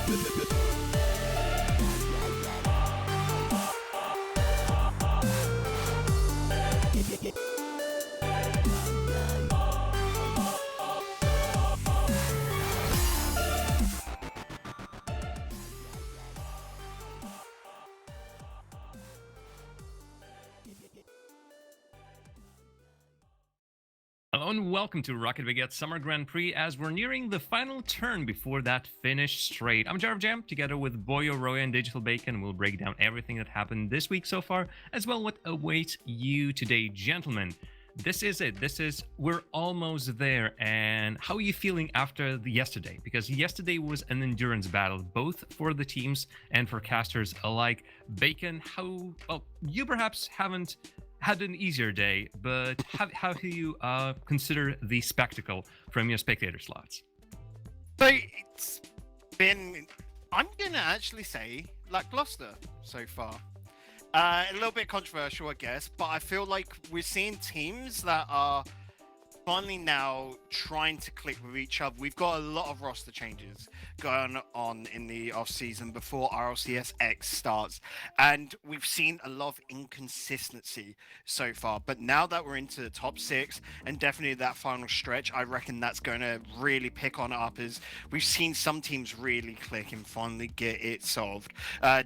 Hello and welcome to Rocket Baguette Summer Grand Prix as we're nearing the final turn before that finish straight. I'm TheEternalJay, together with Boyoroyo and Digital Bacon. We'll break down everything that happened this week so far, as well what awaits you today, gentlemen. This is it. We're almost there. And how are you feeling after yesterday? Because yesterday was an endurance battle, both for the teams and for casters alike. Bacon, you perhaps haven't had an easier day, but how do you consider the spectacle from your spectator slots? So it's been, I'm gonna actually say, lackluster so far. A little bit controversial, I guess, but I feel like we're seeing teams that are finally now trying to click with each other. We've got a lot of roster changes going on in the off-season before RLCS starts, and we've seen a lot of inconsistency so far. But now that we're into the top 6 and definitely that final stretch, I reckon that's going to really pick on up, as we've seen some teams really click and finally get it solved.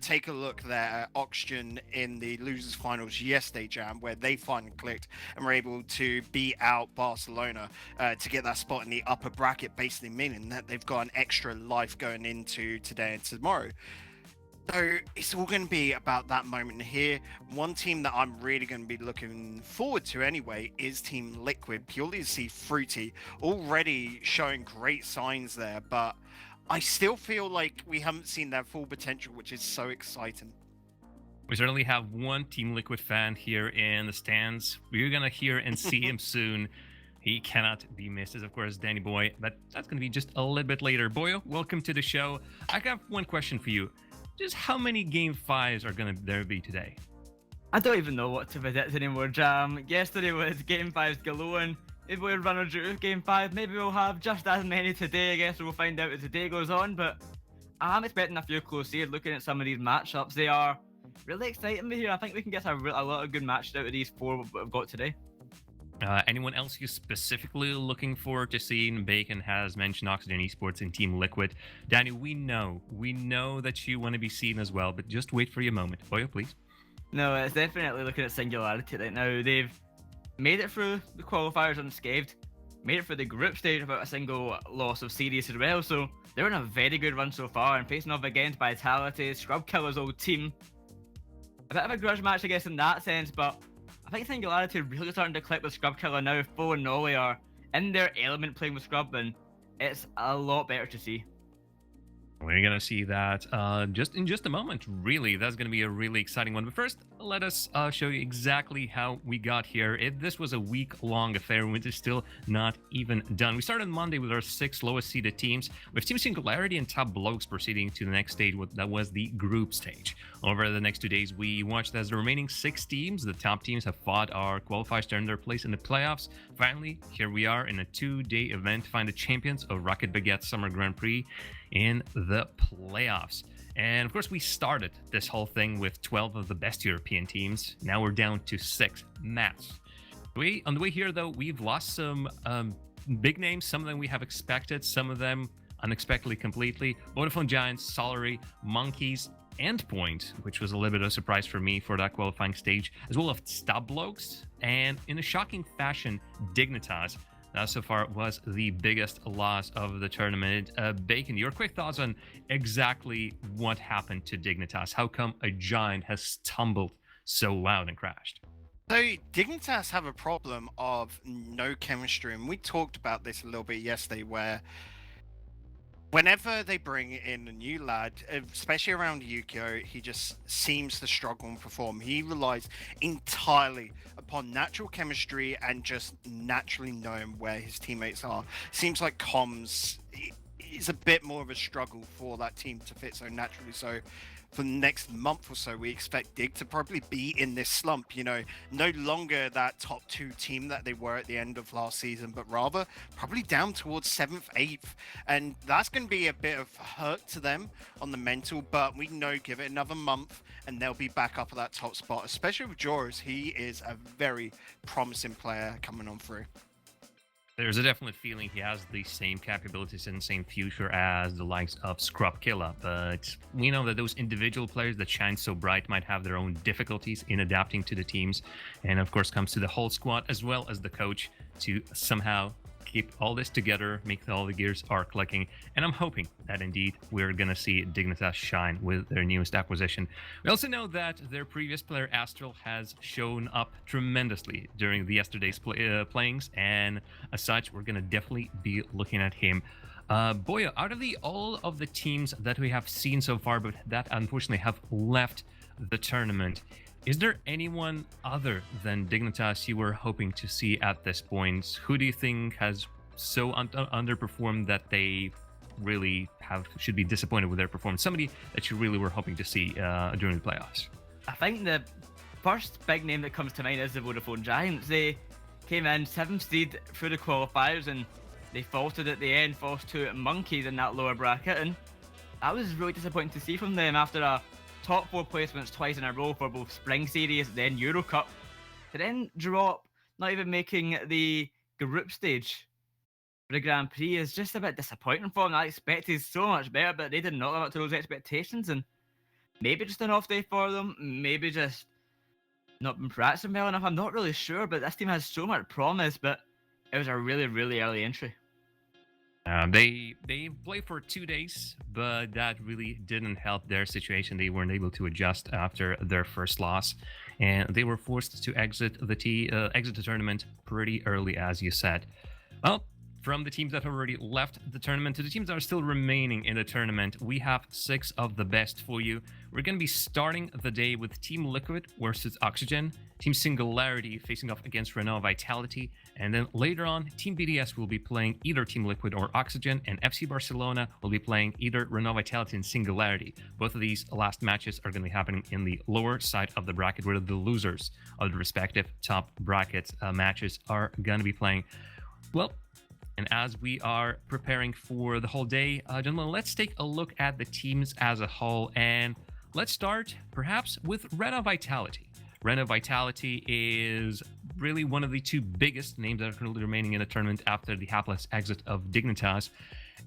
Take a look there at Oxygen in the losers finals yesterday, Jam, where they finally clicked and were able to beat out Barcelona to get that spot in the upper bracket, basically meaning that they've got an extra life going into today and tomorrow. So it's all going to be about that moment here. One team that I'm really going to be looking forward to anyway is Team Liquid, purely to see Fruity already showing great signs there, but I still feel like we haven't seen their full potential, which is so exciting. We certainly have one Team Liquid fan here in the stands. We're going to hear and see him soon. He cannot be missed, is of course Danny Boy, but that's going to be just a little bit later. Boyo, welcome to the show. I have one question for you. Just how many Game 5s are going to there be today? I don't even know what to predict anymore, Jam. Yesterday was Game 5s galore. Maybe we'll run out of Game 5. Maybe we'll have just as many today. I guess we'll find out as the day goes on, but I'm expecting a few close here. Looking at some of these matchups, they are really exciting me here. I think we can get a lot of good matches out of these 4 we've got today. Anyone else you're specifically looking forward to seeing? Bacon has mentioned Oxygen Esports and Team Liquid. Danny, we know that you want to be seen as well, but just wait for your moment. Boyo, please. No, it's definitely looking at Singularity right now. They've made it through the qualifiers unscathed, made it through the group stage without a single loss of series as well, so they're in a very good run so far, and facing off against Vitality, Scrub Killer's old team. A bit of a grudge match, I guess, in that sense, but I think Singularity really starting to click with Scrub Killer now. Fo and Nolly are in their element playing with Scrub, and it's a lot better to see. We're going to see that just in a moment, really. That's going to be a really exciting one. But first, let us show you exactly how we got here. This was a week-long affair, which is still not even done. We started Monday with our 6 lowest-seeded teams, with Team Singularity and Top Blokes proceeding to the next stage. That was the group stage. Over the next 2 days, we watched as the remaining 6 teams, the top teams, have fought our qualifiers to earn their place in the playoffs. Finally, here we are in a 2-day event to find the champions of Rocket Baguette Summer Grand Prix in the playoffs. And of course, we started this whole thing with 12 of the best European teams. Now we're down to 6 max. On the way here, though, we've lost some big names. Some of them we have expected, some of them unexpectedly completely. Vodafone Giants, Solary, Monkeys, Endpoint, which was a little bit of a surprise for me for that qualifying stage, as well as Stub Blokes, and in a shocking fashion, Dignitas. So far was the biggest loss of the tournament. Bacon, your quick thoughts on exactly what happened to Dignitas? How come a giant has stumbled so loud and crashed? So Dignitas have a problem of no chemistry, and we talked about this a little bit yesterday, where whenever they bring in a new lad, especially around Yukio, he just seems to struggle and perform. He relies entirely upon natural chemistry and just naturally knowing where his teammates are. Seems like comms is a bit more of a struggle for that team to fit so naturally. So for the next month or so, we expect Dig to probably be in this slump, you know, no longer that top 2 team that they were at the end of last season, but rather probably down towards 7th, 8th. And that's going to be a bit of hurt to them on the mental, but we know give it another month and they'll be back up at that top spot, especially with Joessi. He is a very promising player coming on through. There's a definite feeling he has the same capabilities and same future as the likes of Scrub Killa, but we know that those individual players that shine so bright might have their own difficulties in adapting to the teams, and of course comes to the whole squad as well as the coach to somehow keep all this together, make all the gears are clicking, and I'm hoping that indeed we're gonna see Dignitas shine with their newest acquisition. We also know that their previous player Astral has shown up tremendously during yesterday's playings, and as such, we're gonna definitely be looking at him. Boya, out of all of the teams that we have seen so far, but that unfortunately have left the tournament, is there anyone other than Dignitas you were hoping to see at this point? Who do you think has so underperformed that they really should be disappointed with their performance? Somebody that you really were hoping to see during the playoffs? I think the first big name that comes to mind is the Vodafone Giants. They came in 7th seed through the qualifiers and they faltered at the end, forced to Monkeys in that lower bracket, and that was really disappointing to see from them after a top 4 placements twice in a row for both Spring Series, then Euro Cup, to then drop, not even making the group stage for the Grand Prix is just a bit disappointing for them. I expected so much better, but they did not live up to those expectations, and maybe just an off day for them, maybe just not been practicing well enough. I'm not really sure, but this team has so much promise, but it was a really, really early entry. They played for 2 days, but that really didn't help their situation. They weren't able to adjust after their first loss, and they were forced to exit the tournament pretty early, as you said. Well, from the teams that have already left the tournament to the teams that are still remaining in the tournament, we have 6 of the best for you. We're going to be starting the day with Team Liquid versus Oxygen, Team Singularity facing off against Renault Vitality, and then later on, Team BDS will be playing either Team Liquid or Oxygen, and FC Barcelona will be playing either Renault Vitality and Singularity. Both of these last matches are going to be happening in the lower side of the bracket, where the losers of the respective top bracket matches are going to be playing. Well, and as we are preparing for the whole day, gentlemen, let's take a look at the teams as a whole, and let's start perhaps with Renault Vitality. Renault Vitality is really one of the 2 biggest names that are currently remaining in the tournament after the hapless exit of Dignitas,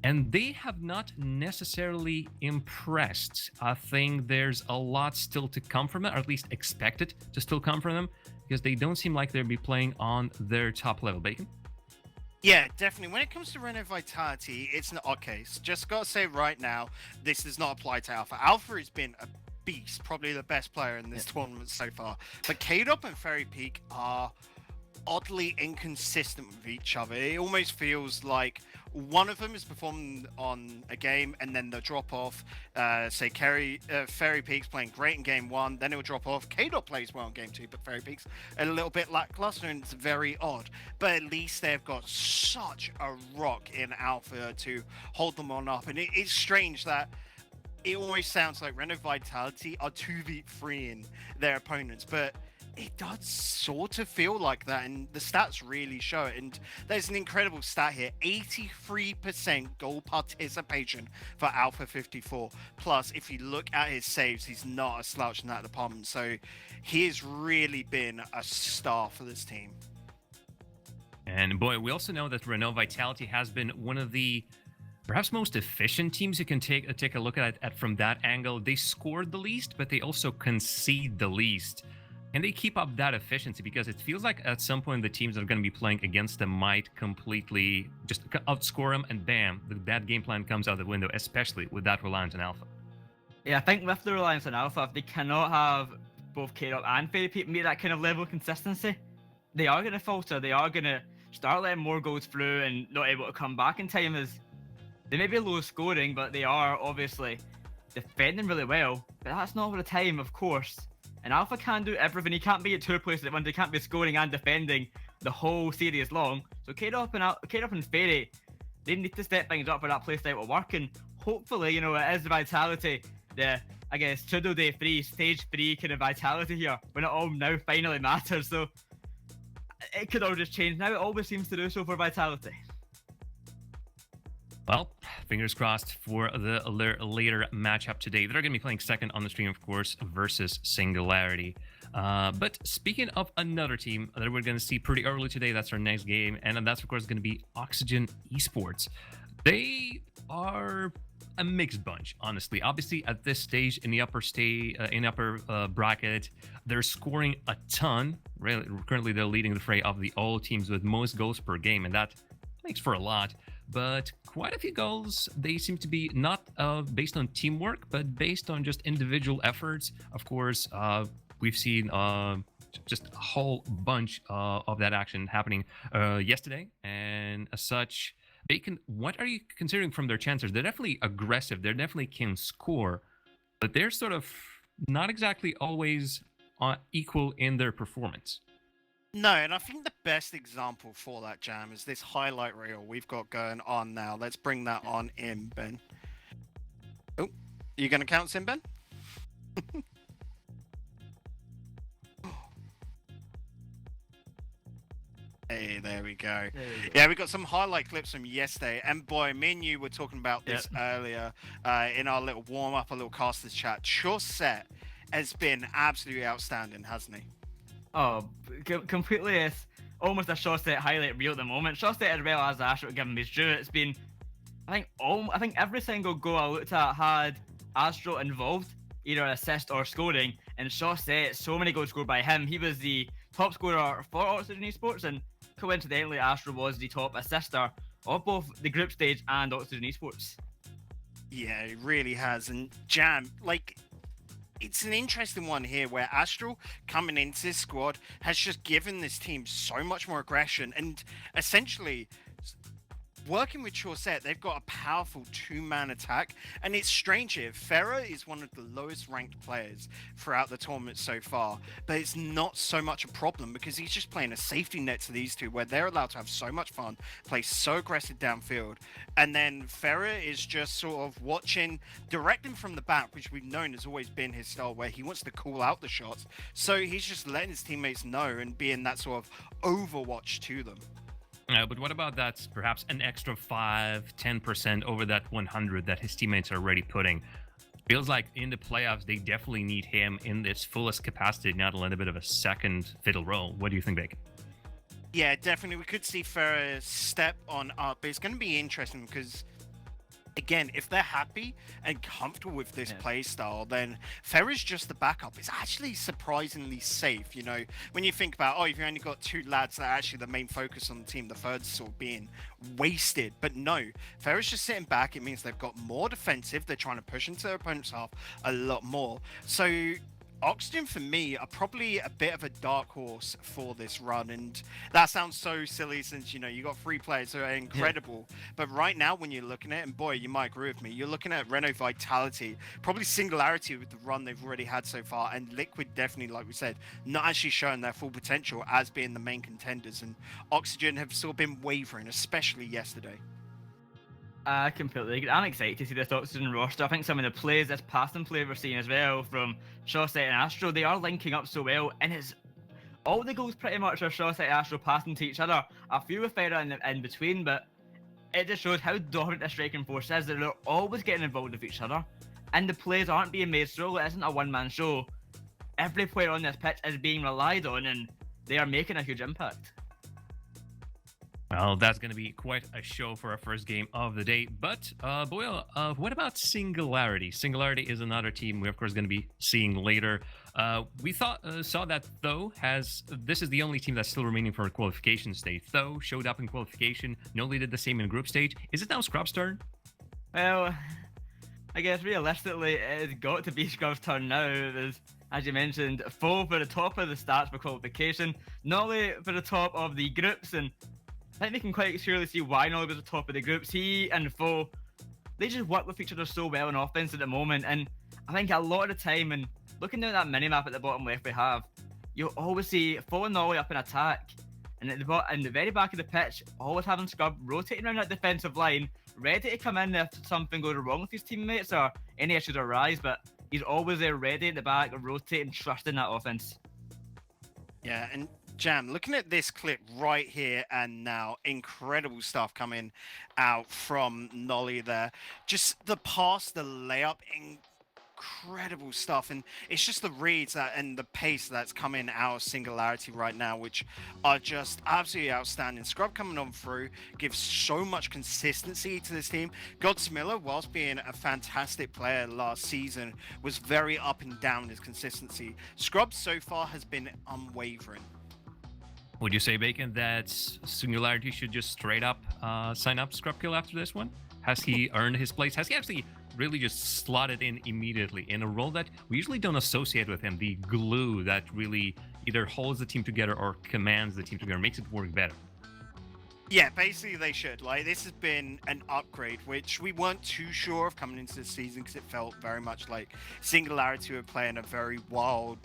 and they have not necessarily impressed. I think there's a lot still to come from it, or at least expected to still come from them, because they don't seem like they'll be playing on their top level. Bacon? Yeah, definitely. When it comes to Renault Vitality, it's not our case. Just gotta say right now, this does not apply to Alpha. Alpha has been a beast, probably the best player in this tournament so far. But K-Dop and Fairy Peak are oddly inconsistent with each other. It almost feels like one of them is performing on a game and then they'll drop off. Say Fairy Peak's playing great in game 1, then it'll drop off. K-Dot plays well in game 2, but Fairy Peak's a little bit lackluster, and it's very odd. But at least they've got such a rock in Alpha to hold them on up, and it's strange that it always sounds like Renault Vitality are 2v3ing their opponents, but it does sort of feel like that, and the stats really show it. And there's an incredible stat here: 83% goal participation for Alpha 54. Plus, if you look at his saves, he's not a slouch in that department. So he has really been a star for this team. And boy, we also know that Renault Vitality has been one of the perhaps most efficient teams you can take a look at from that angle. They scored the least, but they also concede the least. And they keep up that efficiency because it feels like at some point the teams that are going to be playing against them might completely just outscore them, and bam, that game plan comes out the window, especially with that reliance on Alpha. Yeah, I think with the reliance on Alpha, if they cannot have both K-Dop and Fairy Peak meet that kind of level of consistency, they are going to falter. They are going to start letting more goals through and not able to come back in time. As they may be low scoring, but they are obviously defending really well. But that's not all the time, of course. And Alpha can do everything. He can't be at 2 places at once. He can't be scoring and defending the whole series long. So K-Dop and Fairy, they need to step things up for that playstyle to work. And hopefully, you know, it is the Vitality, the I guess, Trudeau Day 3, stage 3 kind of vitality here, when it all now finally matters. So it could all just change now. It always seems to do so for vitality. Well, fingers crossed for the later matchup today. They're going to be playing second on the stream, of course, versus Singularity. But speaking of another team that we're going to see pretty early today, that's our next game, and that's, of course, going to be Oxygen Esports. They are a mixed bunch, honestly. Obviously, at this stage in the upper bracket, they're scoring a ton. Really, currently, they're leading the fray of the all teams with most goals per game, and that makes for a lot. But quite a few goals, they seem to be not based on teamwork, but based on just individual efforts. Of course, we've seen just a whole bunch of that action happening yesterday, and as such, they can. What are you considering from their chances? They're definitely aggressive. They definitely can score, but they're sort of not exactly always equal in their performance. No, and I think the best example for that, Jam, is this highlight reel we've got going on now. Let's bring that on in, Ben. Oh, you going to count us in, Ben? Hey, there we go. Yeah, we got some highlight clips from yesterday. And boy, me and you were talking about this earlier in our little warm-up, a little casters chat. Joessi has been absolutely outstanding, hasn't he? Oh, completely. It's almost a Joessi highlight reel at the moment. Joessi as well as Astro give him his due. It's been, I think every single goal I looked at had Astro involved, either assist or scoring. And Joessi, so many goals scored by him. He was the top scorer for Oxygen Esports, and coincidentally, Astro was the top assister of both the group stage and Oxygen Esports. Yeah, it really has. And Jam, like, it's an interesting one here where Astral coming into this squad has just given this team so much more aggression, and essentially working with Joessi, they've got a powerful two-man attack, and it's strange here. Ferrer is one of the lowest ranked players throughout the tournament so far, but it's not so much a problem because he's just playing a safety net to these two where they're allowed to have so much fun, play so aggressive downfield, and then Ferrer is just sort of watching, directing from the back, which we've known has always been his style, where he wants to call out the shots, so he's just letting his teammates know and being that sort of overwatch to them. But what about that perhaps an extra 5-10% over that 100 that his teammates are already putting? Feels like in the playoffs, they definitely need him in this fullest capacity, not a little bit of a second fiddle role. What do you think, Bacon? Yeah, definitely. We could see Ferrer step on up, but it's going to be interesting because, again, if they're happy and comfortable with this play style, then Ferrer's just the backup. It's actually surprisingly safe, you know, when you think about, oh, you've only got two lads that are actually the main focus on the team, the third's sort of being wasted. But no, Ferrer's just sitting back. It means they've got more defensive. They're trying to push into their opponent's half a lot more. So Oxygen, for me, are probably a bit of a dark horse for this run, and that sounds so silly since, you know, you got three players who are incredible. But right now, when you're looking at it, and boy, you might agree with me, you're looking at Renault Vitality, probably Singularity with the run they've already had so far, and Liquid definitely, like we said, not actually showing their full potential as being the main contenders, and Oxygen have sort of been wavering, especially yesterday. I completely agree. I'm excited to see this Oxygen roster. I think some of the plays, this passing play we're seeing as well from Joessi and Astro, they are linking up so well, and it's all the goals pretty much are Joessi and Astro passing to each other. A few with Ferrer in between, but it just shows how dominant the striking force is, that they're always getting involved with each other, and the plays aren't being made solo. It isn't a one-man show. Every player on this pitch is being relied on, and they are making a huge impact. Well, that's going to be quite a show for our first game of the day. But, Boyle, what about Singularity? Singularity is another team we're, of course, going to be seeing later. We saw that Tho this is the only team that's still remaining for a qualification stage. Tho showed up in qualification, Noli did the same in group stage. Is it now Scrub's turn? Well, I guess realistically, it's got to be Scrub's turn now. There's, as you mentioned, Tho for the top of the stats for qualification, Noli for the top of the groups, and I think we can quite clearly see why Noli was at the top of the groups. He and Tho, they just work with each other so well in offense at the moment, and I think a lot of the time, and looking at that mini-map at the bottom left we have, you'll always see Tho and Noli up in attack, and at the very back of the pitch, always having Scrub rotating around that defensive line, ready to come in if something goes wrong with his teammates or any issues arise. But He's always there ready at the back, rotating, trusting that offense. Yeah, and Jam, looking at this clip right here and now, incredible stuff coming out from Nolly there. Just the pass, the layup, incredible stuff. And it's just the reads and the pace that's coming out of Singularity right now, which are just absolutely outstanding. Scrub coming on through gives so much consistency to this team. Godsmiller, whilst being a fantastic player last season, was very up and down in his consistency. Scrub so far has been unwavering. Would you say, Bacon, that Singularity should just straight up sign up Scrubkill after this one? Has he earned his place? Has he actually really just slotted in immediately in a role that we usually don't associate with him, the glue that really either holds the team together or commands the team together, makes it work better? Yeah, basically they should. Like, this has been an upgrade, which we weren't too sure of coming into the season because it felt very much like Singularity were playing a very wild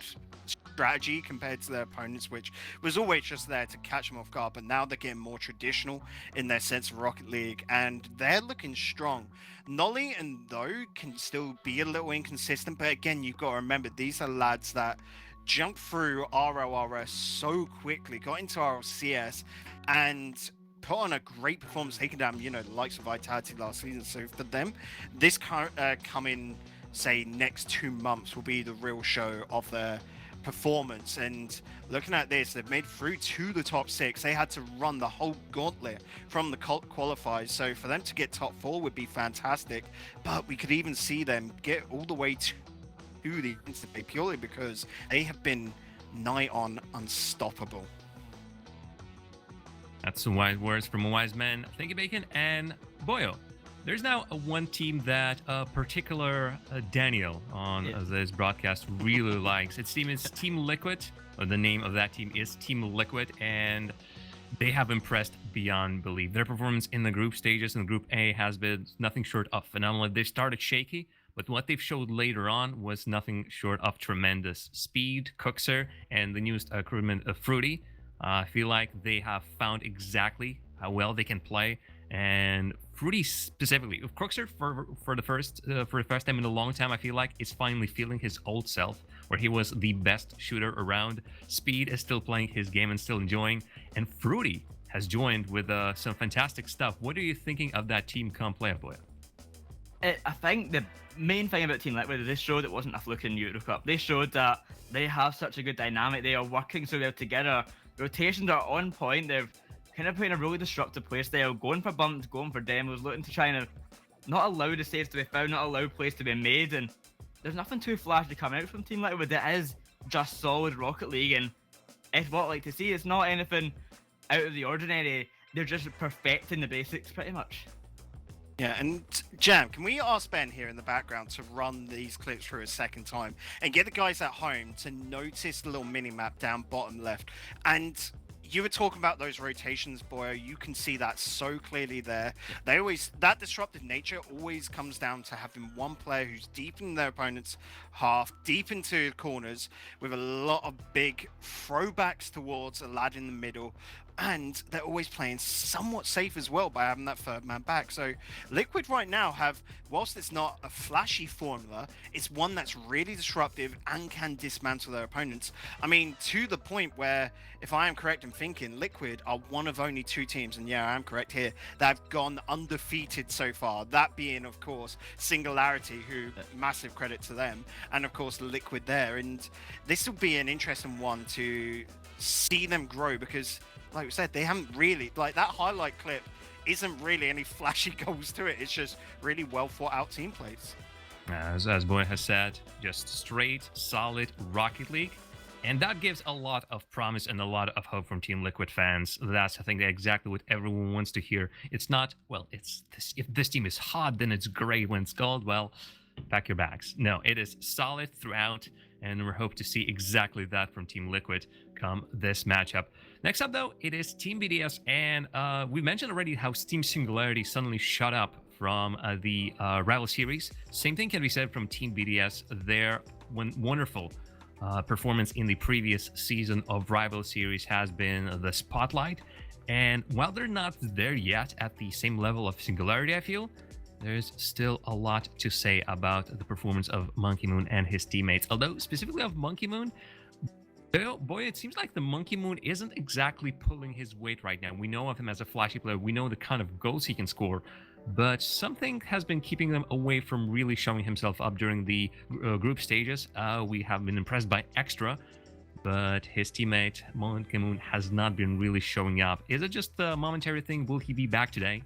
strategy compared to their opponents, which was always just there to catch them off guard. But now they're getting more traditional in their sense of Rocket League, and they're looking strong. Nolly and Though can still be a little inconsistent, but again, you've got to remember these are lads that jumped through RLRS so quickly, got into RLCS, and put on a great performance, taking down, you know, the likes of Vitality last season. So for them, this coming, say, next 2 months will be the real show of their performance. And looking at this, they've made through to the top 6. They had to run the whole gauntlet from the qualifiers, so for them to get top 4 would be fantastic. But we could even see them get all the way to the instant purely because they have been nigh on unstoppable. That's some wise words from a wise man. Thank you, Bacon. And Boyo, there's now one team that a particular Daniel on this broadcast really likes. Its team is Team Liquid. The name of that team is Team Liquid, and they have impressed beyond belief. Their performance in the group stages in Group A has been nothing short of phenomenal. They started shaky, but what they've showed later on was nothing short of tremendous. Speed, Cookser, and the newest recruitment of Fruity. I feel like they have found exactly how well they can play, and Fruity specifically, of Cookser for the first time in a long time, I feel like is finally feeling his old self, where he was the best shooter around. Speed is still playing his game and still enjoying, and Fruity has joined with some fantastic stuff. What are you thinking of that team come playoff, Boy? I think the main thing about Team Liquid is they showed it wasn't a fluke in Euro Cup. They showed that they have such a good dynamic. They are working so well together. Rotations are on point. They're kind of playing a really disruptive play style, going for bumps, going for demos, looking to try and not allow the saves to be found, not allow plays to be made. And there's nothing too flashy coming out from Team Liquid. It is just solid Rocket League, and it's what I like to see. It's not anything out of the ordinary. They're just perfecting the basics pretty much. Yeah, and Jam, can we ask Ben here in the background to run these clips through a second time and get the guys at home to notice the little mini-map down bottom left? And you were talking about those rotations, Boyo. You can see that so clearly there. That disruptive nature always comes down to having one player who's deep in their opponent's half, deep into the corners, with a lot of big throwbacks towards a lad in the middle. And they're always playing somewhat safe as well by having that third man back. So Liquid right now have, whilst it's not a flashy formula, it's one that's really disruptive and can dismantle their opponents. I mean, to the point where, if I am correct in thinking, Liquid are one of only 2 teams, and yeah, I am correct here, that have gone undefeated so far. That being, of course, Singularity, who, massive credit to them, and of course Liquid there. And this will be an interesting one to see them grow, because like we said, they haven't really, like, that highlight clip isn't really any flashy goals to it. It's just really well thought out team plays. As Boy has said, just straight, solid Rocket League. And that gives a lot of promise and a lot of hope from Team Liquid fans. That's, I think, exactly what everyone wants to hear. It's not, well, it's this, if this team is hot, then it's great. When it's cold, well, pack your bags. No, it is solid throughout, and we hope to see exactly that from Team Liquid come this matchup. Next up, though, it is Team BDS, and we mentioned already how Team Singularity suddenly shut up from the rival series. Same thing can be said from Team BDS. Their wonderful performance in the previous season of rival series has been the spotlight, and while they're not there yet at the same level of Singularity, I feel, there's still a lot to say about the performance of Monkey Moon and his teammates. Although, specifically of Monkey Moon, boy, it seems like the Monkey Moon isn't exactly pulling his weight right now. We know of him as a flashy player. We know the kind of goals he can score. But something has been keeping them away from really showing himself up during the group stages. We have been impressed by Extra, but his teammate, Monkey Moon, has not been really showing up. Is it just a momentary thing? Will he be back today?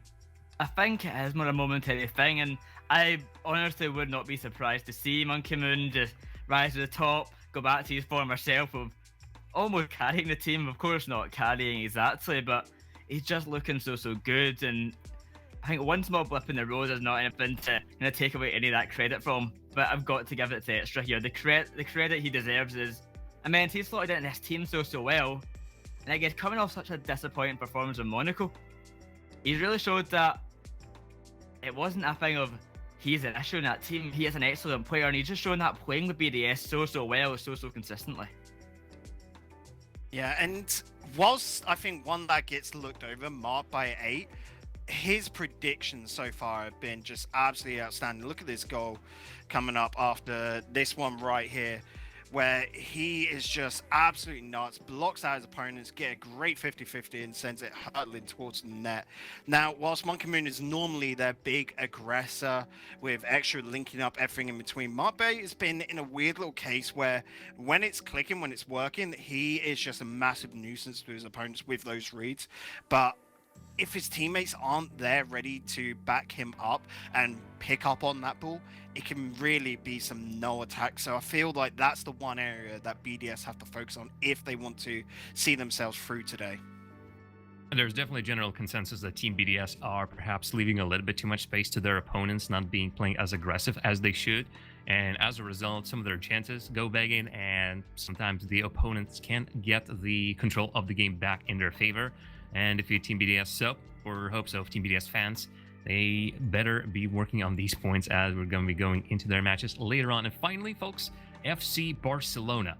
I think it is more a momentary thing, and I honestly would not be surprised to see Monkey Moon just rise to the top, go back to his former self of almost carrying the team. Of course not carrying exactly, but he's just looking so good, and I think one small blip in the road is not anything to take away any of that credit from, but I've got to give it to Extra here. The credit he deserves is, I mean, he slotted into this team so well, and again, coming off such a disappointing performance in Monaco, he's really showed that it wasn't a thing of he's an issue in that team. He is an excellent player, and he's just shown that playing with BDS so well, so consistently. Yeah, and whilst I think one that gets looked over, marked by 8, his predictions so far have been just absolutely outstanding. Look at this goal coming up after this one right here, where he is just absolutely nuts, blocks out his opponents, get a great 50-50 and sends it hurtling towards the net. Now, whilst Monkey Moon is normally their big aggressor with Extra linking up everything in between, Marbe has been in a weird little case where when it's clicking, when it's working, he is just a massive nuisance to his opponents with those reads. But if his teammates aren't there ready to back him up and pick up on that ball, it can really be some no attack. So I feel like that's the one area that BDS have to focus on if they want to see themselves through today. There's definitely a general consensus that Team BDS are perhaps leaving a little bit too much space to their opponents, not playing as aggressive as they should. And as a result, some of their chances go begging, and sometimes the opponents can't get the control of the game back in their favor. And if you're Team BDS sub, or hope so of Team BDS fans, they better be working on these points as we're going to be going into their matches later on. And finally, folks, FC Barcelona.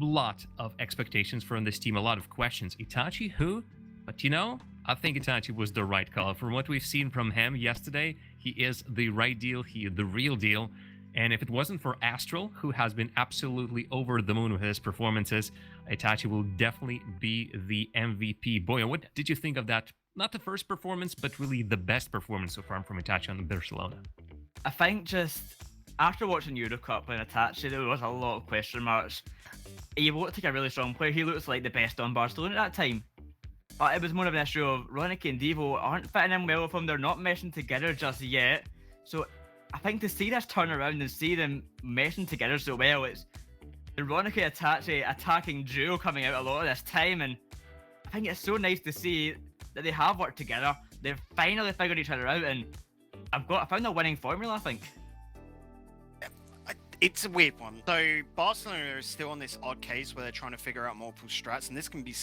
Lot of expectations from this team, a lot of questions. Itachi, who? But you know, I think Itachi was the right call. From what we've seen from him yesterday, he is the right deal, he is the real deal. And if it wasn't for Astral, who has been absolutely over the moon with his performances, Itachi will definitely be the MVP. Boy, what did you think of that? Not the first performance, but really the best performance so far from Itachi on Barcelona. I think just after watching Eurocup and Itachi, there was a lot of question marks. He looked like a really strong player. He looks like the best on Barcelona at that time. But it was more of an issue of Ronicky and Devo aren't fitting in well with him. They're not meshing together just yet. So I think to see this turn around and see them meshing together so well, it's the Ronicky Itachi attacking duo coming out a lot of this time, and I think it's so nice to see that they have worked together. They've finally figured each other out, and I found a winning formula, I think. It's a weird one. So Barcelona is still on this odd case where they're trying to figure out multiple strats, and this can be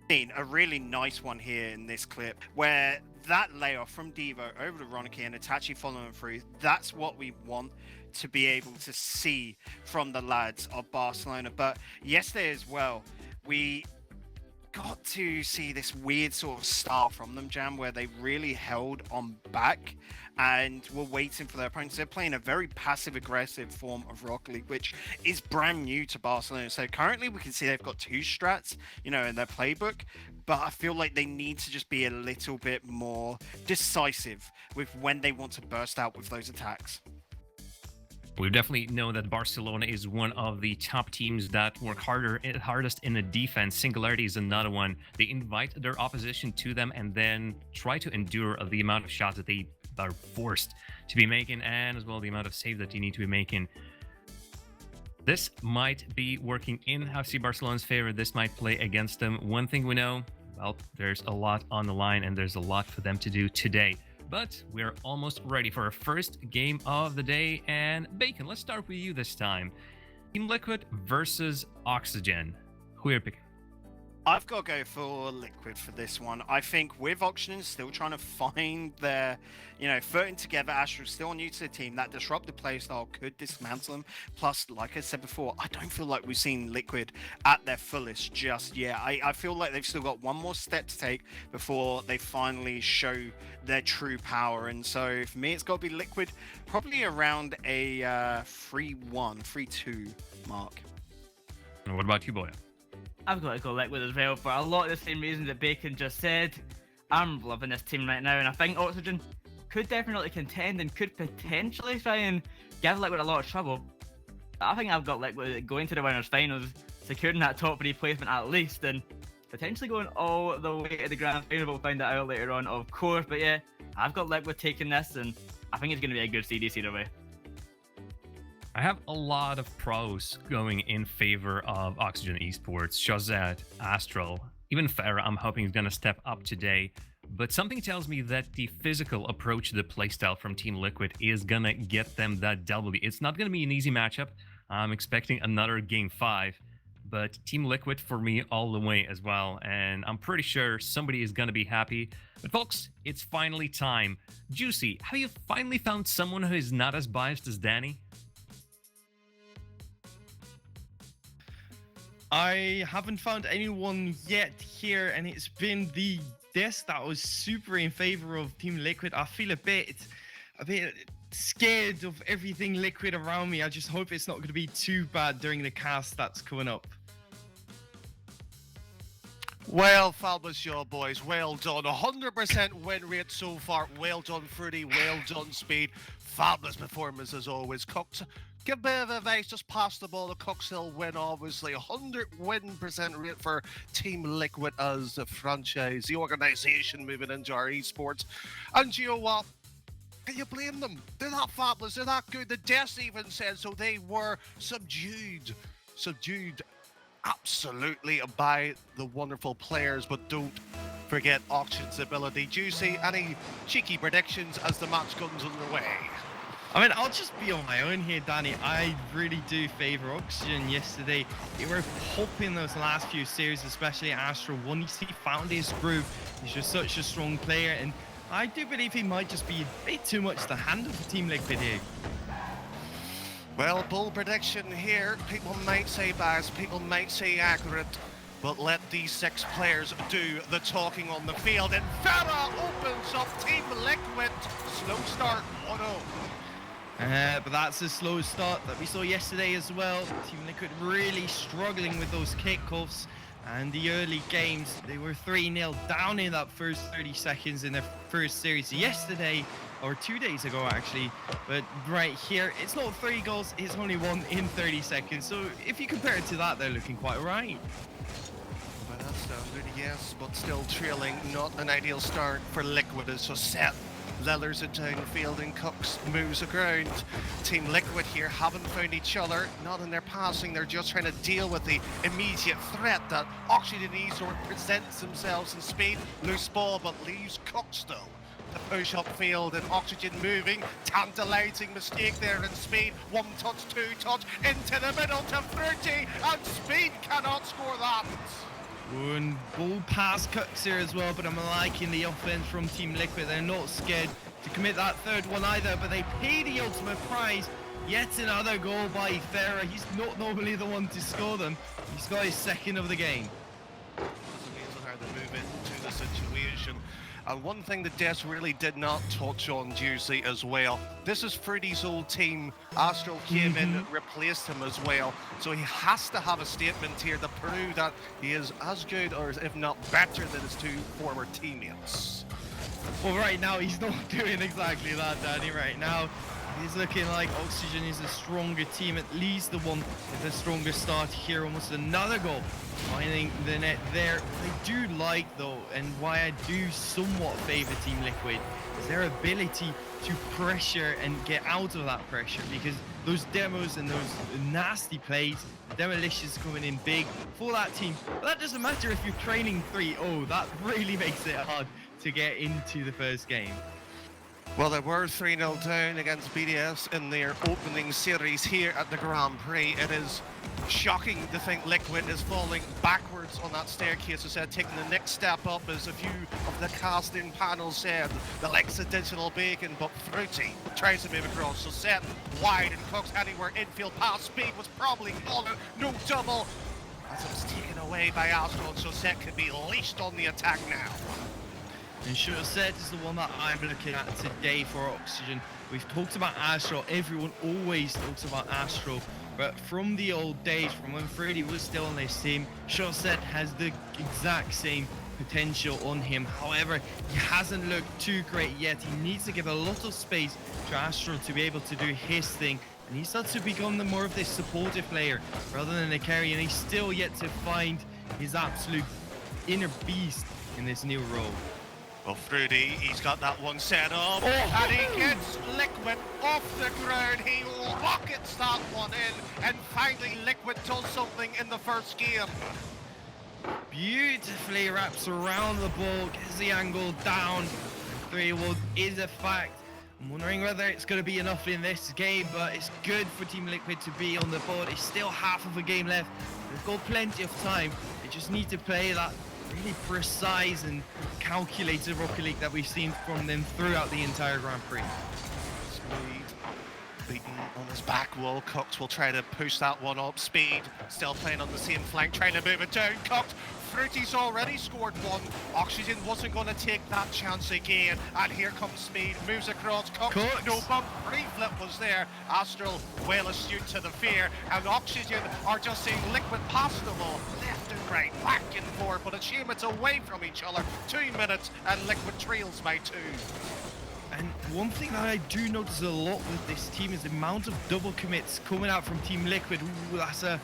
seen a really nice one here in this clip where that layoff from Devo over to Ronicky and Itachi following through, that's what we want to be able to see from the lads of Barcelona. But yesterday as well, we got to see this weird sort of style from them, Jam, where they really held on back and were waiting for their opponents. They're playing a very passive-aggressive form of Rocket League, which is brand new to Barcelona. So currently we can see they've got 2 strats, in their playbook, but I feel like they need to just be a little bit more decisive with when they want to burst out with those attacks. We definitely know that Barcelona is one of the top teams that work hardest in the defense. Singularity is another one. They invite their opposition to them and then try to endure the amount of shots that they are forced to be making, and as well the amount of saves that you need to be making. This might be working in FC Barcelona's favor. This might play against them. One thing we know, well, there's a lot on the line and there's a lot for them to do today. But we're almost ready for our first game of the day. And Bacon, let's start with you this time. Team Liquid versus Oxygen. Who are you picking? I've got to go for Liquid for this one. I think with Oxygen still trying to find their, footing together, Astra's still new to the team. That disruptive playstyle could dismantle them. Plus, like I said before, I don't feel like we've seen Liquid at their fullest just yet. I feel like they've still got one more step to take before they finally show their true power. And so for me, it's got to be Liquid, probably around a 3-1, 3-2 mark. And what about you, Boya? I've got to go Liquid as well for a lot of the same reasons that Bacon just said. I'm loving this team right now, and I think Oxygen could definitely contend and could potentially try and give Liquid a lot of trouble. But I think I've got Liquid going to the winners finals, securing that top 3 placement at least, and potentially going all the way to the grand final. We'll find that out later on, of course. But yeah, I've got Liquid taking this, and I think it's going to be a good series either way. I have a lot of pros going in favor of Oxygen Esports. Shazad, Astral, even Farah, I'm hoping is going to step up today. But something tells me that the physical approach to the playstyle from Team Liquid is going to get them that W. It's not going to be an easy matchup. I'm expecting another Game 5. But Team Liquid for me all the way as well. And I'm pretty sure somebody is going to be happy. But folks, it's finally time. Joessi, have you finally found someone who is not as biased as Danny? I haven't found anyone yet here, and it's been the desk that was super in favor of Team Liquid. I feel a bit scared of everything Liquid around me. I just hope it's not going to be too bad during the cast that's coming up. Well, fabulous job, boys. Well done. 100% win rate so far. Well done, Fruity. Well done, Speed. Fabulous performance as always. Cox, give a bit of advice. Just pass the ball to Cox. He'll win, obviously. 100% rate for Team Liquid as a franchise, the organization moving into our esports. And you know what? Can you blame them? They're not fabulous. They're not good. The desk even said so. They were subdued. Absolutely by the wonderful players, but don't forget Oxygen's ability. Joessi, any cheeky predictions as the match comes underway? I mean, I'll just be on my own here, Danny. I really do favor Oxygen yesterday. They were popping those last few series, especially Astro. Once he found his groove, he's just such a strong player, and I do believe he might just be a bit too much to handle for Team Liquid here. Well, bold prediction here. People might say biased, people might say accurate, but let these 6 players do the talking on the field. And Farah opens up Team Liquid. Slow start, 1-0. But that's a slow start that we saw yesterday as well. Team Liquid really struggling with those kickoffs. And the early games, they were 3-0 down in that first 30 seconds in their first series yesterday, or 2 days ago actually. But right here, it's not 3 goals, it's only 1 in 30 seconds. So if you compare it to that, they're looking quite right. Well, that's good, yes, but still trailing. Not an ideal start for Liquid as so set. Lellers it downfield and Cox moves around. Team Liquid here haven't found each other, not in their passing. They're just trying to deal with the immediate threat that Oxygen Esports presents themselves in Speed. Loose ball, but leaves Cox though to push upfield, and Oxygen moving. Tantalizing mistake there in Speed. 1 touch, 2 touch, into the middle to 30, and Speed cannot score that. One ball pass Cooks here as well, but I'm liking the offense from Team Liquid. They're not scared to commit that third one either, but they pay the ultimate prize. Yet another goal by Kerr. He's not normally the one to score them. He's got his second of the game. That's amazing how they move into the situation. And one thing that Des really did not touch on, Joessi, as well. This is Fruity's old team. Astral came in, replaced him as well. So he has to have a statement here to prove that he is as good, or if not better, than his 2 former teammates. Well, right now, he's not doing exactly that, Danny. Right now, he's looking like Oxygen is a stronger team, at least the one with the strongest start here. Almost another goal, finding the net there. I do like, though, and why I do somewhat favor Team Liquid, is their ability to pressure and get out of that pressure, because those demos and those nasty plays, the demolitions coming in big for that team. But that doesn't matter if you're training 3-0. That really makes it hard to get into the first game. Well, they were 3-0 down against BDS in their opening series here at the Grand Prix. It is shocking to think Liquid is falling backwards on that staircase. As I said, taking the next step up, as a few of the casting panel said, the likes of Digital Bacon, but Fruity tries to move across. So set wide and Cooks anywhere infield pass. Speed was probably no double, as it was taken away by Astro, so set could be leashed on the attack now. And Set is the one that I'm looking at today for Oxygen. We've talked about Astro, everyone always talks about Astro, but from the old days, from when Fruity was still on this team, Set has the exact same potential on him. However, he hasn't looked too great yet. He needs to give a lot of space to Astro to be able to do his thing, and he starts to become more of this supportive player rather than a carry, and he's still yet to find his absolute inner beast in this new role. Well, Fruity, he's got that one set up, and he gets Liquid off the ground. He rockets that one in, and finally Liquid does something in the first game. Beautifully wraps around the ball, gets the angle down. 3-1 is a fact. I'm wondering whether it's going to be enough in this game, but it's good for Team Liquid to be on the board. It's still half of a game left. They've got plenty of time. They just need to play that really precise and calculated Rocket League that we've seen from them throughout the entire Grand Prix. Speed beaten on his back wall. Cox will try to push that one up. Speed still playing on the same flank, trying to move it down. Cox, Fruity's already scored one. Oxygen wasn't going to take that chance again, and here comes Speed, moves across. Cox, no bump, pre-flip was there. Astral well astute to the fear, and Oxygen are just seeing Liquid pass the ball left and right, back and forth, but a shame it's away from each other. 2 minutes and Liquid trails by 2. And one thing that I do notice a lot with this team is the amount of double commits coming out from Team Liquid. Ooh, that's a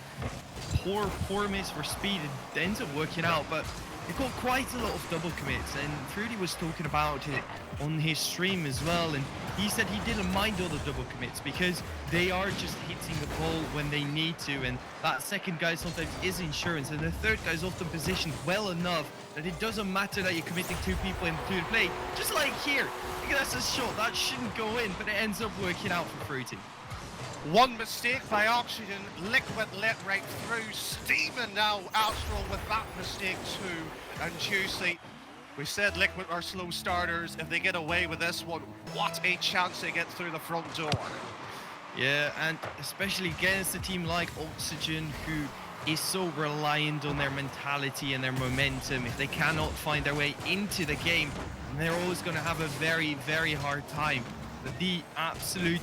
poor miss for Speed. It ends up working out, but they've got quite a lot of double commits, and Fruity was talking about it on his stream as well, and he said he didn't mind all the double commits because they are just hitting the ball when they need to, and that second guy sometimes is insurance, and the third guy is often positioned well enough that it doesn't matter that you're committing 2 people into the play. Just like here, that's a shot that shouldn't go in, but it ends up working out for Fruity. One mistake by Oxygen, Liquid let right through. Steaming now, Astral with that mistake too. And Joessi, we said Liquid are slow starters. If they get away with this one, what a chance they get through the front door. Yeah, and especially against a team like Oxygen, who is so reliant on their mentality and their momentum. If they cannot find their way into the game, they're always going to have a very, very hard time. But the absolute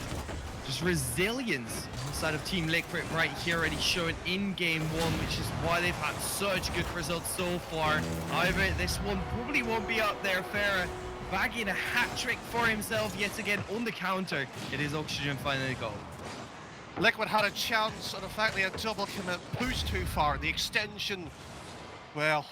just resilience inside of Team Liquid right here already showing in game 1, which is why they've had such good results so far. However, this one probably won't be up there. Farah bagging a hat trick for himself yet again on the counter. It is Oxygen finding the goal. Liquid had a chance, and in fact they had double commit, pushed too far. The extension, well,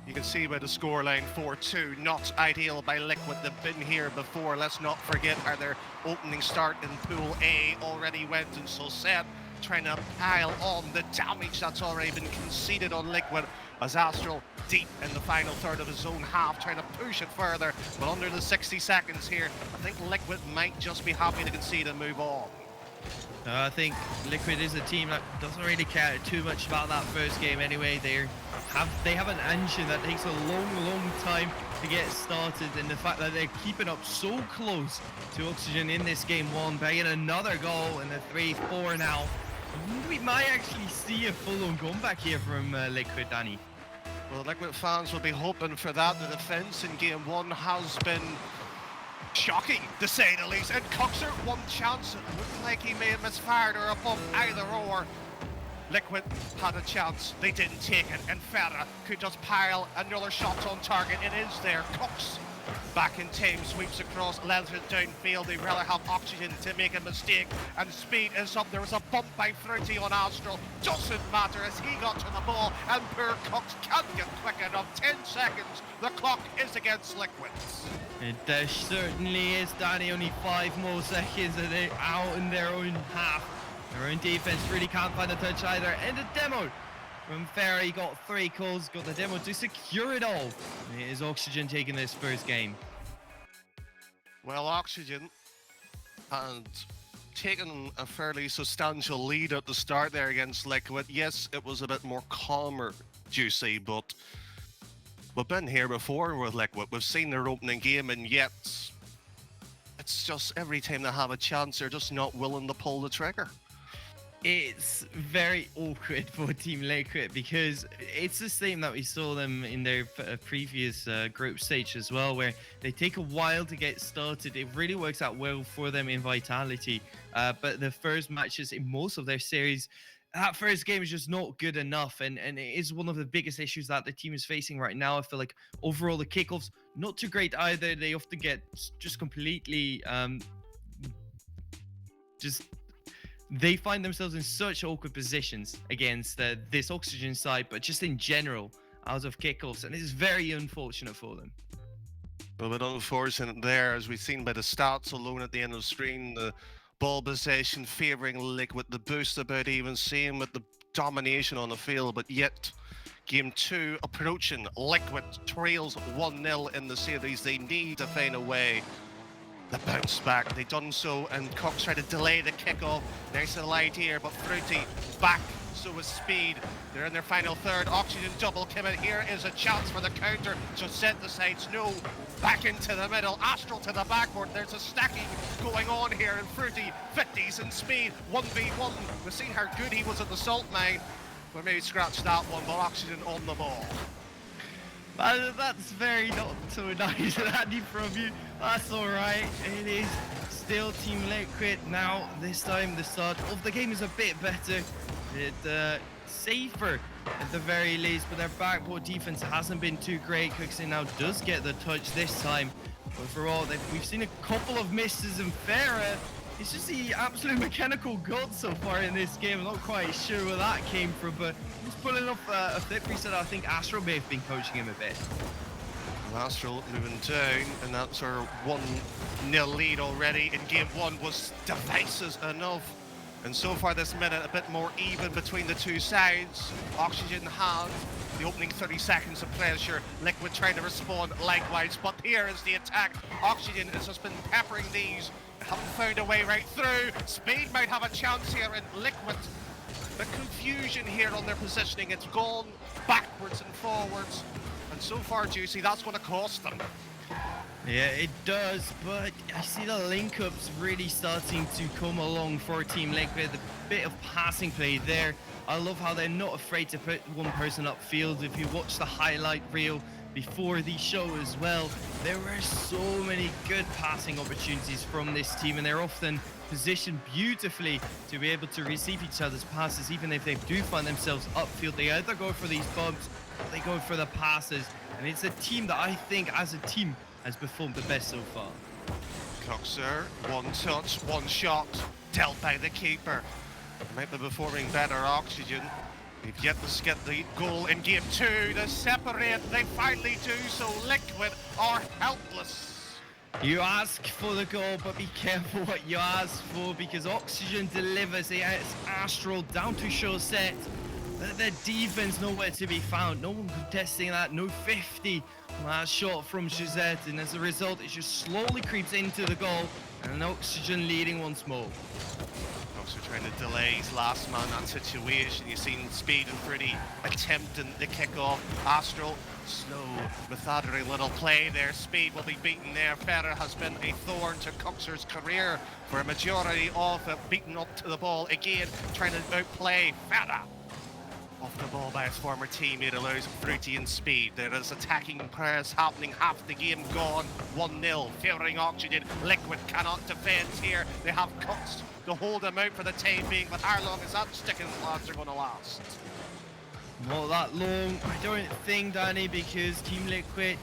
you can see by the scoreline 4-2, not ideal by Liquid. They've been here before. Let's not forget how their opening start in Pool A already went, and so set trying to pile on the damage that's already been conceded on Liquid, as Astral deep in the final third of his own half, trying to push it further. But under the 60 seconds here, I think Liquid might just be happy to concede and move on. I think Liquid is a team that doesn't really care too much about that first game anyway. They have an engine that takes a long time to get started, and the fact that they're keeping up so close to Oxygen in this game 1, bagging another goal in the 3-4 now. We might actually see a full-on comeback here from Liquid, Danny. Well, Liquid fans will be hoping for that. The defense in game 1 has been shocking, to say the least. And Coxer, one chance, it looked like he may have misfired or a bump, either or. Liquid had a chance, they didn't take it, and Farah could just pile another shot on target. It is there. Cox back in time, sweeps across, lets it downfield. They rather have Oxygen to make a mistake, and Speed is up. There was a bump by Fruity on Astral. Doesn't matter as he got to the ball, and poor Cox can't get quick enough. 10 seconds, the clock is against Liquid. It certainly is, Danny. Only 5 more seconds and they're out in their own half. Their own defense really can't find the touch either. And the demo from Ferry got 3 calls, got the demo to secure it all. It is Oxygen taking this first game. Well, Oxygen and taken a fairly substantial lead at the start there against Liquid. Yes, it was a bit more calmer, Joessi, but we've been here before with Liquid. We've seen their opening game, and yet it's just every time they have a chance, they're just not willing to pull the trigger. It's very awkward for Team Liquid because it's the same that we saw them in their previous group stage as well, where they take a while to get started. It really works out well for them in Vitality, but the first matches in most of their series, that first game is just not good enough, and it is one of the biggest issues that the team is facing right now. I feel like overall the kickoffs not too great either. They often get just completely they find themselves in such awkward positions against this Oxygen side, but just in general out of kickoffs, and it is very unfortunate for them. A bit unfortunate there, as we've seen by the stats alone at the end of the screen. The ball possession favouring Liquid, the boost about even, same with the domination on the field, but yet Game 2 approaching. Liquid trails 1-0 in the series. They need to find a way to bounce back. They've done so, and Cox tried to delay the kickoff. Nice and light here, but Fruity back, so with speed. They're in their final third. Oxygen double coming. Here is a chance for the counter. So set the sides, no. Back into the middle. Astral to the backboard. There's a stacking going on here, and Fruity 50s in speed. 1v1. We've seen how good he was at the salt mine. But maybe scratch that one, but Oxygen on the ball. That's very not so nice, Andy, from you. That's alright. It is still Team Liquid. Now, this time the start of the game is a bit better. It's safer at the very least, but their backboard defense hasn't been too great. Cookson now does get the touch this time. Overall, we've seen a couple of misses, and Farah, it's just the absolute mechanical god so far in this game. I'm not quite sure where that came from, but he's pulling off a flip reset. I think Astral may have been coaching him a bit. Astral moving down, and that's our 1-0 lead already in Game 1 was devices enough. And so far this minute, a bit more even between the two sides. Oxygen has the opening 30 seconds of pressure. Liquid trying to respond likewise, but here is the attack. Oxygen has just been peppering these. Haven't found a way right through. Speed might have a chance here, in Liquid. The confusion here on their positioning, it's gone backwards and forwards. And so far, Joessi, that's going to cost them. Yeah, it does, but I see the link-ups really starting to come along for Team Liquid. A bit of passing play there. I love how they're not afraid to put one person upfield. If you watch the highlight reel before the show as well, there were so many good passing opportunities from this team, and they're often positioned beautifully to be able to receive each other's passes. Even if they do find themselves upfield, they either go for these bumps or they go for the passes, and it's a team that I think as a team has performed the best so far. Coxer, one touch, one shot, dealt by the keeper. Might be performing better, Oxygen. They've yet to get the goal in Game 2 to separate. They finally do, so Liquid are helpless. You ask for the goal, but be careful what you ask for, because Oxygen delivers. It's Astral down to show set. The defense nowhere to be found. No one contesting that. No 50 on that shot from Josette, and as a result, it just slowly creeps into the goal, and Oxygen leading once more. Also trying to delay his last man that situation. You've seen Speed and Fruity attempting the kickoff. Astral, slow, methodical little play there. Speed will be beaten there. Ferrer has been a thorn to Coxer's career for a majority of it. Beaten up to the ball again, trying to outplay Ferrer. Off the ball by his former teammate, allows Fruity and Speed. There is attacking press happening, half the game gone. 1-0, favouring Oxygen. Liquid cannot defend here. They have cuts to hold them out for the time being, but how long is that sticking lads are going to last? Not that long, I don't think, Danny, because Team Liquid,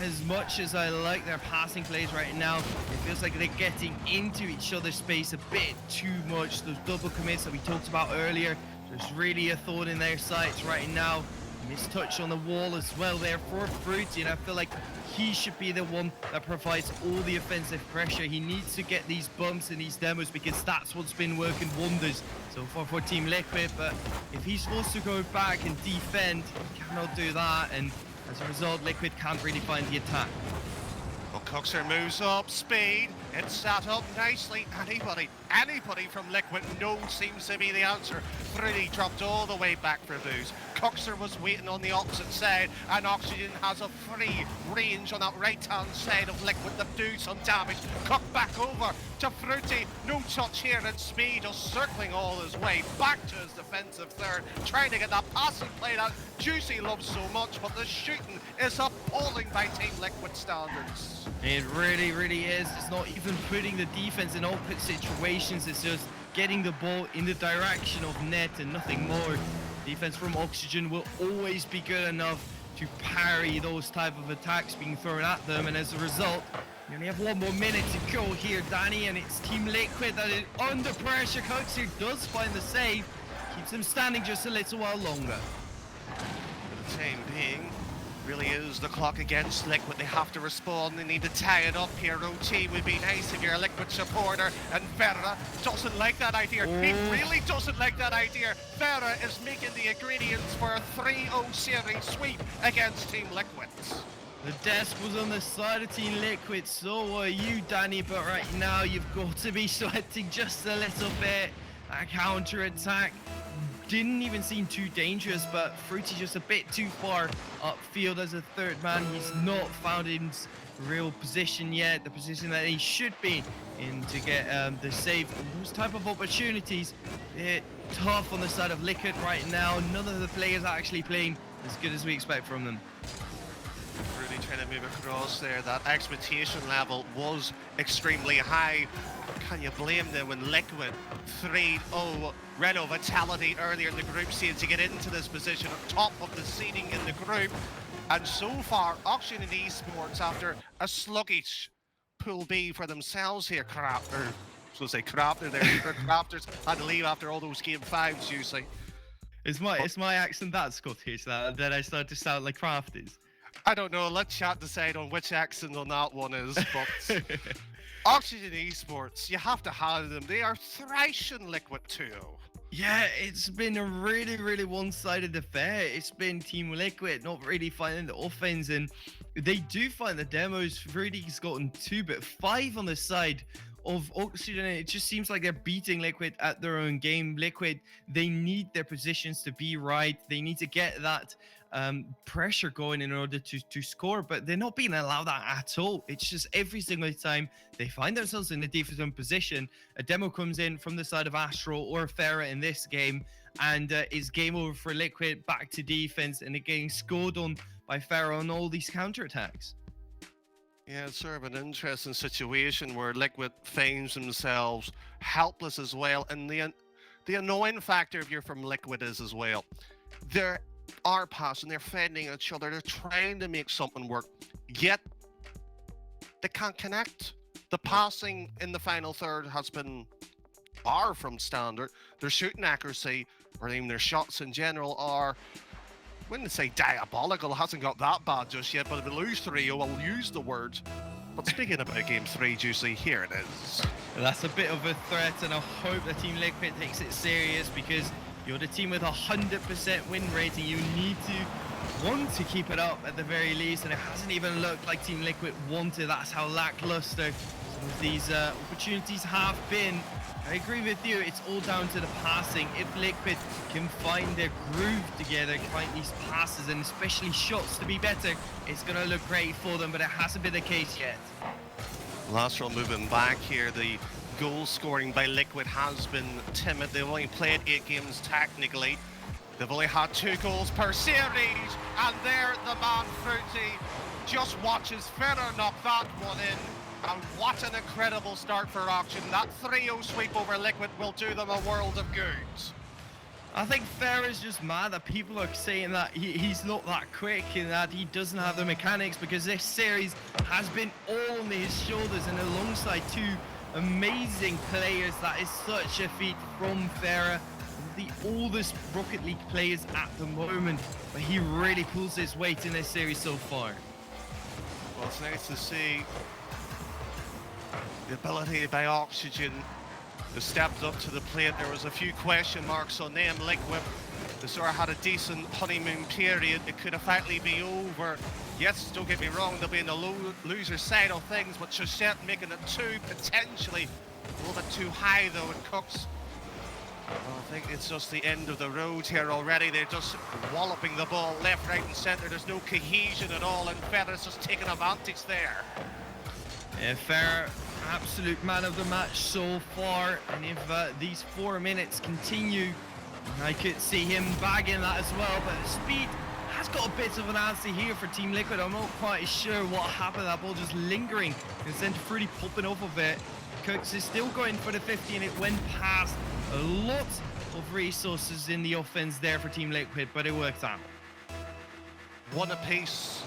as much as I like their passing plays right now, it feels like they're getting into each other's space a bit too much. Those double commits that we talked about earlier, there's really a thorn in their sights right now. Missed touch on the wall as well there for Fruity, and I feel like he should be the one that provides all the offensive pressure. He needs to get these bumps and these demos, because that's what's been working wonders so far for Team Liquid. But if he's forced to go back and defend, he cannot do that, and as a result, Liquid can't really find the attack. Well, Coxer moves up, speed, it's set up nicely. Anybody from Liquid, no seems to be the answer. Fruity dropped all the way back for Booze. Coxer was waiting on the opposite side, and Oxygen has a free range on that right-hand side of Liquid to do some damage. Cook back over to Fruity, no touch here, and Speed just circling all his way back to his defensive third, trying to get that passing play that Joessi loves so much, but the shooting is appalling by Team Liquid standards. It really, really is. It's not even putting the defense in awkward situations. It's just getting the ball in the direction of net and nothing more. Defense from Oxygen will always be good enough to parry those type of attacks being thrown at them, and as a result, you only have 1 more minute to go here, Danny, and it's Team Liquid that is under pressure. Coxer does find the save, keeps them standing just a little while longer. For the time being, really is the clock against Liquid. They have to respond. They need to tie it up here. OT would be nice if you're a Liquid supporter. And Ferra doesn't like that idea. He really doesn't like that idea. Ferra is making the ingredients for a 3-0 series sweep against Team Liquid. The desk was on the side of Team Liquid, so are you, Danny, but right now you've got to be sweating just a little bit. That counter-attack didn't even seem too dangerous, but Fruity just a bit too far upfield as a third man. He's not found his real position yet, the position that he should be in to get the save. Those type of opportunities, they're tough on the side of Liquid right now. None of the players are actually playing as good as we expect from them. Really trying to move across there. That expectation level was extremely high. Can you blame them when Liquid 3-0 Reno Vitality earlier in the group stage to get into this position at top of the seeding in the group? And so far, Oxygen and Esports, after a sluggish Pool B for themselves here, Crafters, had to leave after all those game 5s, you see. It's my accent that's Scottish that I start to sound like Crafters. I don't know, let chat decide on which accent on that one is, but Oxygen Esports, you have to have them. They are thrashing Liquid 2. Yeah, it's been a really, really one-sided affair. It's been Team Liquid not really finding the offense, and they do find the demos. Fruity's gotten 2, but 5 on the side of Oxygen. It just seems like they're beating Liquid at their own game. Liquid, they need their positions to be right. They need to get that pressure going in order to score, but they're not being allowed that at all. It's just every single time they find themselves in a defensive position, a demo comes in from the side of Astral or Ferra in this game, and it's game over for Liquid, back to defense, and they're getting scored on by Ferra on all these counterattacks. Yeah, it's sort of an interesting situation where Liquid finds themselves helpless as well, and the annoying factor if you're from Liquid is as well, they're passing, they're fending each other, they're trying to make something work, yet they can't connect. The passing in the final third has been far from standard. Their shooting accuracy, or even their shots in general, are, I wouldn't say diabolical, it hasn't got that bad just yet, but if we lose 3-0, I'll use the word. But speaking about Game 3, Joessi, here it is. That's a bit of a threat, and I hope that Team Liquid takes it serious, because you're the team with 100% win rating. You need to want to keep it up at the very least, and it hasn't even looked like Team Liquid wanted. That's how lackluster some of these opportunities have been. I agree with you, it's all down to the passing. If Liquid can find their groove together, find these passes and especially shots to be better, it's going to look great for them, but it hasn't been the case yet. Lastral moving back here, the goal scoring by Liquid has been timid. They've only played 8 games technically. They've only had 2 goals per series, and there the man Fruity just watches Ferra knock that one in. And what an incredible start for Oxygen. That 3-0 sweep over Liquid will do them a world of good. I think Ferra's just mad that people are saying that he's not that quick and that he doesn't have the mechanics, because this series has been all on his shoulders, and alongside 2 amazing players, that is such a feat from Ferra, the oldest Rocket League players at the moment, but he really pulls his weight in this series so far. Well, it's nice to see the ability by Oxygen to step up to the plate. There was a few question marks on them. Liquid They sort of had a decent honeymoon period. It could effectively be over. Yes, don't get me wrong, they'll be in the loser side of things, but Joessi making it potentially a little bit too high though, and Cooks. Well, I think it's just the end of the road here already. They're just walloping the ball left, right and centre. There's no cohesion at all, and Feather's just taking advantage there. Yeah, fair, absolute man of the match so far, and if these 4 minutes continue, I could see him bagging that as well, but speed has got a bit of an answer here for Team Liquid. I'm not quite sure what happened, that ball just lingering, and Centre Fruity popping off of it. Cooks is still going for the 50, and it went past a lot of resources in the offense there for Team Liquid, but it worked out. One apiece.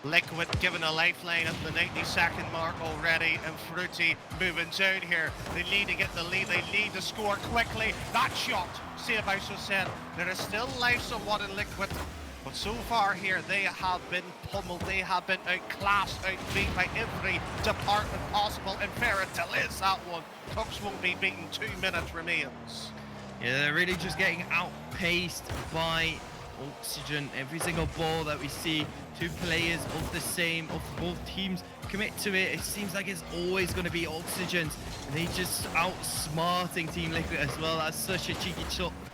Liquid given a lifeline at the 90-second mark already, and Fruity moving down here. They need to get the lead, they need to score quickly. That shot, saved by Joessi. There is still life somewhat in Liquid, but so far here they have been pummeled, they have been outclassed, outbeat by every department possible, and Ferret delays that one. Cooks won't be beaten, 2 minutes remains. Yeah, they're really just getting outpaced by Oxygen. Every single ball that we see, two players of both teams commit to it. It seems like it's always going to be Oxygen, and they just outsmarting Team Liquid as well. That's such a cheeky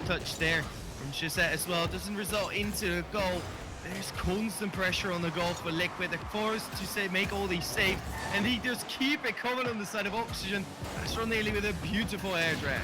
touch there from Joessi as well. Doesn't result into a goal. There's constant pressure on the goal for Liquid. They're forced to say make all these saves, and they just keep it coming on the side of Oxygen. That's from Neely with a beautiful air drag.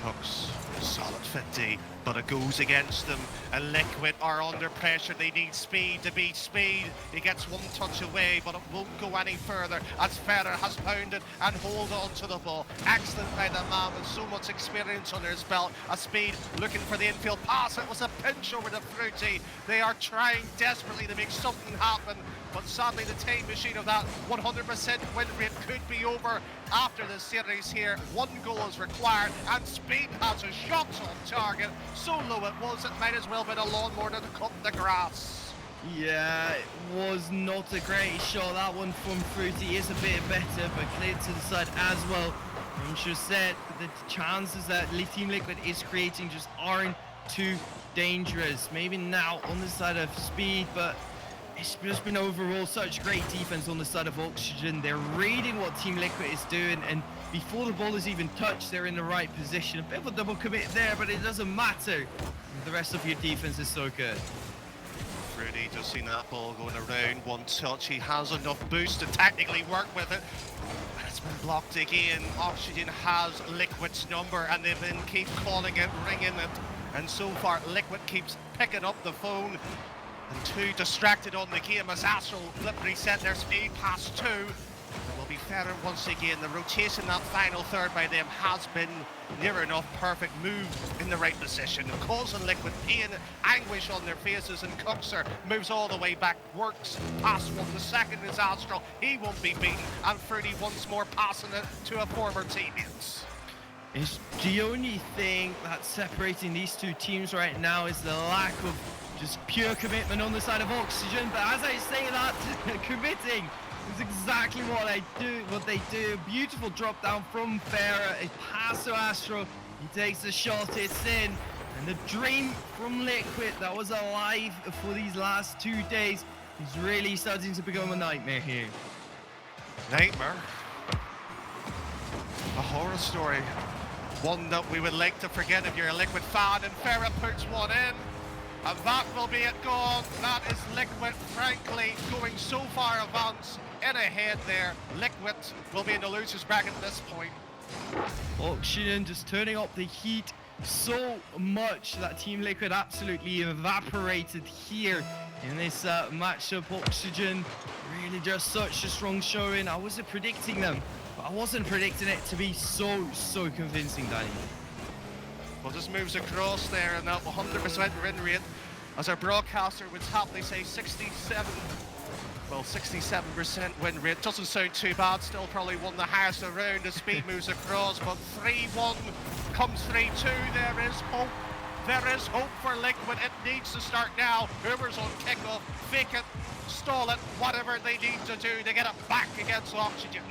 Cooks, solid 50, but it goes against them, and Liquid are under pressure. They need speed to beat speed. He gets one touch away, but it won't go any further as Ferrer has pounded and hold on to the ball. Excellent by the man with so much experience under his belt. A speed looking for the infield pass. It was a pinch over to Fruity. They are trying desperately to make something happen, but sadly the time machine of that 100% win rate could be over after the series here. 1 goal is required, and Speed has a shot on target. So low it was, it might as well have been a lawnmower to cut the grass. Yeah, it was not a great shot. That one from Fruity is a bit better, but cleared to the side as well. And Joessi, the chances that Team Liquid is creating just aren't too dangerous. Maybe now on the side of Speed, but it's just been overall such great defense on the side of Oxygen. They're reading what Team Liquid is doing, and before the ball is even touched, they're in the right position. A bit of a double commit there, but it doesn't matter. The rest of your defense is so good. Fruity just seen that ball going around, one touch. He has enough boost to technically work with it. It's been blocked again. Oxygen has Liquid's number, and they've been keep calling it, ringing it. And so far, Liquid keeps picking up the phone. And 2 distracted on the game as Astral flip reset their speed past 2. It will be Ferrer once again. The rotation, that final third by them, has been near enough perfect. Move in the right position, causing Liquid pain, anguish on their faces, and Cookser moves all the way back, works past one. The second is Astral. He won't be beaten, and Fruity once more passing it to a former teammate. It's the only thing that's separating these two teams right now is the lack of just pure commitment on the side of Oxygen. But as I say that, committing is exactly what they do. Beautiful drop down from Ferrer. A pass to Astro. He takes the shot, it's in. And the dream from Liquid that was alive for these last 2 days is really starting to become a nightmare here. Nightmare? A horror story. One that we would like to forget if you're a Liquid fan, and Ferrer puts one in. And that will be it gone. That is Liquid, frankly, going so far advanced in ahead there. Liquid will be in the losers bracket at this point. Oxygen just turning up the heat so much that Team Liquid absolutely evaporated here in this matchup. Oxygen really just such a strong showing. I wasn't predicting them, but I wasn't predicting it to be so convincing, Danny. Well, just moves across there, and that 100% win rate, as our broadcaster would happily say 67% win rate. Doesn't sound too bad, still probably one the highest around. The speed moves across, but 3-1 comes 3-2. There is hope. There is hope for Liquid. It needs to start now. Whoever's on kickoff, fake it, stall it, whatever they need to do to get it back against Oxygen.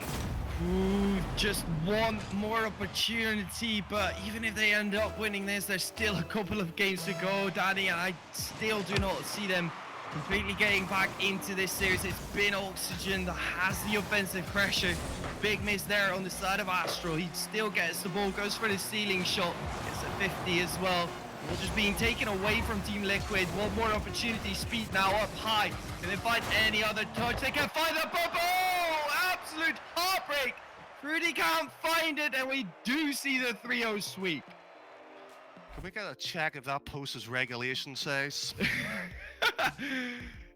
Ooh, with just one more opportunity, but even if they end up winning this, there's still a couple of games to go, Danny, and I still do not see them completely getting back into this series. It's been Oxygen that has the offensive pressure. Big miss there on the side of Astro. He still gets the ball, goes for the ceiling shot, gets a 50 as well. Ball just being taken away from Team Liquid. One more opportunity, speed now up high. Can they find any other touch? They can find the bubble! Absolute heartbreak! Rudy can't find it, and we do see the 3-0 sweep. Can we get a check if that post is regulation size?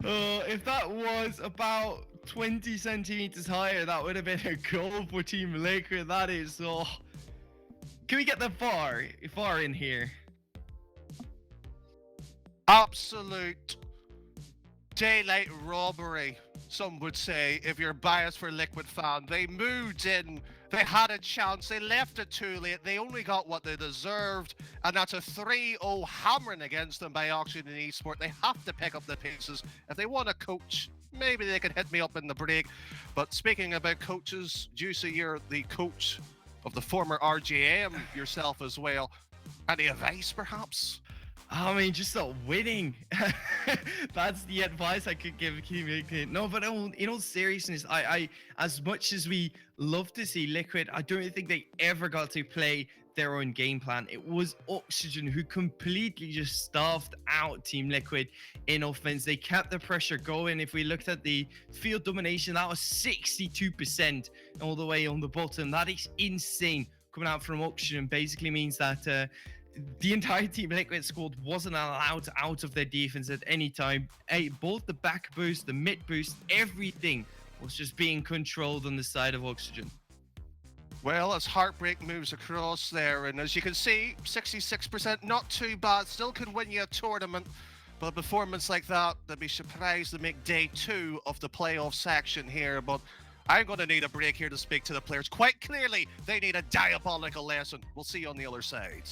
If that was about 20 centimeters higher, that would have been a goal for Team Liquid. That is, can we get the VAR in here? Absolute daylight robbery, some would say, if you're biased for Liquid fan. They moved in, they had a chance, they left it too late, they only got what they deserved, and that's a 3-0 hammering against them by Oxygen Esport. They have to pick up the pieces. If they want a coach, maybe they can hit me up in the break. But speaking about coaches, Joessi, you're the coach of the former RJM yourself as well. Any advice, perhaps? I mean, just stop winning. That's the advice I could give Team Liquid. No, but in all seriousness, I as much as we love to see Liquid, I don't think they ever got to play their own game plan. It was Oxygen who completely just starved out Team Liquid in offense. They kept the pressure going. If we looked at the field domination, that was 62% all the way on the bottom. That is insane coming out from Oxygen. Basically means that the entire Team Liquid squad wasn't allowed out of their defense at any time. Both the back boost, the mid boost, everything was just being controlled on the side of Oxygen. Well, as Heartbreak moves across there, and as you can see, 66%, not too bad, still can win you a tournament, but a performance like that, they'd be surprised to make day 2 of the playoff section here. But I'm going to need a break here to speak to the players. Quite clearly, they need a diabolical lesson. We'll see you on the other side.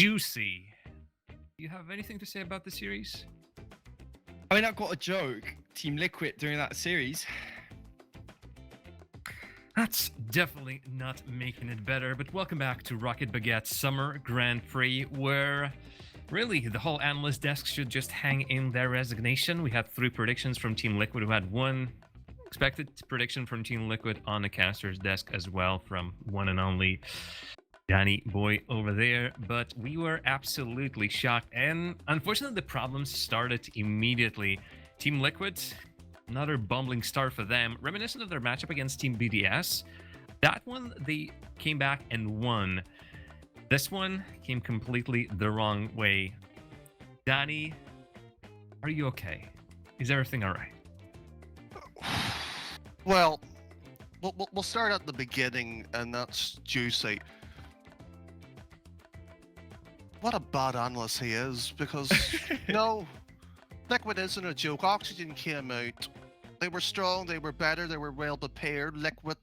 Joessi, do you have anything to say about the series? I mean, I've got a joke. Team Liquid during that series. That's definitely not making it better, but welcome back to Rocket Baguette Summer Grand Prix, where really the whole analyst desk should just hang in their resignation. We had 3 predictions from Team Liquid, who had 1 expected prediction from Team Liquid on the caster's desk as well from one and only Danny Boy over there, but we were absolutely shocked, and unfortunately the problems started immediately. Team Liquid, another bumbling start for them, reminiscent of their matchup against Team BDS. That one, they came back and won. This one came completely the wrong way. Danny, are you okay? Is everything all right? Well, we'll start at the beginning, and that's Joessi. What a bad analyst he is, because no, Liquid isn't a joke. Oxygen came out. They were strong, they were better, they were well prepared. Liquid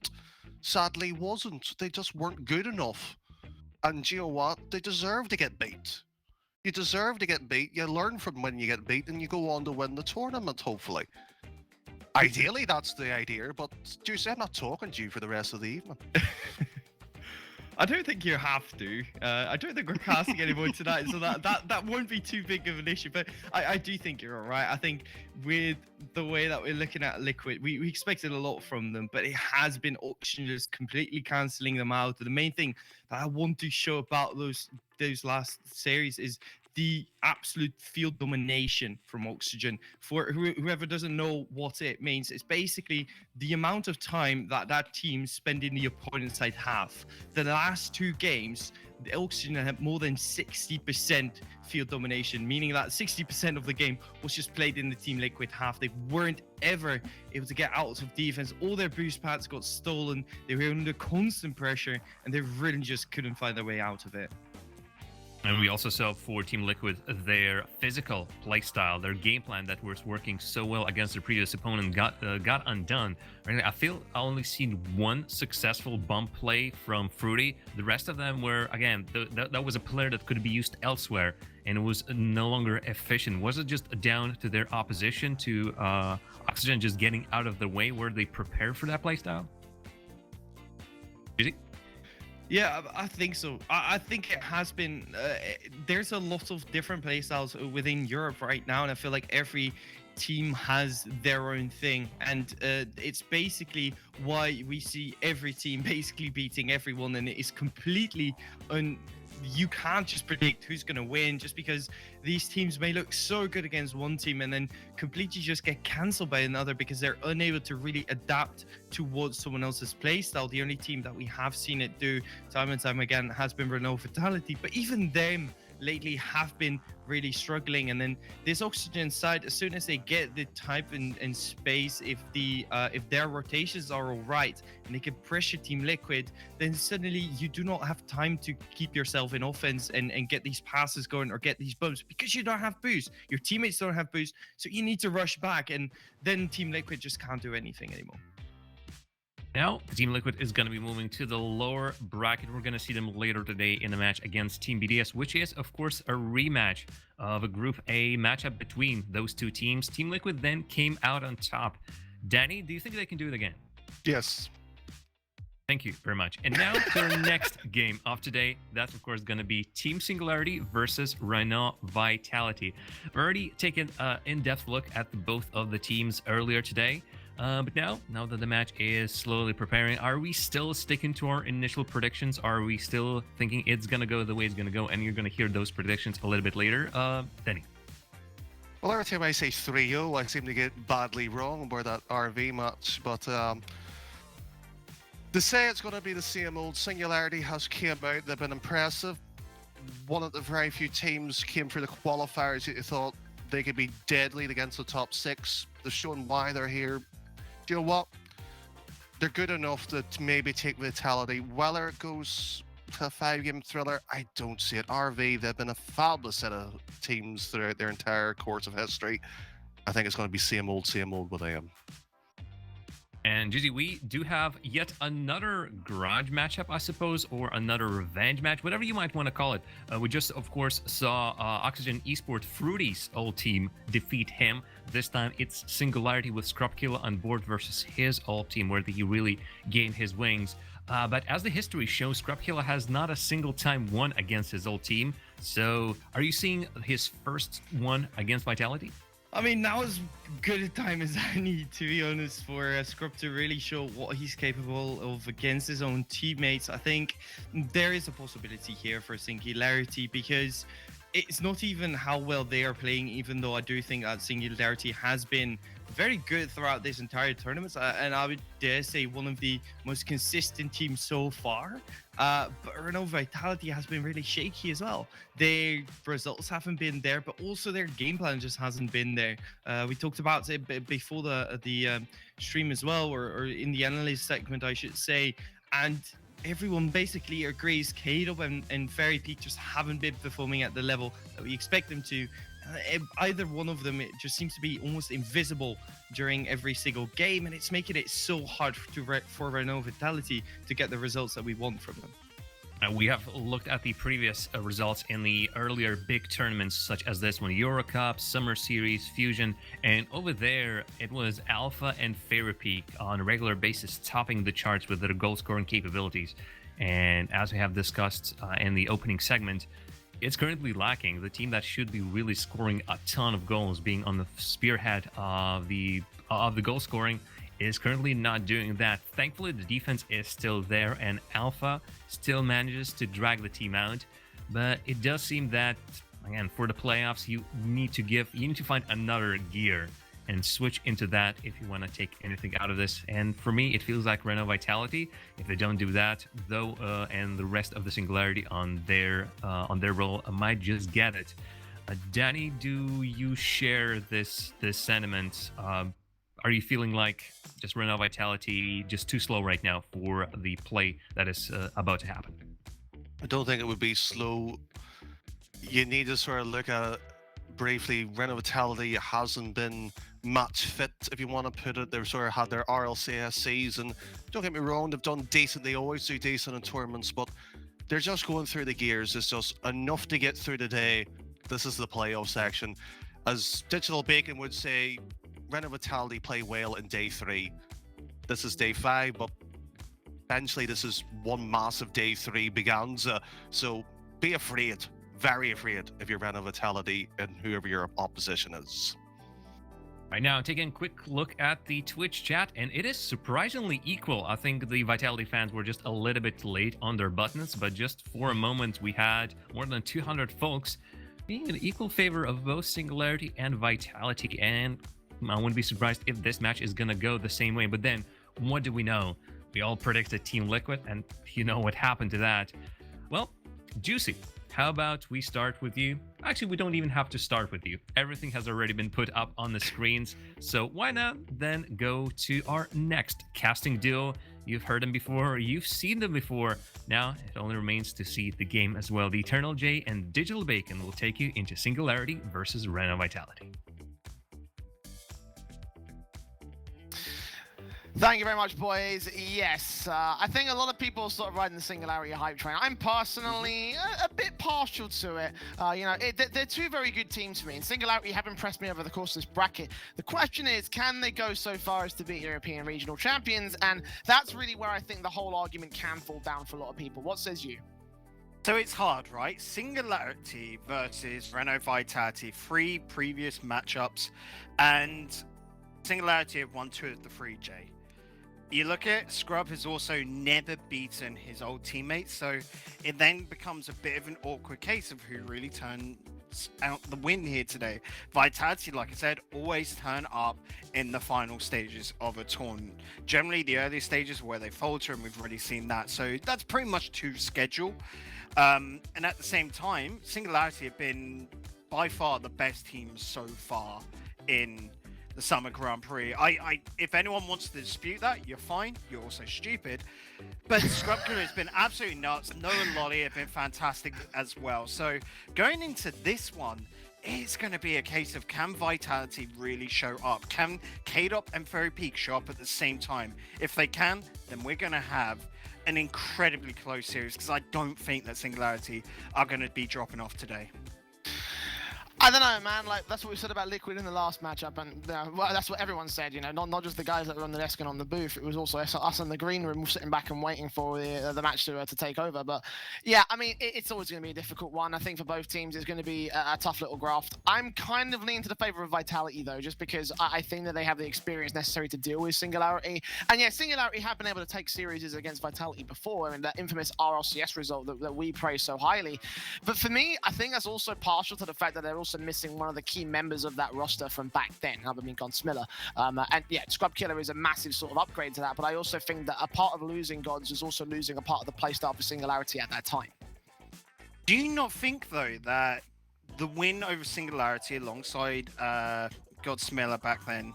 sadly wasn't. They just weren't good enough. And you know what? They deserve to get beat. You deserve to get beat. You learn from when you get beat, and you go on to win the tournament, hopefully. Ideally, that's the idea, but Joessi, I'm not talking to you for the rest of the evening. I don't think you have to. I don't think we're casting anyone tonight, so that won't be too big of an issue. But I do think you're all right. I think with the way that we're looking at Liquid, we expected a lot from them, but it has been Oxygen just completely cancelling them out. The main thing that I want to show about those last series is the absolute field domination from Oxygen. For whoever doesn't know what it means, it's basically the amount of time that team spend in the opponent's side half. The last 2 games, the Oxygen had more than 60% field domination, meaning that 60% of the game was just played in the Team Liquid half. They weren't ever able to get out of defense. All their boost pads got stolen. They were under constant pressure, and they really just couldn't find their way out of it. And we also saw for Team Liquid their physical playstyle, their game plan that was working so well against their previous opponent got undone. I feel I only seen 1 successful bump play from Fruity. The rest of them were, again, that was a player that could be used elsewhere, and it was no longer efficient. Was it just down to their opposition, to Oxygen just getting out of the way? Were they prepared for that playstyle? Did he? Yeah, I think so. I think it has been. There's a lot of different playstyles within Europe right now, and I feel like every team has their own thing, and it's basically why we see every team basically beating everyone, and it is completely you can't just predict who's going to win, just because these teams may look so good against one team and then completely just get cancelled by another because they're unable to really adapt towards someone else's playstyle. The only team that we have seen it do time and time again has been Renault Fatality, but even them lately have been really struggling. And then this Oxygen side, as soon as they get the type and space, if their rotations are all right and they can pressure Team Liquid, then suddenly you do not have time to keep yourself in offense and get these passes going or get these bumps, because you don't have boost. Your teammates don't have boost, so you need to rush back, and then Team Liquid just can't do anything anymore. Now, Team Liquid is going to be moving to the lower bracket. We're going to see them later today in a match against Team BDS, which is, of course, a rematch of a Group A matchup between those 2 teams. Team Liquid then came out on top. Danny, do you think they can do it again? Yes. Thank you very much. And now to our next game of today. That's, of course, going to be Team Singularity versus Renault Vitality. We've already taken an in-depth look at both of the teams earlier today. But now that the match is slowly preparing, are we still sticking to our initial predictions? Are we still thinking it's going to go the way it's going to go? And you're going to hear those predictions a little bit later. Danny. Well, every time I say 3-0, I seem to get badly wrong about that RV match. But to say it's going to be the same old, Singularity has came out. They've been impressive. One of the very few teams came through the qualifiers that you thought they could be deadly against the top 6. They've shown why they're here. Do you know what? They're good enough to maybe take Vitality. Whether it goes to a 5-game thriller, I don't see it. RV, they've been a fabulous set of teams throughout their entire course of history. I think it's going to be same old with them. And Joessi, we do have yet another garage matchup, I suppose, or another revenge match, whatever you might want to call it. We just, of course, saw Oxygen Esport Fruity's old team defeat him. This time it's Singularity with Scrubkilla on board versus his old team, where he really gained his wings. But as the history shows, Scrubkilla has not a single time won against his old team. So are you seeing his first one against Vitality? I mean, now is good a time as any, to be honest, for Scrub to really show what he's capable of against his own teammates. I think there is a possibility here for Singularity, because it's not even how well they are playing, even though I do think that Singularity has been very good throughout this entire tournament, and I would dare say one of the most consistent teams so far. But Renault Vitality has been really shaky as well. Their results haven't been there, but also their game plan just hasn't been there. We talked about it before the stream as well, or in the analyst segment, I should say, and everyone basically agrees Kato and Fairy Peak just haven't been performing at the level that we expect them to. Either one of them, it just seems to be almost invisible during every single game, and it's making it so hard for Renault Vitality to get the results that we want from them. We have looked at the previous results in the earlier big tournaments, such as this one, Euro Cup, Summer Series, Fusion, and over there it was Alpha and Fairy Peak on a regular basis topping the charts with their goal scoring capabilities. And as we have discussed in the opening segment, it's currently lacking. The team that should be really scoring a ton of goals, being on the spearhead of the goal scoring, is currently not doing that. Thankfully, the defense is still there, and Alpha still manages to drag the team out. But it does seem that, again, for the playoffs, you need to find another gear and switch into that if you want to take anything out of this. And for me, it feels like Renault Vitality, if they don't do that, though, and the rest of the Singularity on their role, might just get it. Danny, do you share this sentiment? Are you feeling like just Renault Vitality just too slow right now for the play that is about to happen? I don't think it would be slow. You need to sort of look at it briefly. Renault Vitality hasn't been match fit, if you want to put it. They've sort of had their RLCS season. Don't get me wrong, they've done decent. They always do decent in tournaments, but they're just going through the gears. It's just enough to get through the day. This is the playoff section. As Digital Bacon would say, Renault Vitality play well in day 3. This is day 5, but eventually this is one massive day 3 Beganza. So be afraid, very afraid, if you're Renault Vitality and whoever your opposition is. Right now, taking a quick look at the Twitch chat, and it is surprisingly equal. I think the Vitality fans were just a little bit late on their buttons, but just for a moment, we had more than 200 folks being in equal favor of both Singularity and Vitality. And I wouldn't be surprised if this match is going to go the same way. But then, what do we know? We all predicted Team Liquid, and you know what happened to that. Well, Joessi, how about we start with you? Actually, we don't even have to start with you. Everything has already been put up on the screens. So why not then go to our next casting duo? You've heard them before, you've seen them before. Now it only remains to see the game as well. TheEternalJay and Digital Bacon will take you into Singularity versus Renault Vitality. Thank you very much, boys. Yes, I think a lot of people are sort of riding the Singularity hype train. I'm personally a bit partial to it. They're two very good teams for me, and Singularity have impressed me over the course of this bracket. The question is, can they go so far as to beat European regional champions? And that's really where I think the whole argument can fall down for a lot of people. What says you? So it's hard, right? Singularity versus Renault Vitality, 3 previous matchups, and Singularity have won 2 of the 3, Jay. You look at Scrub has also never beaten his old teammates, so it then becomes a bit of an awkward case of who really turns out the win here today. Vitality, like I said, always turn up in the final stages of a tournament. Generally, the early stages are where they falter, and we've already seen that, so that's pretty much to schedule. And at the same time, Singularity have been by far the best team so far in the Summer Grand Prix. If anyone wants to dispute that, you're fine. You're also stupid. But Scrubkiller has been absolutely nuts. Noah and Lolly have been fantastic as well. So going into this one, it's going to be a case of can Vitality really show up? Can K-Dop and Fairy Peak show up at the same time? If they can, then we're going to have an incredibly close series, because I don't think that Singularity are going to be dropping off today. I don't know, man. Like, that's what we said about Liquid in the last matchup, and well, that's what everyone said. You know, not just the guys that were on the desk and on the booth. It was also us in the green room, sitting back and waiting for the match to take over. But yeah, I mean, it's always going to be a difficult one. I think for both teams, it's going to be a tough little graft. I'm kind of leaning to the favor of Vitality though, just because I think that they have the experience necessary to deal with Singularity. And yeah, Singularity have been able to take series against Vitality before, and that infamous RLCS result that we praise so highly. But for me, I think that's also partial to the fact that they're also missing one of the key members of that roster from back then, other than Smiller. And yeah, Scrubkiller is a massive sort of upgrade to that, but I also think that a part of losing Gods is also losing a part of the playstyle for Singularity at that time. Do you not think, though, that the win over Singularity alongside Godsmiller back then,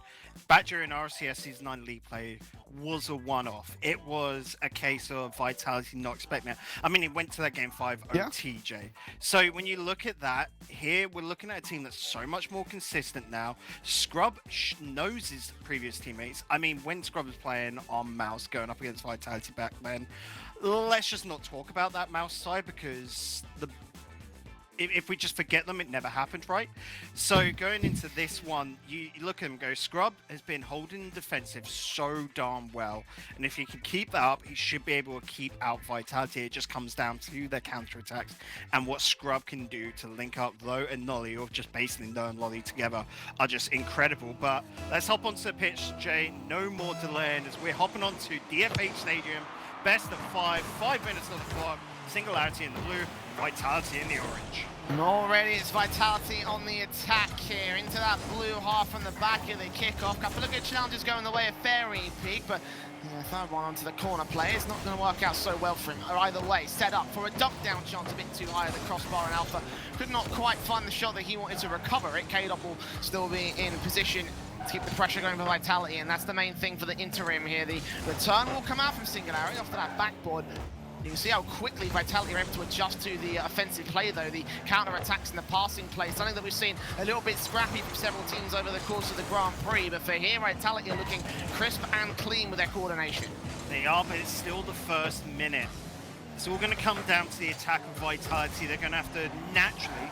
back during RCS Season 9 League play, was a one-off? It was a case of Vitality not expecting it. I mean, it went to that Game 5 OTJ. So when you look at that, here we're looking at a team that's so much more consistent now. Scrub knows his previous teammates. I mean, when Scrub was playing on Mouse, going up against Vitality back then, let's just not talk about that Mouse side, because if we just forget them, it never happened, right? So going into this one, you look at him go, Scrub has been holding defensive so darn well. And if he can keep that up, he should be able to keep out Vitality. It just comes down to their counterattacks and what Scrub can do to link up Lo and Nolly, or just basically Lo and Lolly together, are just incredible. But let's hop onto the pitch, Jay. No more delaying as we're hopping onto DFH Stadium. Best of 5 minutes on the clock. Singularity in the blue, Vitality in the orange. And already it's Vitality on the attack here, into that blue half from the back of the kickoff. Couple of good challenges going the way of Fairy Peak, but yeah, third one onto the corner play. It's not going to work out so well for him. Or either way, set up for a duck down chance, a bit too high at the crossbar, and Alpha could not quite find the shot that he wanted to recover it. K-Dop will still be in position to keep the pressure going for Vitality, and that's the main thing for the interim here. The return will come out from Singularity after that backboard. You can see how quickly Vitality are able to adjust to the offensive play, though, the counter-attacks and the passing play, something that we've seen a little bit scrappy from several teams over the course of the Grand Prix, but for here, Vitality are looking crisp and clean with their coordination. They are, but it's still the first minute. It's all going to come down to the attack of Vitality. They're going to have to naturally,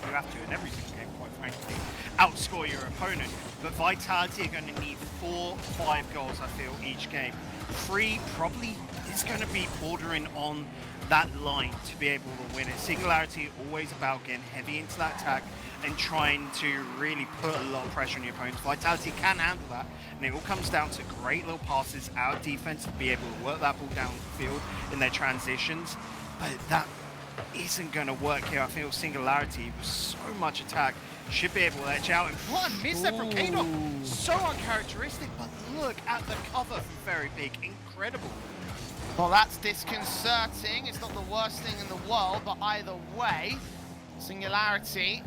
you have to in every single game, quite frankly, outscore your opponent. But Vitality are going to need 4 or 5 goals, I feel, each game. 3 probably is going to be bordering on that line to be able to win it. Singularity always about getting heavy into that attack and trying to really put a lot of pressure on your opponents. Vitality can handle that, and it all comes down to great little passes out of defense to be able to work that ball down the field in their transitions. But that isn't going to work here. I feel Singularity with so much attack should be able to edge out. And what a miss there from K-Dop. So uncharacteristic, but look at the cover from Fairy Peak. Incredible. Well, that's disconcerting. It's not the worst thing in the world, but either way, Singularity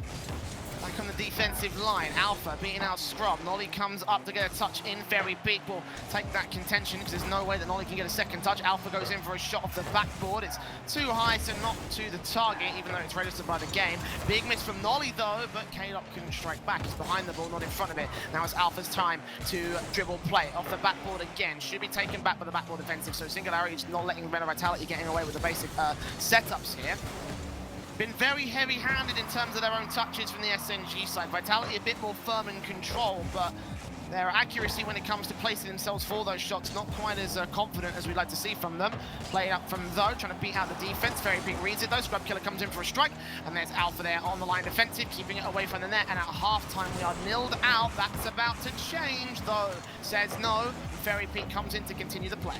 back on the defensive line. Alpha beating out Scrub. Nolly comes up to get a touch in. Fairy Peak will take that contention because there's no way that Nolly can get a second touch. Alpha goes in for a shot off the backboard. It's too high to knock to the target, even though it's registered by the game. Big miss from Nolly though, but K-Dop couldn't strike back. He's behind the ball, not in front of it. Now it's Alpha's time to dribble play off the backboard again. Should be taken back by the backboard defensive, so Singularity is not letting Vitality getting away with the basic setups here. Been very heavy-handed in terms of their own touches from the SNG side. Vitality a bit more firm and control, but their accuracy when it comes to placing themselves for those shots not quite as confident as we'd like to see from them. Play up from Though, trying to beat out the defense. Fairy Peak reads it though. Scrubkiller comes in for a strike, and there's Alpha there on the line defensive, keeping it away from the net. And at half-time we are nilled out. That's about to change though. Says no. Fairy Peak comes in to continue the play.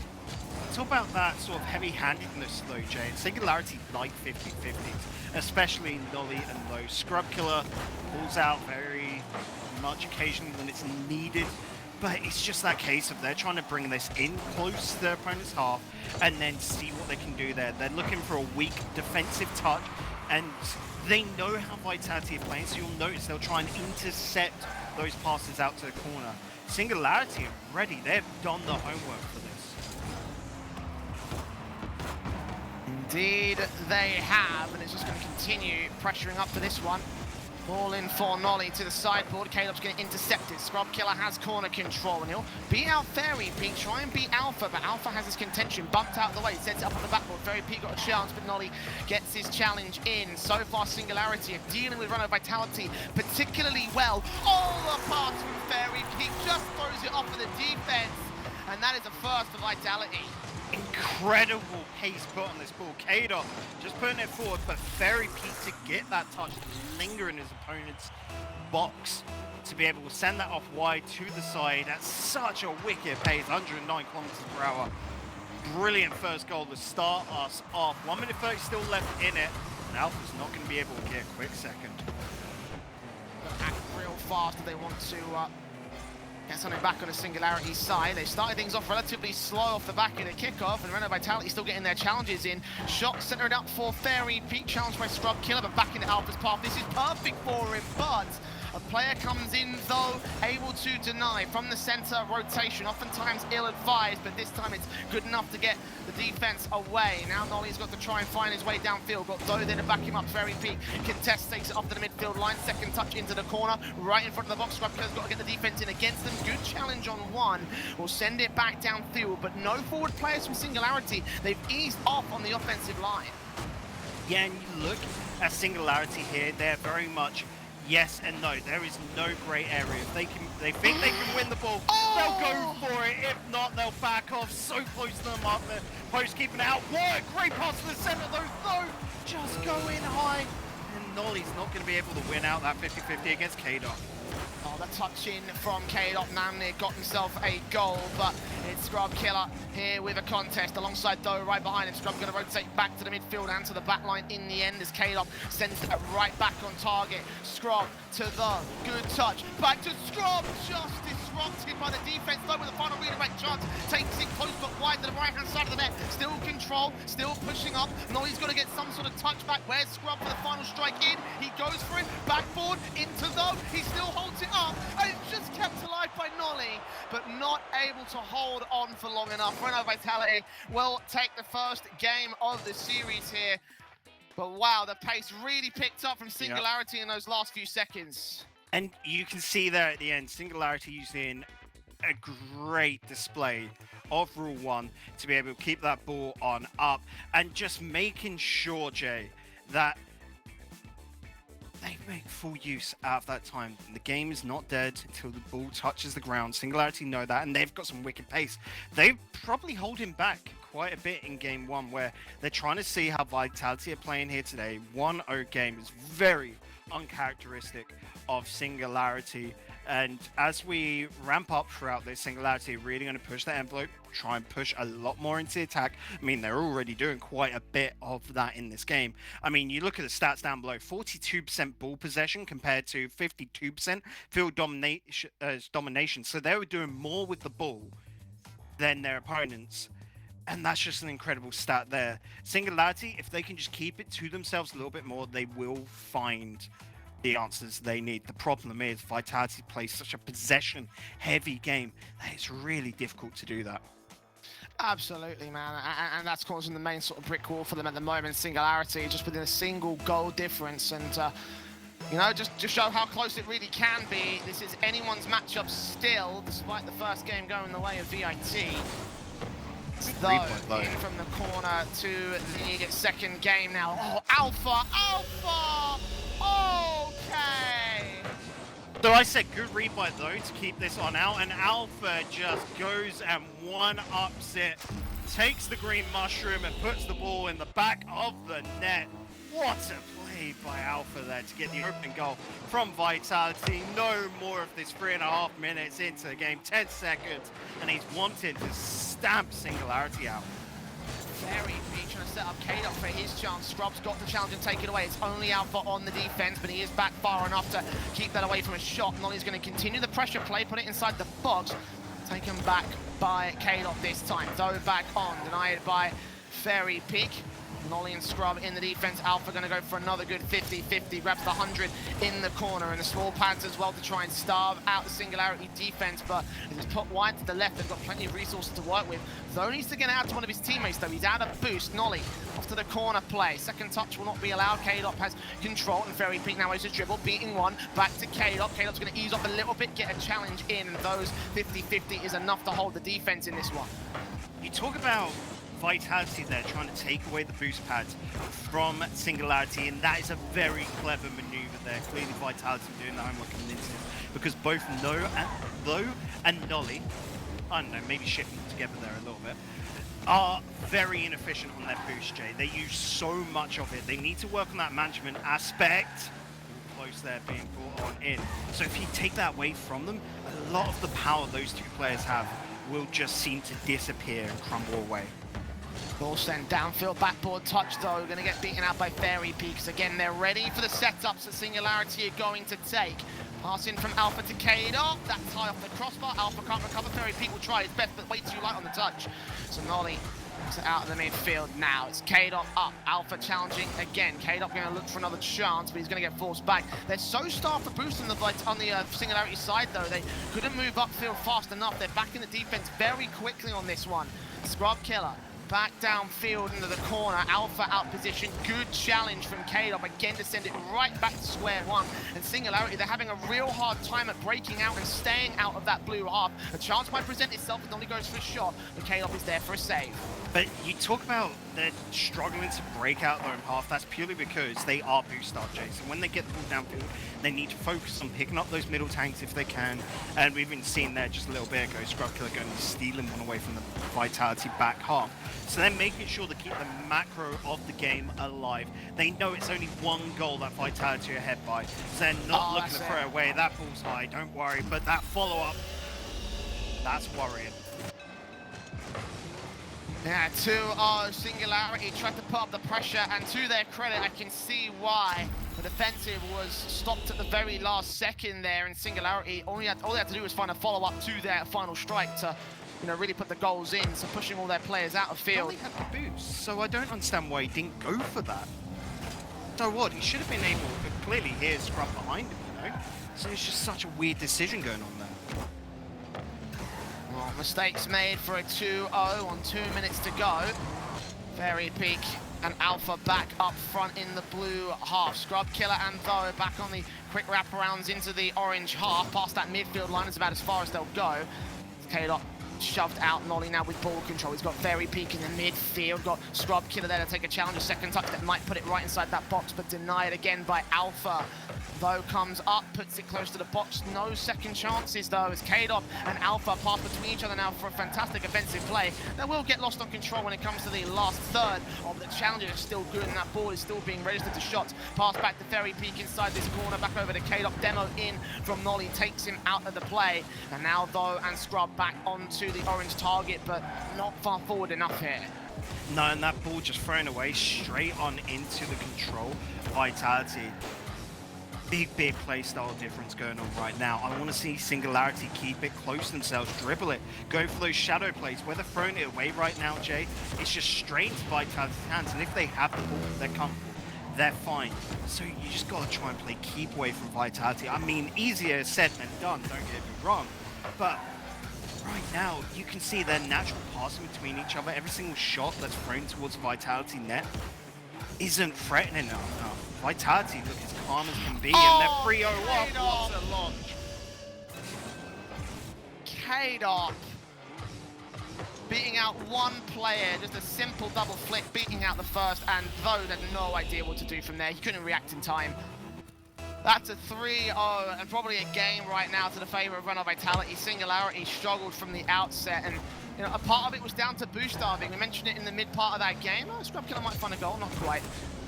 Talk about that sort of heavy-handedness though, Jay. Singularity like 50-50s, especially Nolly and Low. Scrubkiller pulls out very much occasionally when it's needed, but it's just that case of they're trying to bring this in close to their opponent's half and then see what they can do there. They're looking for a weak defensive touch, and they know how Vitality are playing, so you'll notice they'll try and intercept those passes out to the corner. Singularity are ready. They've done the homework for this. Indeed, they have, and it's just going to continue pressuring up for this one. Ball in for Nolly to the sideboard. Caleb's going to intercept it. Scrub Killer has corner control, and he'll beat out Fairy Peak, try and beat Alpha, but Alpha has his contention bumped out of the way, sets it up on the backboard. Fairy Peak got a chance, but Nolly gets his challenge in. So far, Singularity are dealing with Run of Vitality particularly well. All the pass from Fairy Peak just throws it off of the defense, and that is a first for Vitality. Incredible pace put on this ball. Kadoff just putting it forward, but Fairy Peak to get that touch, to linger in his opponent's box, to be able to send that off wide to the side at such a wicked pace, 109 kilometers per hour. Brilliant first goal to start us off. 1 minute 30 still left in it, and Alpha's not going to be able to get a quick second. Act real fast if they want to get something back on the Singularity side. They started things off relatively slow off the back of the kickoff, and Reno Vitality still getting their challenges in. Shot centered up for Fairy Peak, challenged by Scrub Killer, but back into Alpha's path. This is perfect for him, but a player comes in, though, able to deny from the center rotation, oftentimes ill-advised, but this time it's good enough to get the defense away. Now Nolly's got to try and find his way downfield. Got Doe there to back him up. Fairy Peak contest, takes it off to the midfield line. Second touch into the corner, right in front of the box. Scrub Killer's got to get the defense in against them. Good challenge on one. Will send it back downfield, but no forward players from Singularity. They've eased off on the offensive line. Yeah, and you look at Singularity here, they're very much yes and no. There is no grey area. If they think they can win the ball, they'll go for it. If not, they'll back off. So close to them up there. Post keeping it out. What a great pass to the center though. Just going high. And Nolly's not going to be able to win out that 50-50 against Kadoff. Oh, the touch in from Kadoff. Namnir got himself a goal, but it's Scrub Killer here with a contest alongside Doe right behind him. Scrub going to rotate back to the midfield and to the back line in the end as Kadoff sends it right back on target. Scrub to the good touch. Back to Scrub, just disrupted by the defense though with a final redirect chance. Takes it close but wide to the right-hand side of the net. Still control, still pushing up. Nolly's got to get some sort of touch back. Where's Scrub for the final strike in? He goes for it, backboard into Doe. He still holds it up, and it's just kept alive by Nolly, but not able to hold on for long enough. Reno Vitality will take the first game of the series here, but wow, the pace really picked up from Singularity in those last few seconds. And you can see there at the end, Singularity using a great display of Rule 1 to be able to keep that ball on up and just making sure, Jay, that they make full use out of that time. The game is not dead until the ball touches the ground. Singularity know that, and they've got some wicked pace. They probably hold him back quite a bit in game 1, where they're trying to see how Vitality are playing here today. 1-0 game is very uncharacteristic of Singularity, and as we ramp up throughout this, Singularity are really going to push the envelope, try and push a lot more into the attack. I mean, they're already doing quite a bit of that in this game. I mean, you look at the stats down below, 42% ball possession compared to 52% field domination. So they were doing more with the ball than their opponents. And that's just an incredible stat there. Singularity, if they can just keep it to themselves a little bit more, they will find the answers they need. The problem is Vitality plays such a possession-heavy game that it's really difficult to do that. Absolutely, man, and that's causing the main sort of brick wall for them at the moment. Singularity just within a single goal difference, and you know, just to show how close it really can be. This is anyone's matchup still, despite the first game going the way of VIT. Though, in from the corner to the second game now. Oh, Alpha! Okay! So I said good read by Though to keep this on out, and Alpha just goes and one-ups it, takes the green mushroom and puts the ball in the back of the net. What a play by Alpha there to get the opening goal from Vitality. No more of this 3.5 minutes into the game, 10 seconds, and he's wanting to stamp Singularity out. Very big, trying to set up Kadoff for his chance. Scrub's got the challenge and take it away. It's only Alpha on the defense, but he is back far enough to keep that away from a shot. Nolly's going to continue the pressure play, put it inside the box. Taken back by Kadoff this time. Though back on, denied by Fairy Peak. Nolly and Scrub in the defense. Alpha going to go for another good 50-50. Grabs the 100 in the corner, and the small pads as well to try and starve out the Singularity defense. But he's put wide to the left. They've got plenty of resources to work with. Zoe needs to get out to one of his teammates, though. He's out of boost. Nolly off to the corner play. Second touch will not be allowed. K-Dop has control, and Very Peak now is his dribble, beating one. Back to K-Dop. K-Dop's going to ease off a little bit, get a challenge in, and those 50-50 is enough to hold the defense in this one. You talk about Vitality there, trying to take away the boost pads from Singularity, and that is a very clever maneuver there. Clearly Vitality doing the homework and instant, because both Lo and Nolly, I don't know, maybe shifting them together there a little bit, are very inefficient on their boost, Jay. They use so much of it. They need to work on that management aspect. Close there being brought on in. So if you take that away from them, a lot of the power those two players have will just seem to disappear and crumble away. Ball sent downfield, backboard touch though, going to get beaten out by Fairy Peaks. Again, they're ready for the setups that Singularity are going to take. Pass in from Alpha to K-Dop, that's high off the crossbar. Alpha can't recover, Fairy Peak will try his best, but way too light on the touch. So Nolly gets it out of the midfield now. It's K-Dop up, Alpha challenging again. K-Dop going to look for another chance, but he's going to get forced back. They're so starved for boost on the Singularity side though. They couldn't move upfield fast enough. They're back in the defense very quickly on this one. Scrub Killer back downfield into the corner. Alpha out position. Good challenge from K-Dop again to send it right back to square one. And Singularity, they're having a real hard time at breaking out and staying out of that blue half. A chance might present itself if Nolly goes for a shot, but K-Dop is there for a save. But you talk about they're struggling to break out their own half. That's purely because they are boost start, Jay. So when they get the ball downfield, they need to focus on picking up those middle tanks if they can. And we've even seen there just a little bit ago, Scrub Killer going and stealing one away from the Vitality back half. So they're making sure to keep the macro of the game alive. They know it's only one goal that Vitality are ahead by. So they're not looking to throw it away. That ball's high, don't worry. But that follow-up, that's worrying. Yeah, 2-0 Singularity tried to put up the pressure, and to their credit, I can see why the defensive was stopped at the very last second there, and Singularity, all they had to do was find a follow-up to their final strike to, you know, really put the goals in, so pushing all their players out of field. Nolly had the boost, so I don't understand why he didn't go for that. So what, he should have been able to clearly hear Scrub behind him, you know? So it's just such a weird decision going on there. Well, mistakes made for a 2-0 on 2 minutes to go. Fairy Peak and Alpha back up front in the blue half. Scrub Killer and Though back on the quick wraparounds into the orange half. Past that midfield line is about as far as they'll go. K-Dot shoved out. Nolly now with ball control. He's got Fairy Peak in the midfield. Got Scrub Killer there to take a challenge. A second touch that might put it right inside that box, but denied again by Alpha. Though comes up, puts it close to the box. No second chances though, as K-Dop and Alpha pass between each other now for a fantastic offensive play. They will get lost on control when it comes to the last third. Oh, but the challenges are still good, and that ball is still being registered to shots. Pass back to Fairy Peak inside this corner, back over to K-Dop. Demo in from Nolly, takes him out of the play. And now Though and Scrub back onto the orange target, but not far forward enough here. No, and that ball just thrown away straight on into the control. Vitality. Big play style difference going on right now. I want to see Singularity keep it close to themselves, dribble it, go for those shadow plays. Where they're throwing it away right now, Jay, it's just straight into Vitality's hands. And if they have the ball, they're comfortable, they're fine. So you just got to try and play keep away from Vitality. I mean, easier said than done, don't get me wrong. But right now, you can see their natural passing between each other. Every single shot that's thrown towards Vitality net isn't threatening enough. Vitality look as calm as can be, and they're 3-0 up. What a launch. K-Dop beating out one player, just a simple double flick, beating out the first, and Though had no idea what to do from there. He couldn't react in time. That's a 3-0, and probably a game right now to the favor of Runner Vitality. Singularity struggled from the outset, and you know, a part of it was down to boost starving. We mentioned it in the mid part of that game. Oh, Scrub Killer might find a goal, not quite.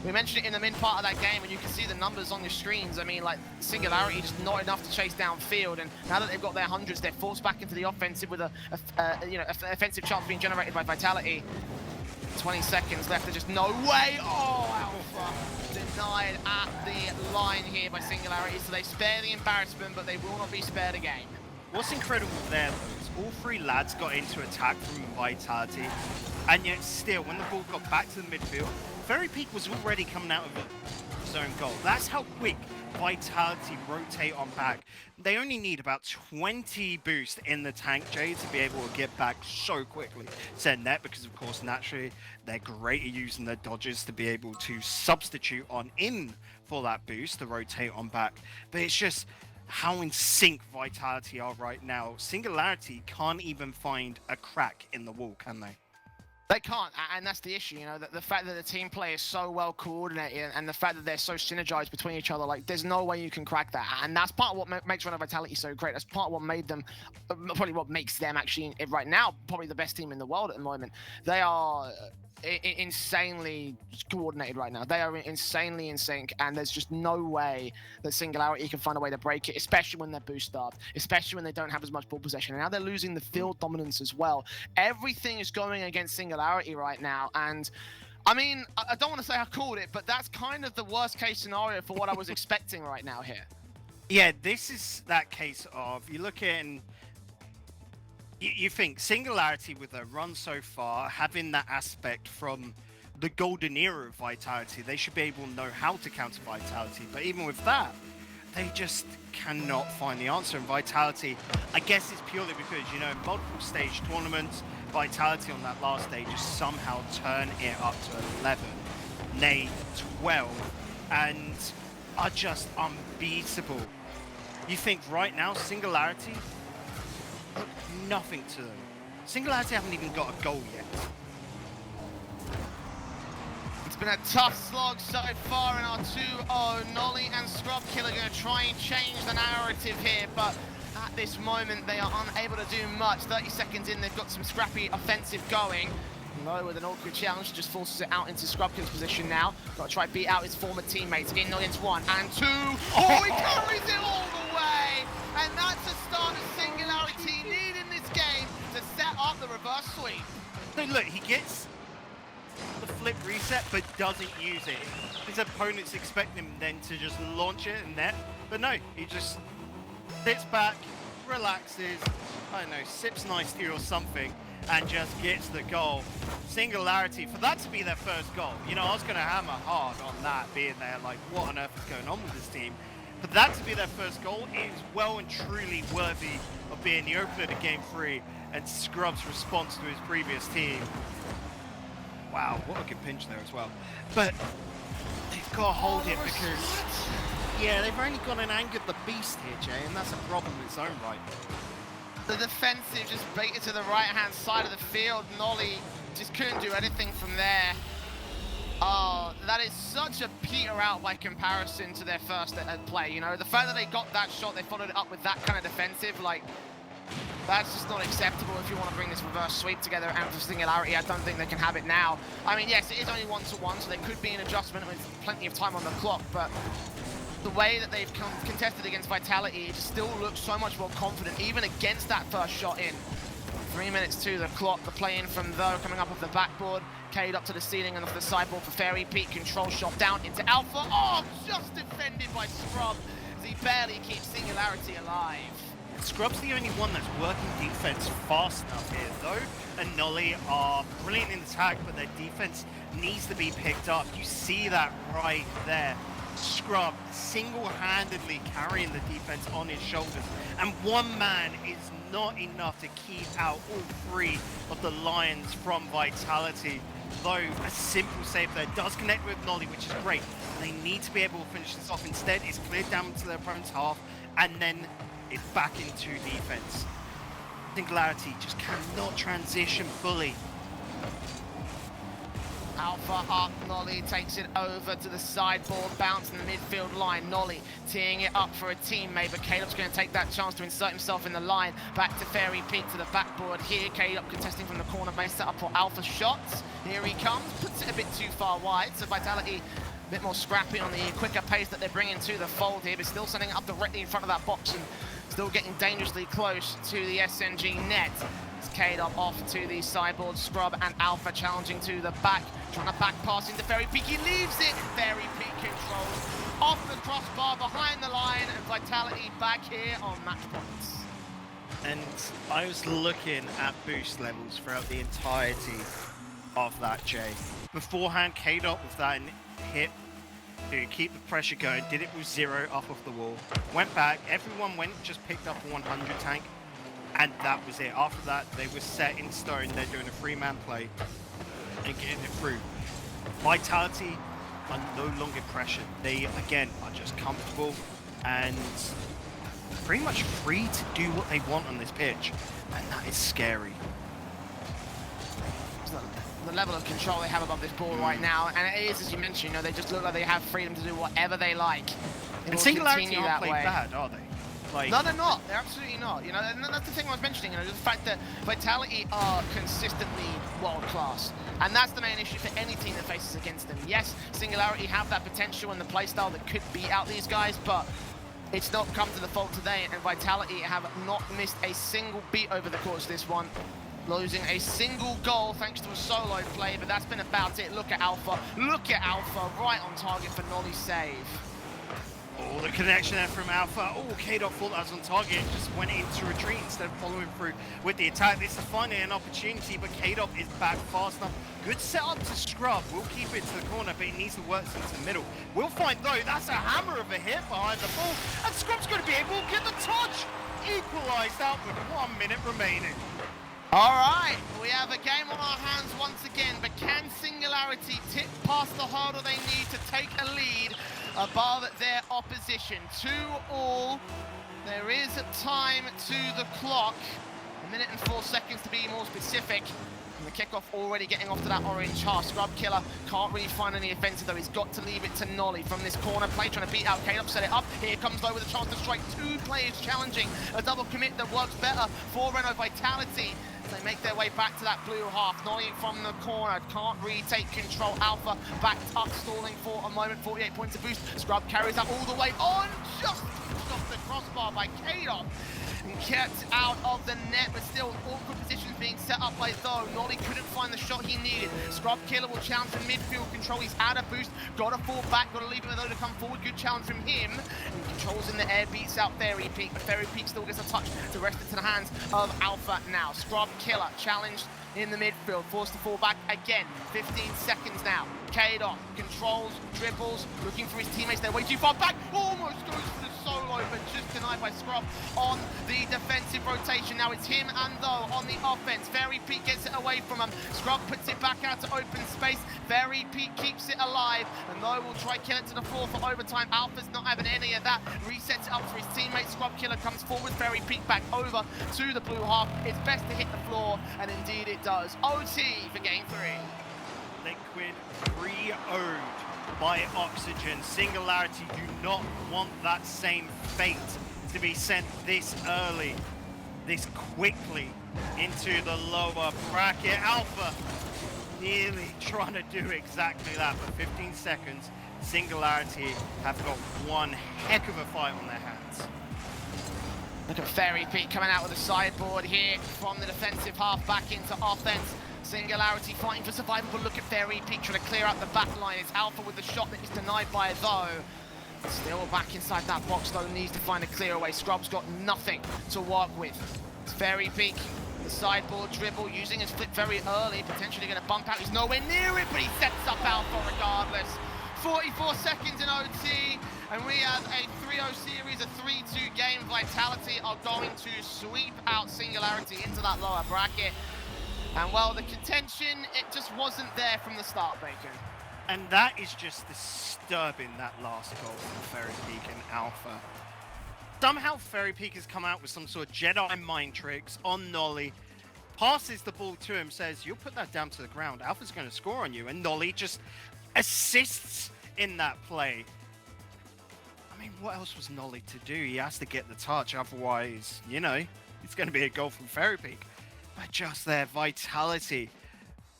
We mentioned it in the mid part of that game, and you can see the numbers on your screens. I mean, like, Singularity just not enough to chase downfield, and now that they've got their hundreds, they're forced back into the offensive with an offensive chance being generated by Vitality. 20 seconds left, there's just no way. Oh, Alpha denied at the line here by Singularity, so they spare the embarrassment, but they will not be spared again. What's incredible there, though, is all three lads got into attack from Vitality, and yet still, when the ball got back to the midfield, Ferry Peak was already coming out of a zone goal. That's how quick Vitality rotate on back. They only need about 20 boost in the tank, Jay, to be able to get back so quickly. Said net because, of course, naturally, they're great at using their dodges to be able to substitute on in for that boost to rotate on back. But it's just how in sync Vitality are right now. Singularity can't even find a crack in the wall, can they? They can't, and that's the issue, you know, the fact that the team play is so well coordinated and the fact that they're so synergized between each other, like, there's no way you can crack that. And that's part of what makes Run of Vitality so great. That's part of what made them, probably what makes them actually, right now, probably the best team in the world at the moment. They are insanely coordinated right now. They are insanely in sync, and there's just no way that Singularity can find a way to break it, especially when they're boost starved, especially when they don't have as much ball possession. And now they're losing the field dominance as well. Everything is going against Singularity right now, and I mean, I don't want to say I called it, but that's kind of the worst case scenario for what I was expecting right now here. Yeah, this is that case of, you look at and you think Singularity with their run so far, having that aspect from the golden era of Vitality, they should be able to know how to counter Vitality. But even with that, they just cannot find the answer. And Vitality, I guess it's purely because, you know, in multiple stage tournaments, Vitality on that last day just somehow turn it up to 11, nay 12, and are just unbeatable. You think right now, Singularity, look, nothing to them. Singularity haven't even got a goal yet. It's been a tough slog so far in our 2-0. Nolly and Scrubkiller are going to try and change the narrative here, but at this moment they are unable to do much. 30 seconds in, they've got some scrappy offensive going. Low with an awkward challenge, just forces it out into Scrubkiller's position now. Got to try to beat out his former teammates in against 1 and 2. Oh, he carries it all the way! And that's the start of Singularity need in this game to set up the reverse sweep. So look, he gets the flip reset, but doesn't use it. His opponents expect him then to just launch it and net, but no, he just sits back, relaxes, I don't know, sips an iced tea or something, and just gets the goal. Singularity, for that to be their first goal, you know, I was going to hammer hard on that, being there, like, what on earth is going on with this team? For that to be their first goal is well and truly worthy of being the opener to Game 3 and Scrub's response to his previous team. Wow, what a good pinch there as well. But they've got to hold it because, yeah, they've only got an angered the beast here, Jay, and that's a problem in its own right. The defensive just baited to the right-hand side of the field. Nolly just couldn't do anything from there. Oh, that is such a peter out by comparison to their first play, you know? The fact that they got that shot, they followed it up with that kind of defensive, like, that's just not acceptable if you want to bring this reverse sweep together. And for Singularity, I don't think they can have it now. I mean, yes, it is only 1-1, so there could be an adjustment with plenty of time on the clock, but the way that they've contested against Vitality, it still looks so much more confident, even against that first shot in. 3 minutes to the clock, the play in from Though coming up off the backboard, K'd up to the ceiling and off the sideboard for Fairy Peak, control shot down into Alpha. Oh, just defended by Scrub, as he barely keeps Singularity alive. Scrub's the only one that's working defense fast enough here, though, and Nolly are brilliant in attack, but their defense needs to be picked up. You see that right there. Scrub single-handedly carrying the defense on his shoulders, and one man is not enough to keep out all three of the Lions from Vitality. Though a simple save there does connect with Nolly, which is great. They need to be able to finish this off. Instead, it's cleared down to their opponent's half, and then it's back into defense. Singularity just cannot transition fully. Alpha up, Nolly takes it over to the sideboard, bounce in the midfield line. Nolly teeing it up for a teammate, but Caleb's going to take that chance to insert himself in the line. Back to Fairy Peak to the backboard here. Caleb contesting from the corner, may set up for Alpha shots. Here he comes, puts it a bit too far wide, so Vitality a bit more scrappy on the quicker pace that they're bringing to the fold here, but still sending it up directly in front of that box and still getting dangerously close to the SNG net. K'd up off to the sideboard, Scrub and Alpha challenging to the back, trying to back pass into Fairy Peak. He leaves it. Fairy Peak controls off the crossbar behind the line, and Vitality back here on match points. and I was looking at boost levels throughout the entirety of that, Jay. Beforehand, K-Dot with that hit to keep the pressure going, did it with 0 up off the wall. Went back, everyone went, just picked up a 100 tank, and that was it. After that, they were set in stone. They're doing a 3-man play and getting it through. Vitality are no longer pressured. They, again, are just comfortable and pretty much free to do what they want on this pitch, and that is scary. The level of control they have above this ball right now, and it is, as you mentioned, you know, they just look like they have freedom to do whatever they like. And Singularity aren't played bad, are they? Like... No, they're not. They're absolutely not. You know, and that's the thing I was mentioning. You know, the fact that Vitality are consistently world class, and that's the main issue for any team that faces against them. Yes, Singularity have that potential and the playstyle that could beat out these guys, but it's not come to the fault today. And Vitality have not missed a single beat over the course of this one. Losing a single goal thanks to a solo play, but that's been about it. Look at Alpha. Look at Alpha, right on target for Nolly's save. Oh, the connection there from Alpha. Oh, K-Dot thought that was on target, just went into retreat instead of following through with the attack. This is finally an opportunity, but K-Dot is back fast enough. Good setup to Scrub. We'll keep it to the corner, but it needs to work into the middle. We'll find, though, that's a hammer of a hit behind the ball, and Scrub's going to be able to get the touch. Equalised out with 1 minute remaining. All right, we have a game on our hands once again, but can Singularity tip past the hurdle they need to take a lead above their opposition? 2-2. There is a time to the clock, 1 minute and 4 seconds to be more specific. And the kickoff already getting off to that orange half. Scrub Killer can't really find any offensive though. He's got to leave it to Nolly from this corner play, trying to beat out Caleb, set it up. Here comes Low with a chance to strike. 2 players challenging a double commit that works better for Renault Vitality. They make their way back to that blue half. Nolly from the corner, can't retake control. Alpha backed up, stalling for a moment. 48 points of boost. Scrub carries that all the way on, just off the crossbar by K-Dot. And kept out of the net, but still awkward positions being set up by Though. Nolly couldn't find the shot he needed. Scrub Killer will challenge from midfield control. He's out of boost. Gotta fall back, gotta leave him though to come forward. Good challenge from him. And controls in the air, beats out Fairy Peak, but Fairy Peak still gets a touch to rest into the hands of Alpha now. Scrub Killer challenged in the midfield, forced to fall back again. 15 seconds now. K-Dot controls, dribbles, looking for his teammates. They're way too far back. Almost goes for the solo, but just denied by Scrub on the defensive rotation. Now it's him and Though on the offense. Fairy Peak gets it away from him. Scrub puts it back out to open space. Fairy Peak keeps it alive, and Though will try kill it to the floor for overtime. Alpha's not having any of that. Resets it up for his teammate. Scrub Killer comes forward. Fairy Peak back over to the blue half. It's best to hit the floor, and indeed it does. OT for game 3. Liquid pre-owned by Oxygen. Singularity do not want that same fate to be sent this early, this quickly into the lower bracket. Alpha nearly trying to do exactly that, but 15 seconds. Singularity have got one heck of a fight on their hands. Look at Fairy Peak coming out with a sideboard here from the defensive half back into offense. Singularity fighting for survival, but look at Fairy Peak trying to clear out the back line. It's Alpha with the shot that is denied by Though. Still back inside that box, Though needs to find a clear away. Scrub's got nothing to work with. It's Fairy Peak, the sideboard dribble, using his flip very early, potentially going to bump out. He's nowhere near it, but he sets up Alpha regardless. 44 seconds in OT, and we have a 3-0 series, a 3-2 game. Vitality are going to sweep out Singularity into that lower bracket. And well, the contention, it just wasn't there from the start, Bacon. And that is just disturbing, that last goal from Fairy Peak and Alpha. Somehow Fairy Peak has come out with some sort of Jedi mind tricks on Nolly, passes the ball to him, says, you'll put that down to the ground, Alpha's going to score on you, and Nolly just assists in that play. I mean, what else was Nolly to do? He has to get the touch, otherwise, you know, it's going to be a goal from Fairy Peak. But just their Vitality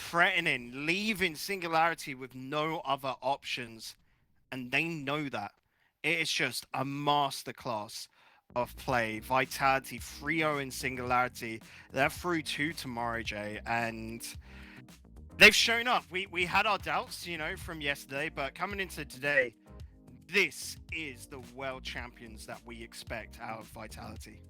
threatening, leaving Singularity with no other options, and they know that. It is just a masterclass of play. Vitality 3-0 in Singularity. They're through to tomorrow, Jay, and they've shown up. We had our doubts, you know, from yesterday, but coming into today, this is the world champions that we expect out of Vitality.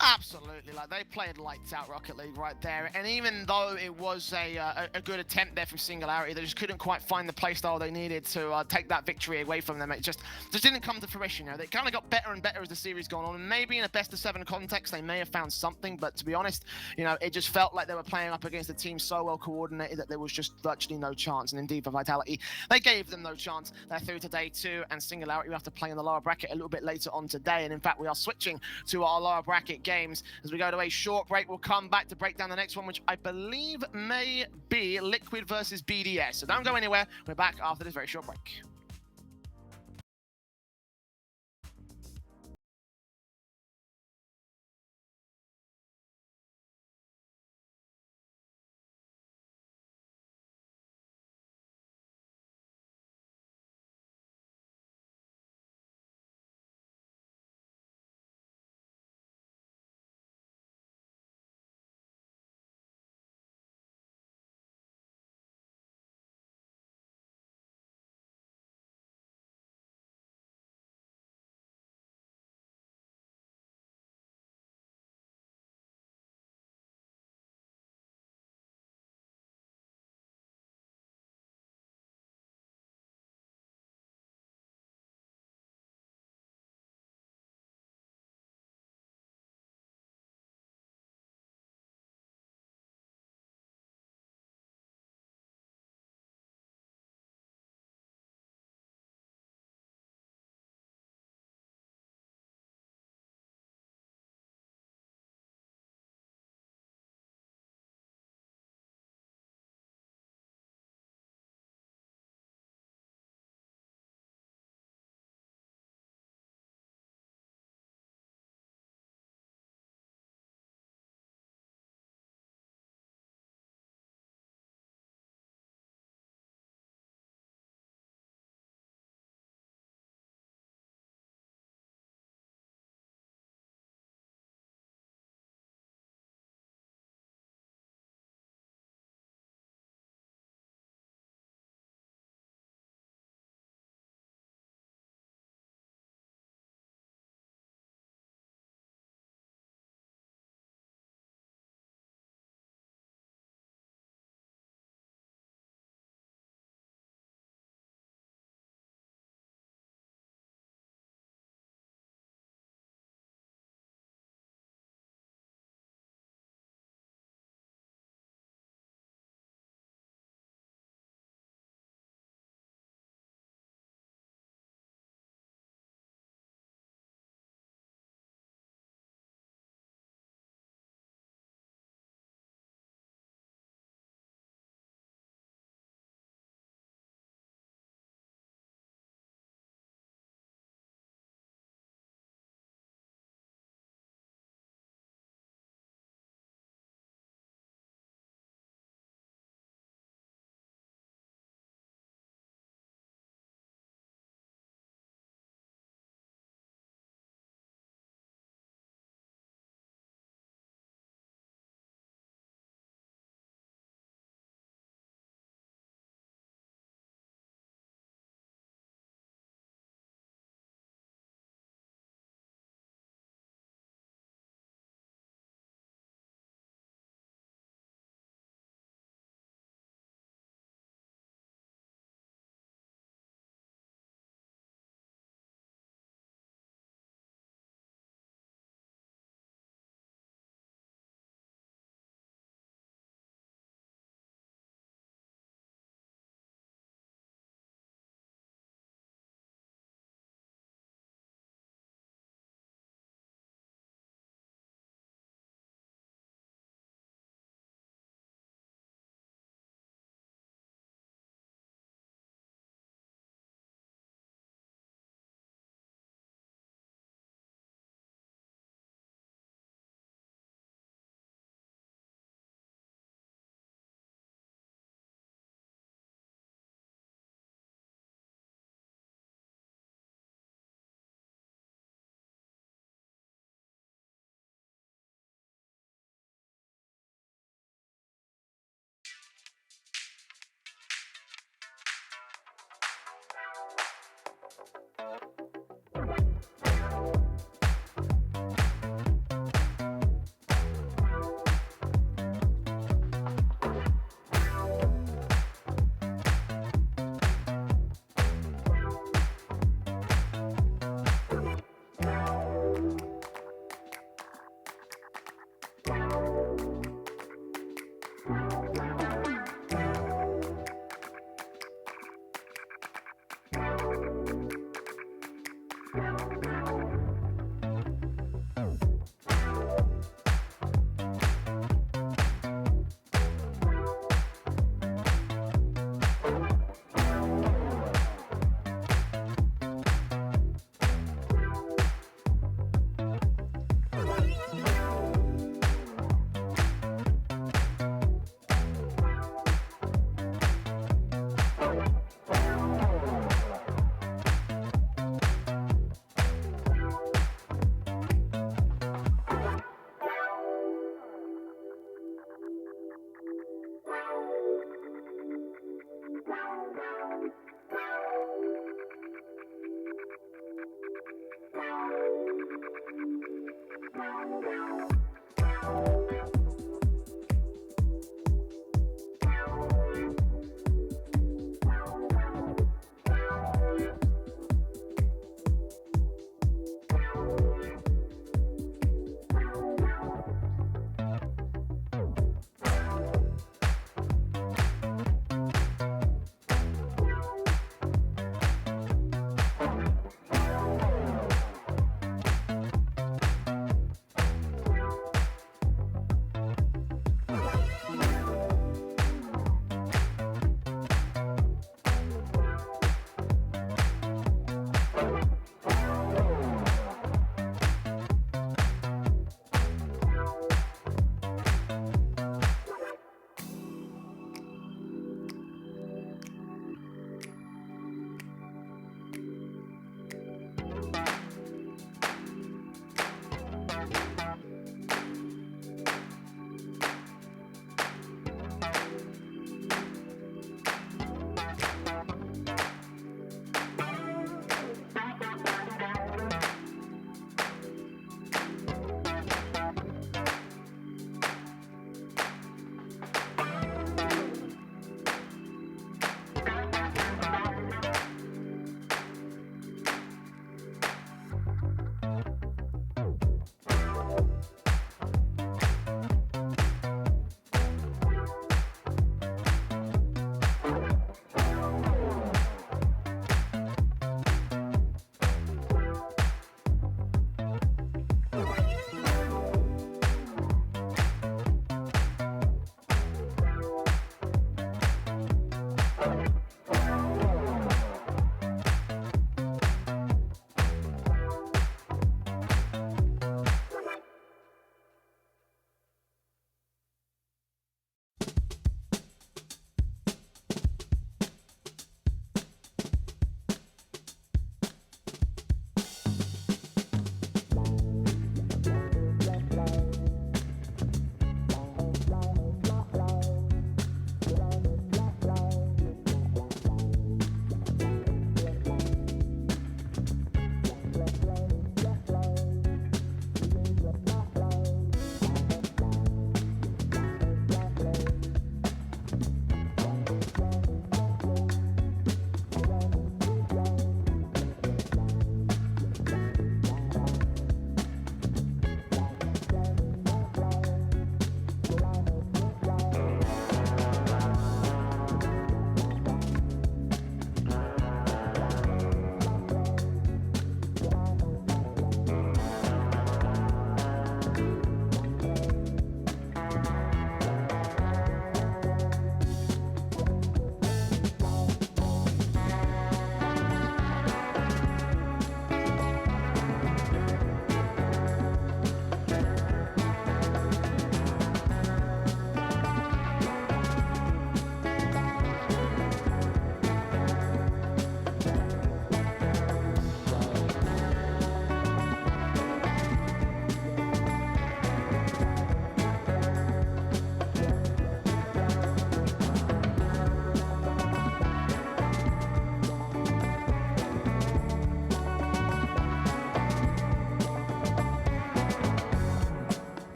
Absolutely, like they played lights out Rocket League right there, and even though it was a good attempt there from Singularity, they just couldn't quite find the playstyle they needed to take that victory away from them. It just didn't come to fruition. You know, they kind of got better and better as the series gone on, and maybe in a best of 7 context they may have found something, but to be honest, you know, it just felt like they were playing up against a team so well coordinated that there was just virtually no chance. And indeed for Vitality, they gave them no chance. They're through to day 2, and Singularity we have to play in the lower bracket a little bit later on today, and in fact we are switching to our lower bracket games as we go to a short break. We'll come back to break down the next one, which I believe may be Liquid versus BDS. So don't go anywhere. We're back after this very short break.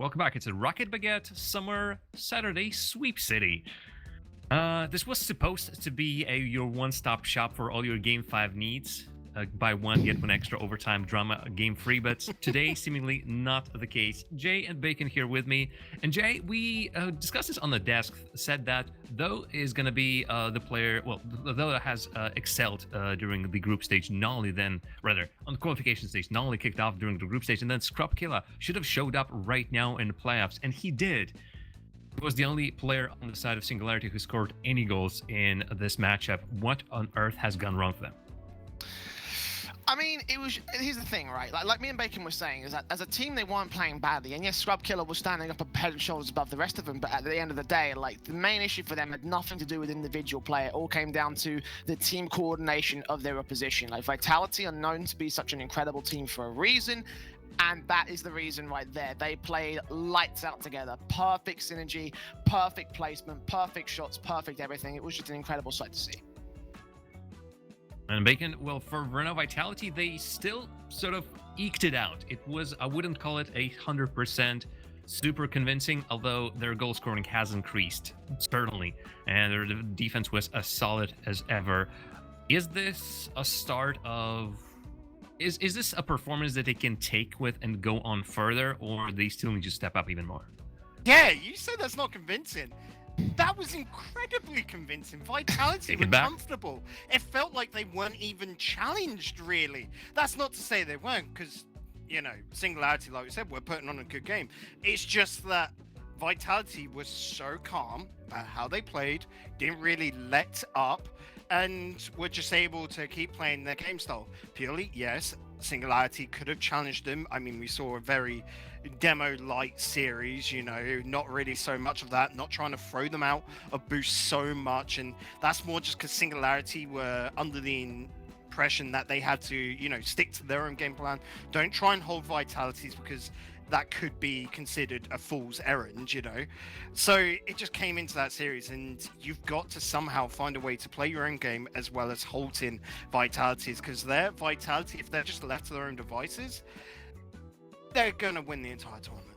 Welcome back. It's a Rocket Baguette Summer Saturday Sweep City. This was supposed to be your one-stop shop for all your Game 5 needs. Buy one, get one extra overtime drama game free, but today seemingly not the case. Jay and Bacon here with me. And Jay, we discussed this on the desk, said that Though is going to be the player, well, Though has excelled during the group stage, not only then, rather, on the qualification stage, not only kicked off during the group stage, and then Scrubkilla should have showed up right now in the playoffs, and he did. He was the only player on the side of Singularity who scored any goals in this matchup. What on earth has gone wrong for them? I mean, here's the thing, right? Like me and Bacon were saying, is that as a team, they weren't playing badly. And yes, Scrubkilla was standing up a head and shoulders above the rest of them. But at the end of the day, like, the main issue for them had nothing to do with individual play. It all came down to the team coordination of their opposition. Like, Vitality are known to be such an incredible team for a reason. And that is the reason right there. They played lights out together. Perfect synergy, perfect placement, perfect shots, perfect everything. It was just an incredible sight to see. And Bacon, well, for Renault Vitality, they still sort of eked it out. It was, I wouldn't call it 100% super convincing, although their goal scoring has increased, certainly. And their defense was as solid as ever. Is this a start of... Is this a performance that they can take with and go on further, or they still need to step up even more? Yeah, you said that's not convincing. That was incredibly convincing. Vitality were comfortable. It felt like they weren't even challenged, really. That's not to say they weren't, because, you know, Singularity, like we said, we're putting on a good game. It's just that Vitality was so calm about how they played, didn't really let up, and were just able to keep playing their game style. Purely, yes, Singularity could have challenged them. I mean, we saw a very demo-light series, you know, not really so much of that, not trying to throw them out of boost so much, and that's more just because Singularity were under the impression that they had to, you know, stick to their own game plan. Don't try and hold Vitalities, because that could be considered a fool's errand, you know. So it just came into that series, and you've got to somehow find a way to play your own game as well as halting Vitalities, because their Vitality, if they're just left to their own devices, they're going to win the entire tournament.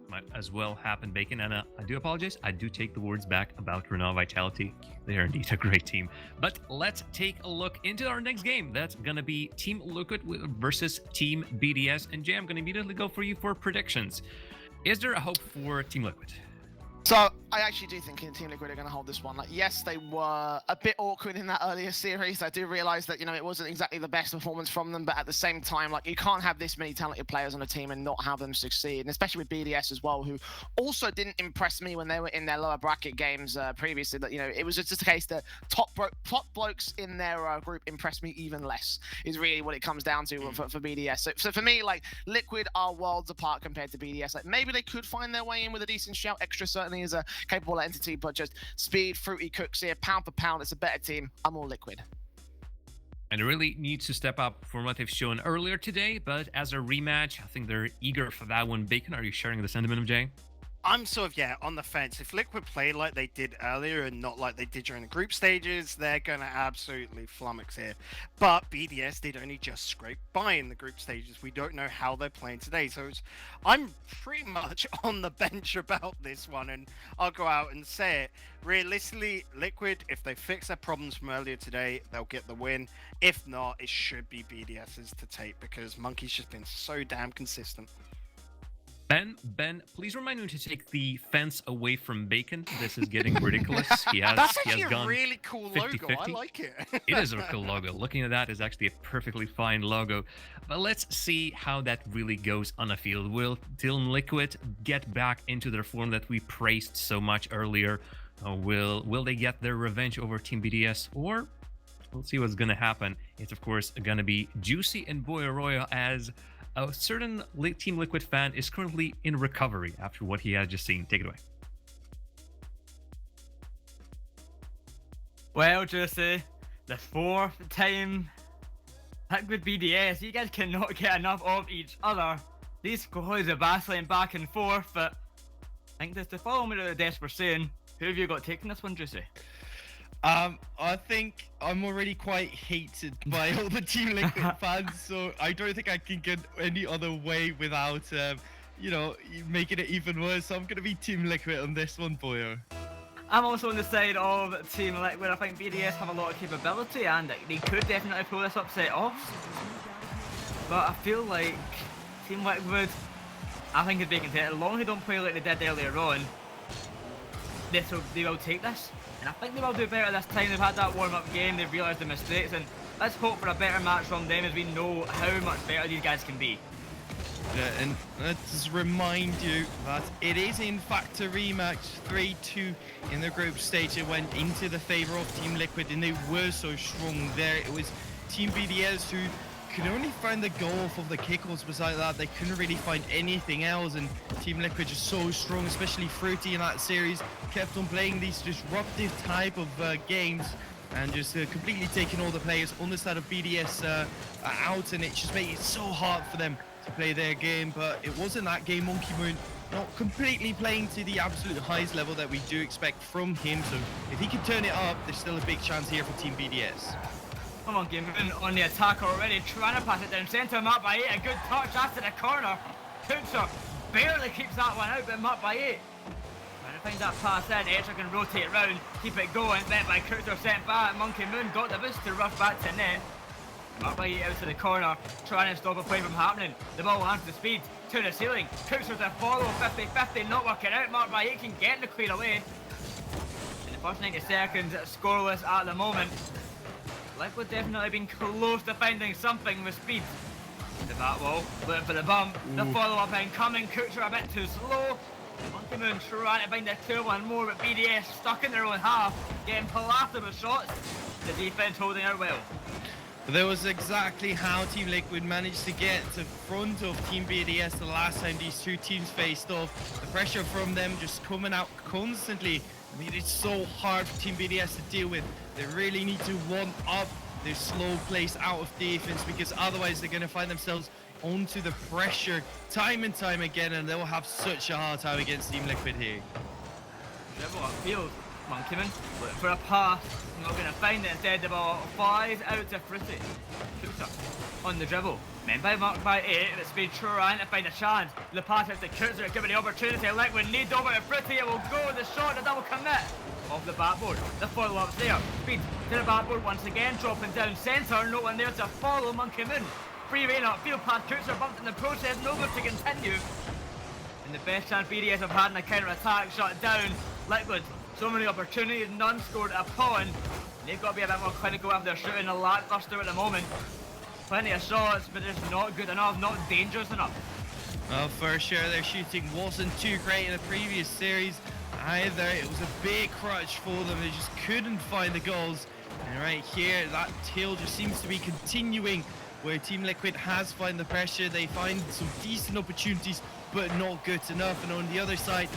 Might as well happen, Bacon. And I do apologize. I do take the words back about Renault Vitality. They are indeed a great team. But let's take a look into our next game. That's going to be Team Liquid versus Team BDS. And Jay, I'm going to immediately go for you for predictions. Is there a hope for Team Liquid? So I actually do think Team Liquid are going to hold this one. Like, yes, they were a bit awkward in that earlier series. I do realize that, you know, it wasn't exactly the best performance from them, but at the same time, like, you can't have this many talented players on a team and not have them succeed. And especially with BDS as well, who also didn't impress me when they were in their lower bracket games previously. That, you know, it was just a case that top blokes in their group impressed me even less, is really what it comes down to for BDS. So for me, like, Liquid are worlds apart compared to BDS. Like, maybe they could find their way in with a decent shout. Extra certainly is a capable entity, but just speed, fruity cooks here, pound for pound, it's a better team. I'm all Liquid. And it really needs to step up from what they've shown earlier today, but as a rematch, I think they're eager for that one. Bacon, are you sharing the sentiment of Jay? I'm sort of, yeah, on the fence. If Liquid play like they did earlier and not like they did during the group stages, they're going to absolutely flummox here. But BDS did only just scrape by in the group stages. We don't know how they're playing today. So I'm pretty much on the bench about this one, and I'll go out and say it. Realistically, Liquid, if they fix their problems from earlier today, they'll get the win. If not, it should be BDS's to take, because Monkey's just been so damn consistent. Ben, please remind me to take the fence away from Bacon. This is getting ridiculous. That's actually a really cool 50-50. logo. I like it. It is a cool logo. Looking at that is actually a perfectly fine logo. But let's see how that really goes on a field. Will Team Liquid get back into their form that we praised so much earlier? Will they get their revenge over Team BDS? Or we'll see what's going to happen. It's, of course, going to be Joessi and Boyoroyo, as a certain Team Liquid fan is currently in recovery after what he has just seen. Take it away. Well, Joessi, the fourth time Liquid BDS, you guys cannot get enough of each other. These guys are battling back and forth, but I think that's the follow me to the desk we're saying. Who have you got taking this one, Joessi? I think I'm already quite hated by all the Team Liquid fans, so I don't think I can get any other way without, you know, making it even worse. So I'm going to be Team Liquid on this one, Boyo. I'm also on the side of Team Liquid. I think BDS have a lot of capability and they could definitely pull this upset off. But I feel like Team Liquid, I think, if they can take it, as long as they don't play like they did earlier on, they will take this. And I think they will do better this time. They've had that warm-up game, they've realised the mistakes, and let's hope for a better match from them as we know how much better these guys can be. Yeah, and let's remind you that it is in fact a rematch. 3-2 in the group stage. It went into the favour of Team Liquid, and they were so strong there. It was Team BDS who could only find the goal off of the kickoffs. Besides that, they couldn't really find anything else, and Team Liquid just so strong, especially Fruity in that series. Kept on playing these disruptive type of games and just completely taking all the players on the side of BDS out, and it just made it so hard for them to play their game. But it wasn't that game. Monkey Moon not completely playing to the absolute highest level that we do expect from him, so if he can turn it up, there's still a big chance here for Team BDS. Come on, Game Moon on the attack already, trying to pass it down centre. Mark by 8, a good touch after the corner. Kuxer barely keeps that one out, but Mark by 8 trying to find that pass in. Etcher can rotate round, keep it going. Met by Kuxer, sent back. Monkey Moon got the boost to rush back to net. Mark by 8 out to the corner, trying to stop a play from happening. The ball lands the speed to the ceiling. Kuxer to follow, 50-50, not working out. Mark by 8 can get the clear away. In the first 90 seconds, scoreless at the moment. Liquid definitely been close to finding something with speed. The back wall, looking for the bump. The follow-up incoming. Kuxer a bit too slow. Monkey Moon trying to find a 2-1 more, but BDS stuck in their own half, getting plastered with shots. The defense holding out well. That was exactly how Team Liquid managed to get to front of Team BDS the last time these two teams faced off. The pressure from them just coming out constantly made it so hard for Team BDS to deal with. They really need to one up their slow place out of defense, because otherwise they're going to find themselves onto the pressure time and time again, and they'll have such a hard time against Team Liquid here. Dribble upfield. Monkey Moon looking for a pass. Not going to find it. Instead, the ball flies out to Fruity. Kuxer on the dribble. Men by Mark by 8. It's been trying to find a chance. The pass out to Kuxer, giving the opportunity. Liquid need over to Fruity. It will go. The shot, the double commit. Off the backboard. The follow-up's there. Speed to the backboard once again. Dropping down centre. No one there to follow Monkey Moon. Free rein upfield pass. Kuxer bumped in the process. No good to continue. And the best chance BDS have had in a counter-attack. Shut down. Liquid. So many opportunities, none scored upon. They've got to be a bit more clinical after they're shooting a lackluster at the moment. Plenty of shots, but just not good enough, not dangerous enough. Well, for sure, their shooting wasn't too great in the previous series either. It was a big crutch for them. They just couldn't find the goals. And right here, that tail just seems to be continuing, where Team Liquid has found the pressure. They find some decent opportunities, but not good enough. And on the other side,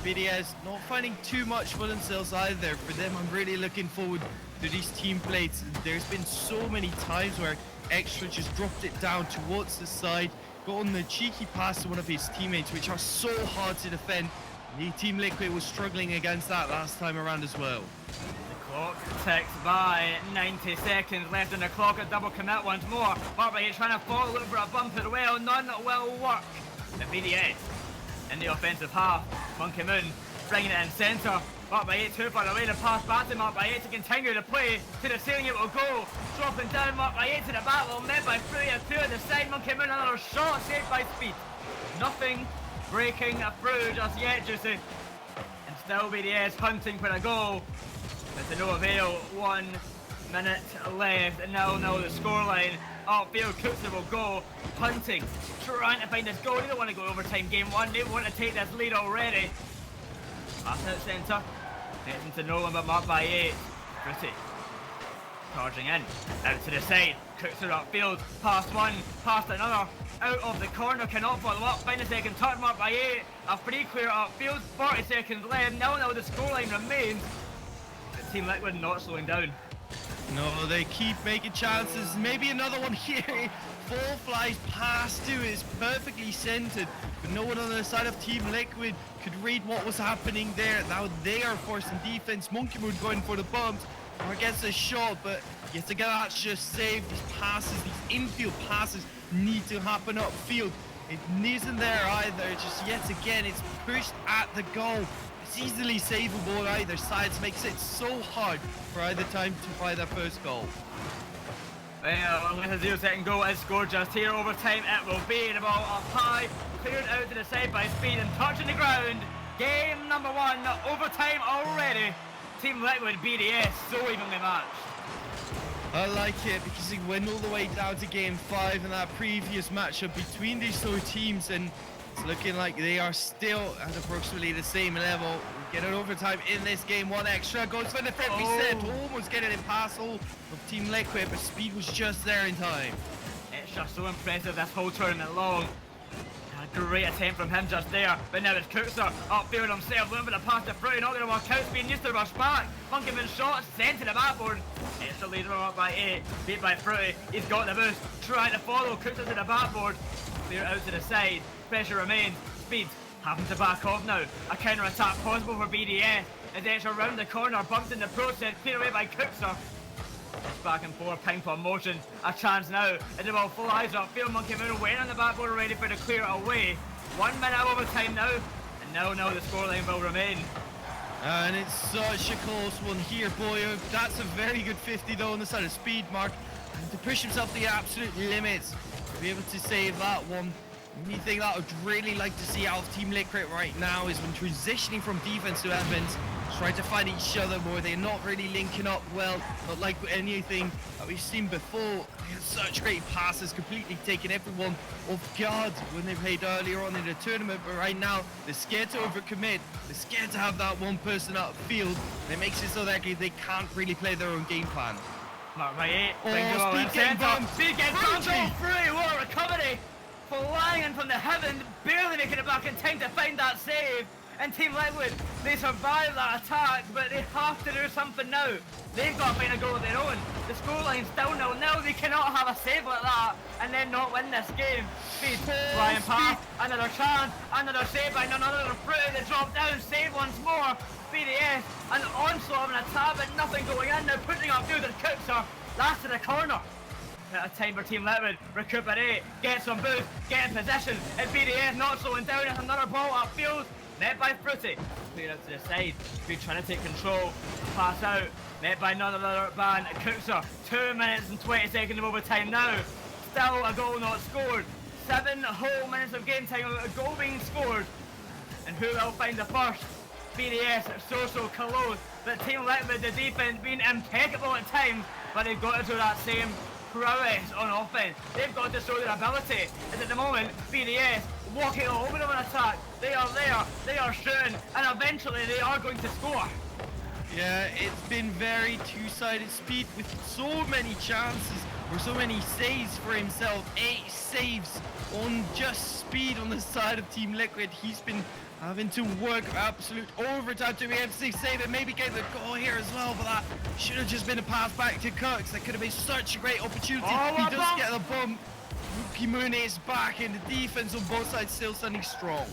BDS not finding too much for themselves either. For them, I'm really looking forward to these team plays. There's been so many times where Extra just dropped it down towards the side, got on the cheeky pass to one of his teammates, which are so hard to defend. The Team Liquid was struggling against that last time around as well. The clock ticks by. 90 seconds left on the clock. A double commit once more. Mark by 8 trying to follow, looking for a bump as well. None will work. The BDS in the offensive half. Monkey Moon bringing it in centre. Mark by 8 too far away to pass back to Mark by 8 to continue to play. To the ceiling it will go. Dropping down Mark by 8 to the battle. Met by Fruity through the side. Monkey Moon another shot saved by speed. Nothing breaking through just yet, Joessi. And still BDS hunting for a goal. But to no avail. 1 minute left. And now the scoreline. Upfield, Kuxer will go hunting, trying to find this goal. They don't want to go overtime game 1. They want to take this lead already. Pass out centre, gets into no one but Mark by 8. Fruity charging in, out to the side. Kuxer upfield, past one, past another, out of the corner, cannot follow up. Find a second touch, Mark by 8. A free clear upfield, 40 seconds left. Now the scoreline remains. The Team Liquid not slowing down. No, they keep making chances. Maybe another one here. Ball flies past to it. It's perfectly centered, but no one on the side of Team Liquid could read what was happening there. Now they are forcing defense. Monkey Moon going for the bumps or gets a shot, but yet again that's just saved. These passes, these infield passes need to happen upfield It isn't there either. Just yet again, it's pushed at the goal. It's easily savable on either side. It makes it so hard for either time to find that first goal. Well, with a 0-second goal is scored just here. Overtime it will be. The ball up high, cleared out to the side by Speed and touching the ground. Game number 1, overtime already. Team Liquid BDS so evenly matched. I like it because he went all the way down to game 5 in that previous matchup between these two teams, and it's looking like they are still at approximately the same level. We get an overtime in this game. 1 extra goes for the 50%. Almost getting it past all of Team Liquid, but Speed was just there in time. It's just so impressive this whole tournament long. A great attempt from him just there, but now it's Kuxer upfield himself, looking for the pass to Fruity, not going to work out. Speed needs to rush back. Monkeyman's shot sent to the backboard. Extra leader up by 8, beat by Fruity. He's got the boost, trying to follow Kuxer to the backboard. Clear out to the side. Pressure remains. Speed having to back off now. A counter attack possible for BDS. As Extra round the corner, bumped in the process, cleared away by Kuxer. It's back and forth, ping pong motion. A chance now. And the ball flies upfield. Monkeyman waiting on the backboard, ready for the clear away. 1 minute overtime now. And now the scoreline will remain. And it's such a close one here, Boyo. That's a very good 50 though on the side of Speed, Mark. And to push himself to the absolute limits, to be able to save that one. The only thing that I would really like to see out of Team Liquid right now is when transitioning from defense to offense, trying to find each other more. They're not really linking up well, not like anything that we've seen before. They had such great passes, completely taking everyone off guard when they played earlier on in the tournament, but right now they're scared to overcommit. They're scared to have that one person out of field. And it makes it so that they can't really play their own game plan. Mark by 8. Speed getting bumped. Speed getting bumped all through. What a recovery. Flying in from the heaven, barely making it back in time to find that save. And Team Liquid, they survived that attack, but they have to do something now. They've got to find a goal of their own. The scoreline's still 0-0. They cannot have a save like that and then not win this game. Speed flying past, another chance, another save by none other than Fruity. They drop down, save once more. BDS, an onslaught of an attack, but nothing going in. Now putting up through the Kuxer, last to the corner. At a time for Team Liquid, recuperate, get some boost, get in position, and BDS not slowing down. It's another ball upfield, met by Fruity. Clear out to the side, Speed trying to take control, pass out, met by none other than Kuxer. 2 minutes and 20 seconds of overtime now. Still a goal not scored. 7 whole minutes of game time, a goal being scored. And who will find the first? BDS so close, but Team Liquid, the defense being impeccable at times, but they've got to do that same prowess on offense. They've got to show their ability. As at the moment, BDS walking all over them on attack. They are there, they are shooting, and eventually they are going to score. Yeah, it's been very two-sided. Speed with so many chances or so many saves for himself. 8 saves on just Speed on the side of Team Liquid. He's been having to work absolute overtime to be able to save it. Maybe get the goal here as well, but that should have just been a pass back to Kirks. That could have been such a great opportunity. He does get the bump. Moorman is back, and the defense on both sides still standing strong.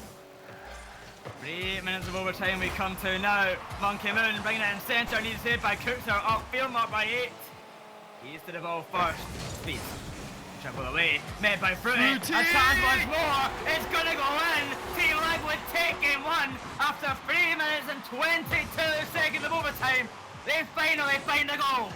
3 minutes of overtime we come to now. Monkeyman bringing it in centre, needs saved by Kuxer, upfield marked by 8. He's to the ball first. Speed. Triple away, met by Fruity. A chance once more, it's gonna go in. Team Liquid take game 1 after 3 minutes and 22 seconds of overtime. They finally find a goal.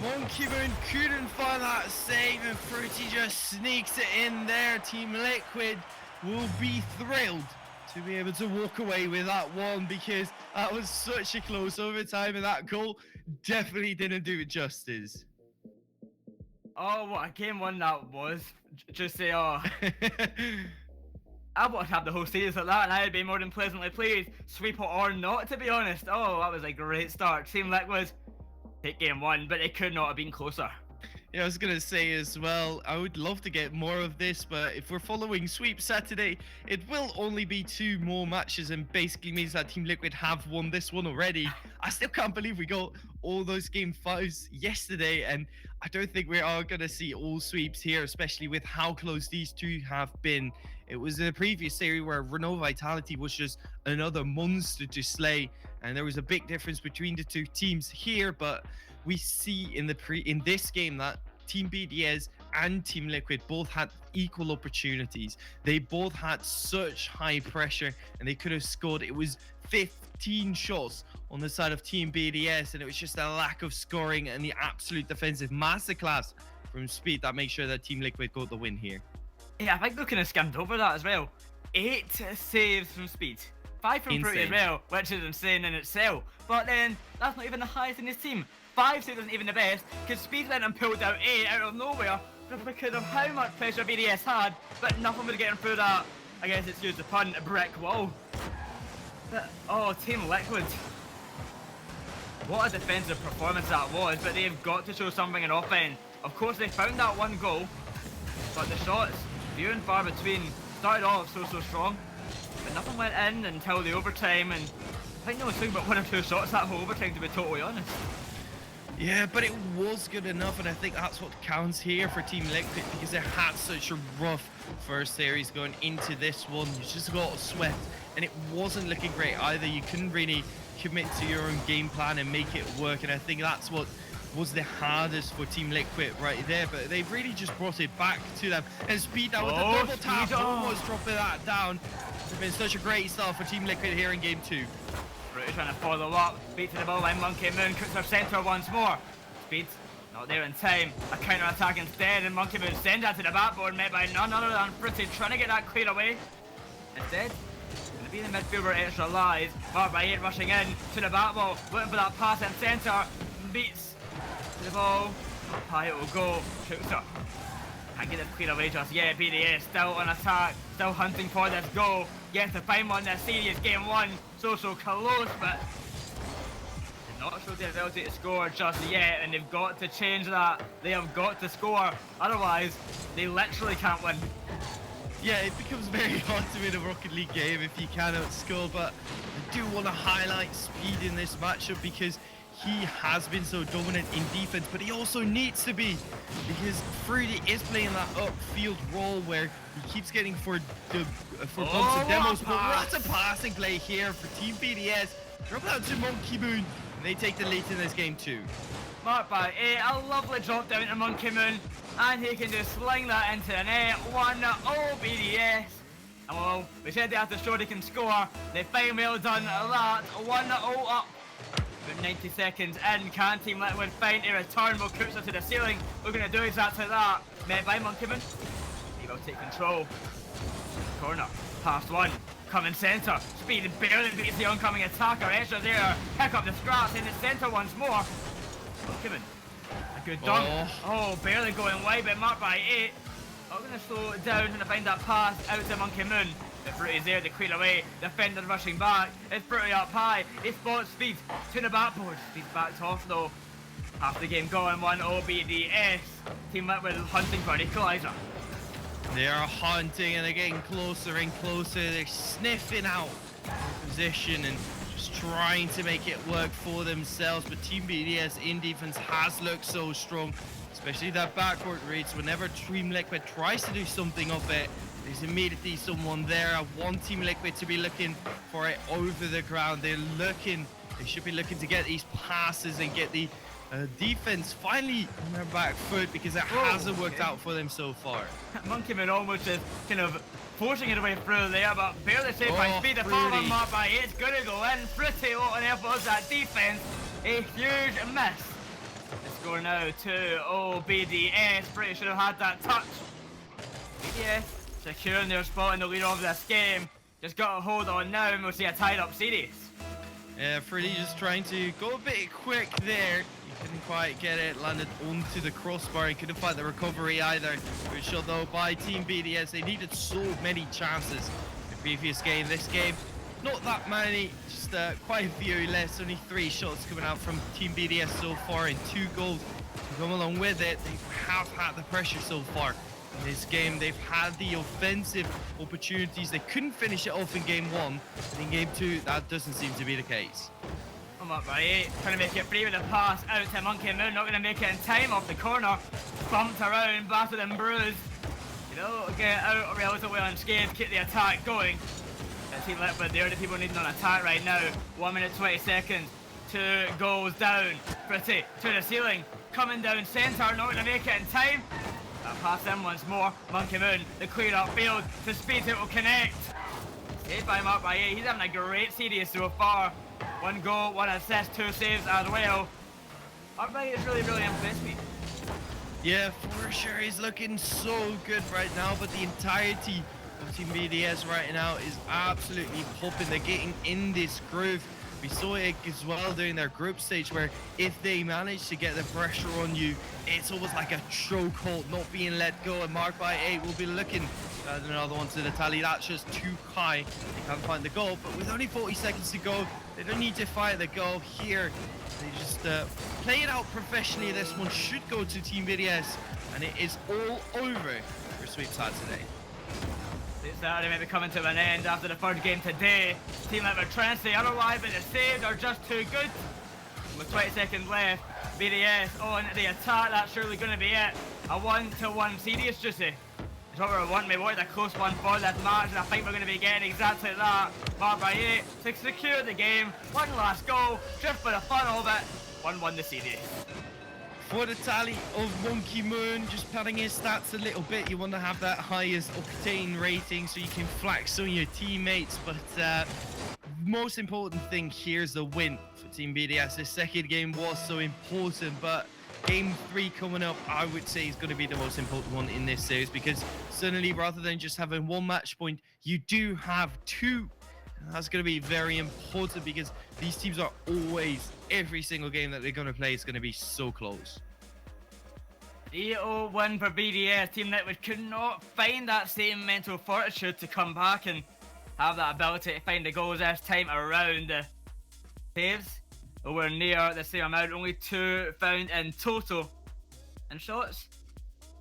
Monkeyman couldn't find that save, and Fruity just sneaks it in there. Team Liquid will be thrilled to be able to walk away with that one, because that was such a close overtime, and that goal definitely didn't do it justice. Oh, what a game 1 that was. Just say, oh. I want to have the whole series like that, and I'd be more than pleasantly pleased, sweep it or not, to be honest. Oh, that was a great start. Team Liquid take game 1, but it could not have been closer. Yeah, I was going to say as well, I would love to get more of this, but if we're following Sweep Saturday, it will only be 2 more matches, and basically means that Team Liquid have won this one already. I still can't believe we got all those game 5s yesterday, and I don't think we are going to see all sweeps here, especially with how close these two have been. It was in a previous series where Renault Vitality was just another monster to slay, and there was a big difference between the two teams here, but we see in this game that Team BDS and Team Liquid both had equal opportunities. They both had such high pressure and they could have scored. It was 15 shots on the side of Team BDS, and it was just a lack of scoring and the absolute defensive masterclass from Speed that makes sure that Team Liquid got the win here. Yeah, I think we kind of skimmed over that as well. 8 saves from Speed. 5 from Prix as well, which is insane in itself. But then, that's not even the highest in his team. 5 saves isn't even the best, because Speed went and pulled out 8 out of nowhere just because of how much pressure BDS had, but nothing was getting through that, I guess it's used the pun, a brick wall. But, oh, Team Liquid. What a defensive performance that was, but they've got to show something in offense. Of course, they found that one goal, but the shots, few and far between, started off so strong, but nothing went in until the overtime, and I think they was talking about 1 or 2 shots that whole overtime, to be totally honest. Yeah, but it was good enough, and I think that's what counts here for Team Liquid, because they had such a rough first series going into this one. You just got swept, and it wasn't looking great either. You couldn't really commit to your own game plan and make it work, and I think that's what was the hardest for Team Liquid right there, but they've really just brought it back to them. And Speed now with the double tap, almost dropping that down. It's been such a great start for Team Liquid here in game 2. Prix trying to follow up, beat to the ball line, Monkey Moon cooks her centre once more. Speed not there in time, a counter attack instead, and Monkey Moon sends that to the backboard, met by none other than Prix trying to get that cleared away. Instead, going to be the midfielder extra lies, marked by 8 rushing in to the back ball, looking for that pass in centre, beats to the ball, up high it will go, cooks her. Can't get it cleared away just yet. BDS still on attack, still hunting for this goal. Yet to find one this series, game 1. So close, but did not show the ability to score just yet, and they've got to change that. They have got to score, otherwise they literally can't win. Yeah, it becomes very hard to win a Rocket League game if you cannot score, but I do want to highlight Speed in this matchup because he has been so dominant in defense, but he also needs to be, because Fruity is playing that upfield role where he keeps getting for bumps and demos. But what a passing play here for Team BDS. Drop out to Monkey Moon, and they take the lead in this game 2. Marked by a lovely drop down to Monkey Moon, and he can just sling that into the net. 1-0 BDS. And well, we said they have to show they can score. They finally done that. 1-0 up. About 90 seconds in, can Team Liquid find a return? Will cooks her to the ceiling. We're going to do exactly that. Met by Monkey Moon. He will take control. Corner, past 1. Coming centre. Speed barely beats the oncoming attacker. Extra there. Pick up the scraps in the centre once more. Monkey Moon. A good dunk. Oh, barely going wide, but marked by 8. I'm going to slow it down and find that pass out to Monkey Moon. The Fruity's there to clear away. Defender rushing back. It's Fruity up high. He spots Speed to the backboard. Speed's backed off though. Half the game going, 1-0 BDS. Team Liquid hunting for an equaliser. They are hunting and they're getting closer and closer. They're sniffing out position and just trying to make it work for themselves. But Team BDS in defense has looked so strong, especially that backcourt reads. Whenever Team Liquid tries to do something of it, there's immediately someone there. I want Team Liquid to be looking for it over the ground. They should be looking to get these passes and get the defense finally on their back foot, because it hasn't worked out for them so far. Monkey Moon almost just kind of forcing it away through there, but barely saved by Speed. The follow marked by 8. It's going to go in. Pretty low on effort that defense. A huge miss. The score now 2-0 BDS. Pretty should have had that touch. BDS securing their spot in the lead of this game. Just got a hold on now, and we'll see a tied up series. Yeah, Freddy just trying to go a bit quick there. He couldn't quite get it, landed onto the crossbar. He couldn't find the recovery either. Good shot though by Team BDS. They needed so many chances in the previous game. This game, not that many, just quite a few less. Only 3 shots coming out from Team BDS so far, and 2 goals to come along with it. They have had the pressure so far. In this game, they've had the offensive opportunities. They couldn't finish it off in game 1, but in game 2, that doesn't seem to be the case. I'm up by 8, trying to make it free with a pass out to Monkey Moon, not going to make it in time off the corner. Bumped around, battered and bruised. You know, get out relatively unscathed, keep the attack going. Team Liquid, they're the people needing an attack right now. 1 minute 20 seconds, 2 goals down. Pretty to the ceiling, coming down centre, not going to make it in time. That Pass them once more. Monkey Moon, the clear upfield to speed it will connect. Saved by Mark by 8. He's having a great series so far. 1 goal, 1 assist, 2 saves as well. Mark by 8 has really impressed me. Yeah, for sure, he's looking so good right now, but the entirety of Team BDS right now is absolutely popping. They're getting in this groove. We saw it as well during their group stage, where if they manage to get the pressure on you, it's almost like a chokehold, not being let go. And Mark by 8 will be looking at another one to the tally. That's just too high. They can't find the goal, but with only 40 seconds to go, they don't need to find the goal here. They just play it out professionally. This one should go to Team BDS, and it is all over for Sweep Saturday. Saturday may be coming to an end after the third game today. Team Liquid trying to stay otherwise, but the saves are just too good. With 20 seconds left, BDS on the attack. That's surely going to be it. A 1-1 series, Joessi. It's what we're wanting. We wanted a close one for this match, and I think we're going to be getting exactly that. Mark by 8 to secure the game. One last goal, just for the fun of it. 1-1 the series. For the tally of Monkey Moon, just padding his stats a little bit. You want to have that highest octane rating so you can flex on your teammates. But most important thing here is the win for Team BDS. The second game was so important, but game 3 coming up, I would say, is going to be the most important one in this series, because suddenly, rather than just having 1 match point, you do have 2. That's going to be very important, because these teams are always, every single game that they're going to play is going to be so close. 3-0 win for BDS. Team Liquid could not find that same mental fortitude to come back and have that ability to find the goals this time around. Saves over near the same amount, only 2 found in total. And shots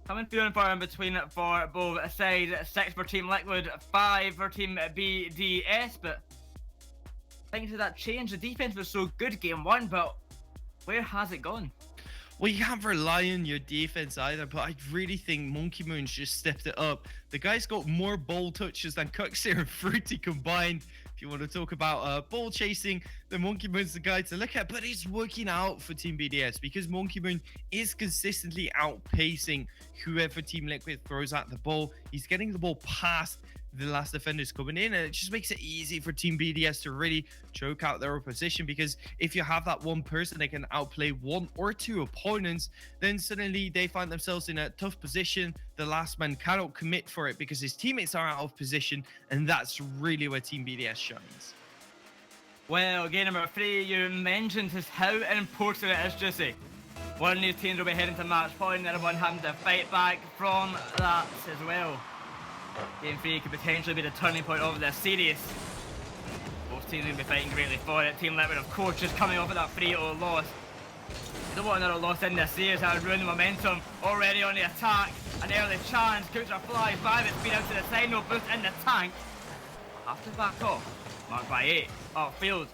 coming through and far in between for both sides. 6 for Team Liquid, 5 for Team BDS, but thanks to that change, the defense was so good game 1, but where has it gone? Well, you can't rely on your defense either, but I really think Monkey Moon's just stepped it up. The guy's got more ball touches than Cuxer and Fruity combined. If you want to talk about ball chasing, then Monkey Moon's the guy to look at, but it's working out for Team BDS because Monkey Moon is consistently outpacing whoever Team Liquid throws at the ball. He's getting the ball past the last defenders coming in, and it just makes it easy for Team BDS to really choke out their opposition, because if you have that one person that can outplay 1 or 2 opponents, then suddenly they find themselves in a tough position. The last man cannot commit for it because his teammates are out of position, and that's really where Team BDS shines. Well, game number 3, you mentioned just how important it is, Joessi. One of these teams will be heading to match point, the other one having to fight back from that as well. Game 3 could potentially be the turning point of this series. Both teams will be fighting greatly for it. Team Liquid, of course, just coming off of that 3-0 loss. They don't want another loss in this series. That would ruin the momentum. Already on the attack. An early chance. Kuchar flies by, but speed out to the side. No boost in the tank. Have to back off. Marked by 8. Upfield.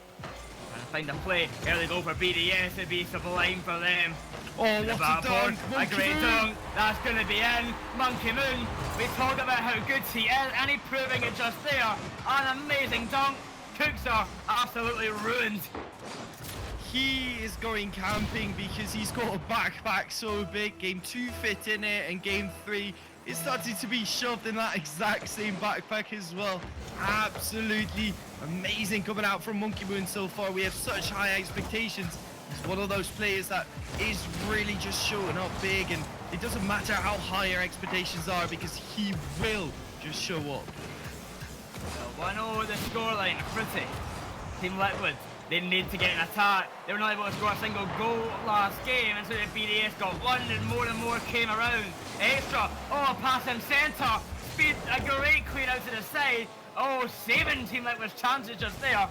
Trying to find a play. Early goal for BDS. It'd be sublime for them. Oh, what a dunk! A great dunk. That's going to be in. Monkey Moon. We talked about how good he is, and he's proving it just there. An amazing dunk. Kuchar absolutely ruined. He is going camping because he's got a backpack so big. Game 2 fit in it, and game 3 is starting to be shoved in that exact same backpack as well. Absolutely amazing coming out from Monkey Moon so far. We have such high expectations. He's one of those players that is really just showing up big, and it doesn't matter how high our expectations are because he will just show up. 1-0 the scoreline. Pretty. Team Liquid, they need to get an attack. They were not able to score a single goal last game, and so the BDS got one, and more came around. Extra. Oh, pass in centre. Speed, a great clear out to the side. Oh, saving Team Liquid's chances just there.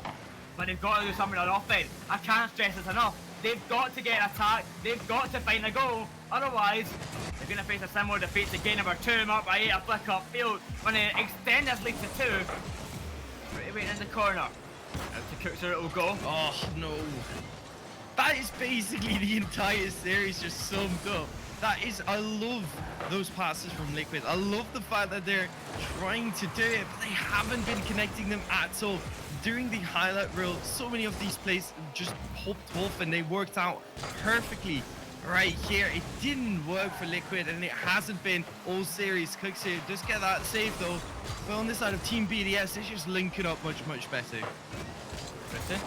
But they've got to do something on offense. I can't stress this enough. They've got to get an attack. They've got to find a goal. Otherwise, they're going to face a similar defeat to game number 2. Marked by 8, a flick upfield. When they extend this lead to 2. Pretty waiting in the corner. Out to Kuchar, it will go. Oh, no. That is basically the entire series just summed up. That is, I love those passes from Liquid. I love the fact that they're trying to do it, but they haven't been connecting them at all. During the highlight reel, so many of these plays just popped off and they worked out perfectly right here. It didn't work for Liquid, and it hasn't been all series. Cooks here does get that save though. But on this side of Team BDS, they're just linking up much better. Prissy.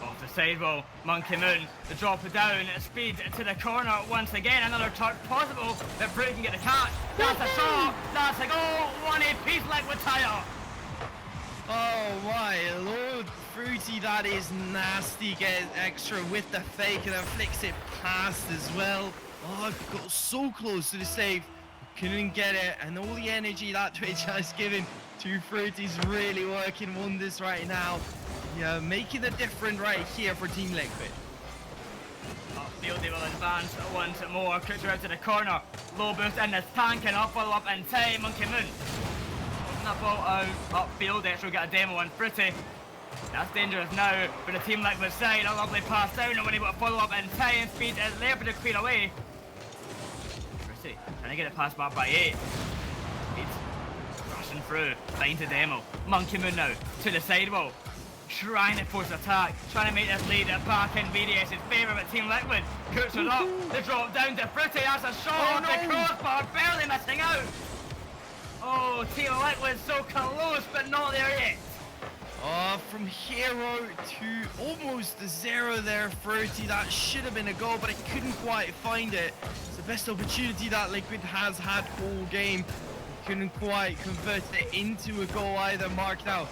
Off the sidewall, Monkey Moon, the drop it down, speed to the corner once again, another touch possible, but Prix can get the catch, that's a shot, that's a goal, 1 apiece Liquid Tire. Oh my lord, Fruity, that is nasty. Get extra with the fake and then flicks it past as well. Oh, got so close to the save, couldn't get it, and all the energy that Twitch has given to Fruity's really working wonders right now. Yeah, making a difference right here for Team Liquid. Upfield they will advance once more, Cooks out to the corner, low boost in the tank and up follow up in time, Monkey Moon. Open that ball out, upfield, extra get a demo on Fruity. That's dangerous now for the Team Liquid side, a lovely pass down and when he got a follow up in time, speed is there for the clear away. Fruity, trying to get it past back by 8. Speed rushing through, find the demo, Monkey Moon now, to the sidewall. Trying to force attack, trying to make this lead back in BDS's favour, but Team Liquid cooks it up. The drop down to Fruity, that's a shot off the crossbar, barely missing out. Oh, Team Liquid so close, but not there yet. From hero to almost the 0 there, Fruity. That should have been a goal, but it couldn't quite find it. It's the best opportunity that Liquid has had all game. Couldn't quite convert it into a goal either. Mark now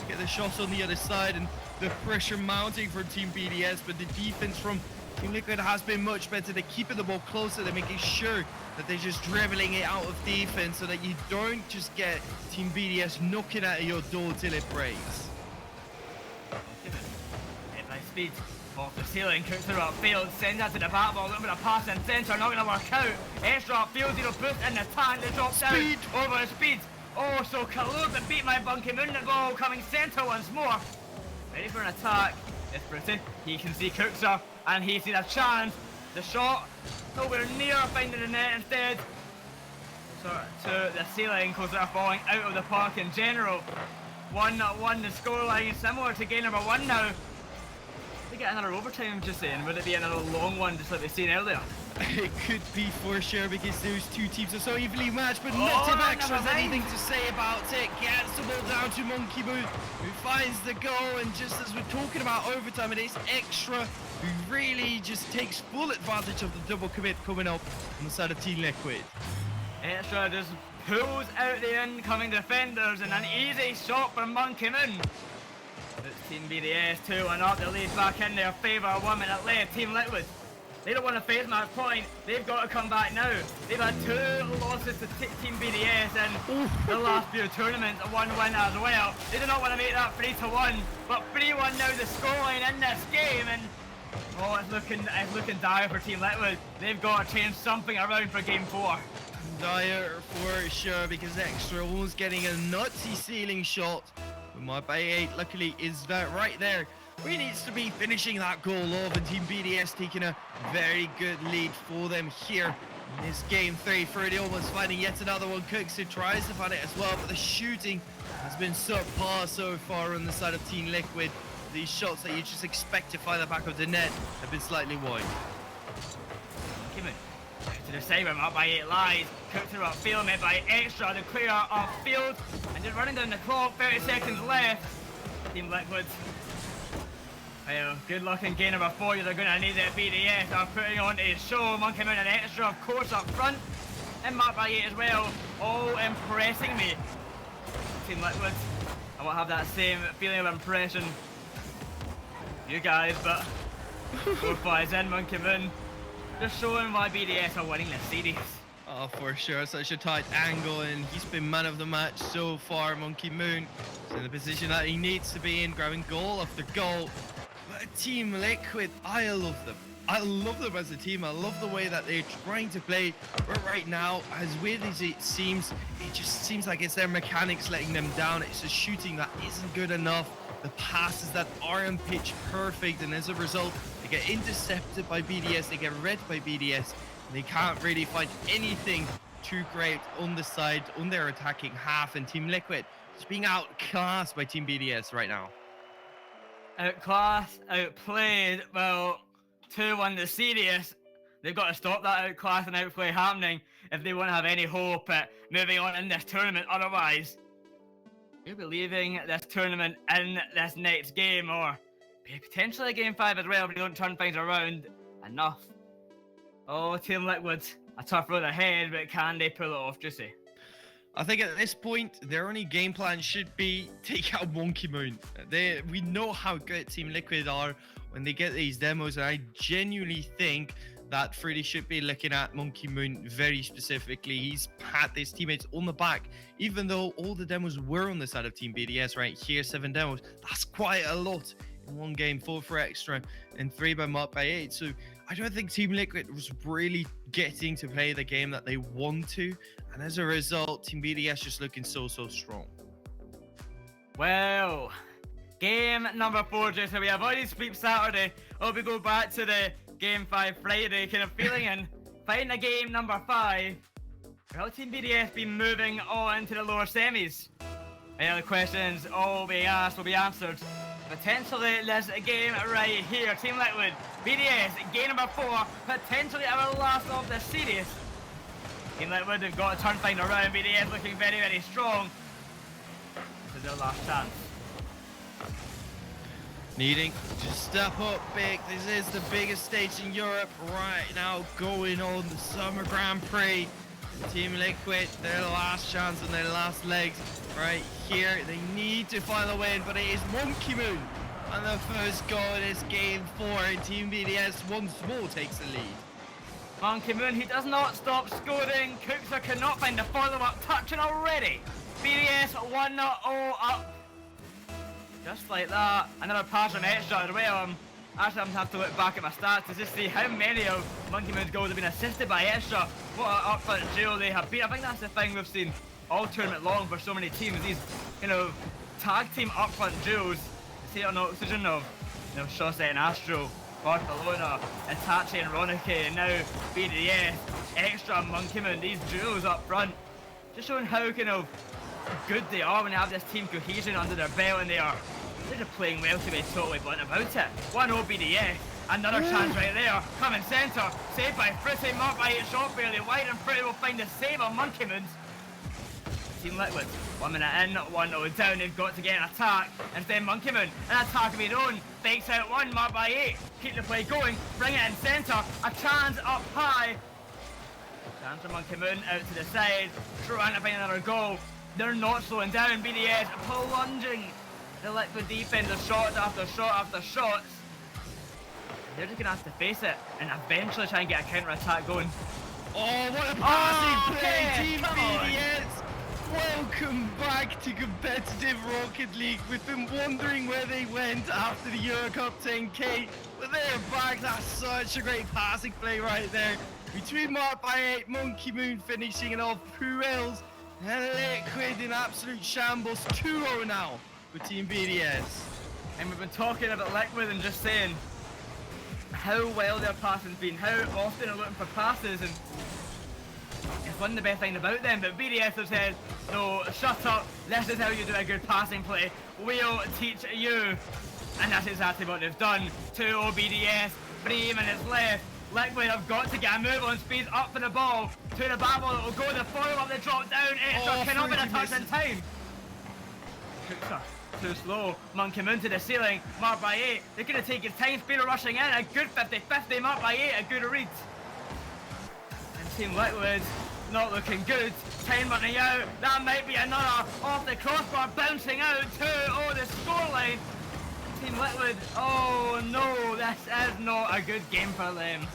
get the shots on the other side and the pressure mounting for Team BDS, but the defense from Team Liquid has been much better. They're keeping the ball closer, they're making sure that they're just dribbling it out of defense so that you don't just get Team BDS knocking at your door till it breaks. Hit by speed. Off the ceiling, Cooks through upfield, sends that to the back ball, a little bit of pass in centre, not going to work out. Extra upfield, 0 boost in the tank, they drop down over the speed. Oh, so close, but beat my Monkey Moon, the goal coming centre once more. Ready for an attack. It's Britain, he can see Cookser, and he sees a chance. The shot, nowhere near finding the net instead. So to the ceiling, because they're falling out of the park in general. 1-1, the scoreline similar to game number 1 now. We get another overtime, just saying. Would it be another long one, just like we've seen earlier? It could be for sure because those two teams are so evenly matched, but not if Extra has anything to say about it. Gets the ball down to Monkey Moon, who finds the goal, and just as we're talking about overtime, it is Extra who really just takes full advantage of the double commit coming up on the side of Team Liquid. Extra just pulls out the incoming defenders and an easy shot for Monkey Moon. It's Team BDS 2-1 up, the lead back in their favour, 1 minute left. Team Liquid, they don't want to face match point, they've got to come back now. They've had 2 losses to Team BDS in the last few tournaments, 1 win as well. They do not want to make that 3-1, but 3-1 now the scoreline in this game, and oh, it's looking dire for Team Liquid. They've got to change something around for game 4. Dire for sure, because Extra almost getting a nutsy ceiling shot. Marked by 8, luckily, is that right there. He needs to be finishing that goal off, and Team BDS taking a very good lead for them here in this game 3. Freddy almost finding yet another one. Cooks who tries to find it as well, but the shooting has been subpar so far on the side of Team Liquid. These shots that you just expect to find the back of the net have been slightly wide. Come in. To the side, I'm up by 8 lies. Cooked through upfield, made by Extra, the clear upfield, and just running down the clock, 30 seconds left. Team Liquid. Well, good luck in game number 4, you're going to need it. BDS are putting on a show. Monkey Moon and Extra, of course, up front, and marked by 8 as well, all impressing me. Team Liquid, I won't have that same feeling of impression, you guys, but 4 flies in, Monkey Moon. Just showing why BDS are winning this series. Oh, for sure, such a tight angle, and he's been man of the match so far. Monkey Moon is in the position that he needs to be in, grabbing goal after goal. But Team Liquid, I love them. I love them as a team. I love the way that they're trying to play. But right now, as weird as it just seems like it's their mechanics letting them down. It's the shooting that isn't good enough. The passes that aren't pitch perfect, and as a result, they get intercepted by BDS, they get read by BDS, and they can't really find anything too great on the side, on their attacking half, and Team Liquid is being outclassed by Team BDS right now. Outclassed, outplayed, well, 2-1 the series. They've got to stop that outclass and outplay happening if they want to have any hope at moving on in this tournament. Otherwise, you'll be leaving this tournament in this next game, or potentially game 5 as well if they don't turn things around enough. Oh, Team Liquid, a tough road ahead, but can they pull it off, Joessi? I think at this point, their only game plan should be take out Monkey Moon. We know how good Team Liquid are when they get these demos, and I genuinely think that Fruity should be looking at Monkey Moon very specifically. He's had his teammates on the back, even though all the demos were on the side of Team BDS right here. 7 demos, that's quite a lot in one game. 4 for extra and 3 by Mark by 8. So I don't think Team Liquid was really getting to play the game that they want to, and as a result, Team BDS just looking so strong. Well, game number 4, Joessi. We have already sweep Saturday. We go back to the game 5 Friday kind of feeling, and finding a game number 5. Will Team BDS be moving on to the lower semis? Any other questions all be asked will be answered. Potentially this game right here, Team Liquid, BDS, game number 4, potentially our last of the series. Team Liquid have got to turn things around. BDS looking very strong. This is their last chance. Needing to step up big. This is the biggest stage in Europe right now going on, the Summer Grand Prix. Team Liquid, their last chance and their last legs right here. They need to find a win, but it is Monkey Moon. And the first goal is game 4, and Team BDS once more takes the lead. Monkey Moon, he does not stop scoring. Cookser cannot find the follow-up touch, and already BDS 1-0 up. Just like that. Another pass from extra as well. Actually, I'm going to have to look back at my stats to just see how many of Monkey Moon's goals have been assisted by extra. What an upfront duo they have been. I think that's the thing we've seen all tournament long for so many teams. These, tag team upfront duos. The Eternal Oxygen of, Joessi and Astro, Barcelona, Itachi and Ronike, and now BDS, extra Monkey Moon. These duos up front, just showing how good they are when they have this team cohesion under their belt, and they're just playing well, to be totally blunt about it. 1-0 BDS, another chance right there, coming centre, saved by Fruity, marked by it shot fairly wide, and Fruity will find the save on Monkey Moons. Team Liquid, 1 minute in, 1-0 down, they've got to get an attack, and then Monkey Moon, an attack of his own, fakes out 1, marked by 8, keep the play going, bring it in centre, a chance up high, chance for Monkey Moon out to the side, trying to find another goal. They're not slowing down. BDS plunging the Liquid defender, shots after shot after shots. They're just going to have to face it and eventually try and get a counter-attack going. Oh, what a passing play, yeah, Team come on. BDS! Welcome back to competitive Rocket League. We've been wondering where they went after the Euro Cup 10K, but they're back. That's such a great passing play right there. Between Mark by 8, Monkey Moon finishing it off. Who else? And Liquid in absolute shambles. 2-0 now for Team BDS. And we've been talking about Liquid and just saying how well their passing's been, how often they're looking for passes, and it's one of the best things about them. But BDS have said, no, shut up, this is how you do a good passing play, we'll teach you. And that's exactly what they've done. 2-0 BDS, 3 minutes left. Liquid have got to get a move on speed, up for the ball, to the back ball, it will go, the follow-up, the drop down, extra cannot be a touch in time. Cookser, too slow, Monkey Moon to the ceiling, marked by 8, they're going to take his time, Speeder rushing in, a good 50-50, marked by 8, a good read. And Team Liquid, not looking good, time running out, that might be another, off the crossbar, bouncing out, 2-0 the scoreline. Team Liquid, oh no, this is not a good game for them.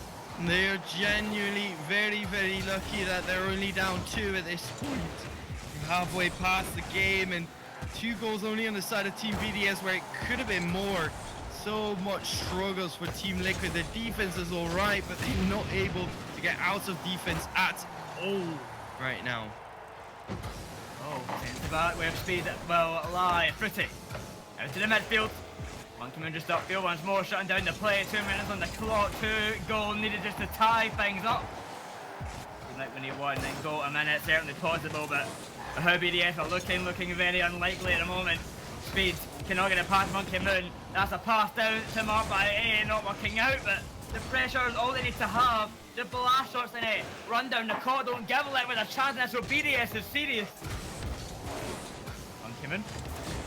They are genuinely very lucky that they're only down 2 at this point. We're halfway past the game, and 2 goals only on the side of Team BDS where it could have been more. So much struggles for Team Liquid. The defense is alright, but they're not able to get out of defense at all right now. Oh, centre back where speed will lie. Fruity out to the midfield. Monkey Moon just upfield once more, shutting down the play. 2 minutes on the clock. 2 goals needed just to tie things up. Like when he won, then goal a minute, certainly possible, but how BDS are looking very unlikely at the moment. Speed cannot get it past Monkey Moon. That's a pass down to Mark by A, not working out, but the pressure is all they need to have Just blast shots in it. Run down the court, don't give Liquid a chance, and so BDS is serious. Monkeyman.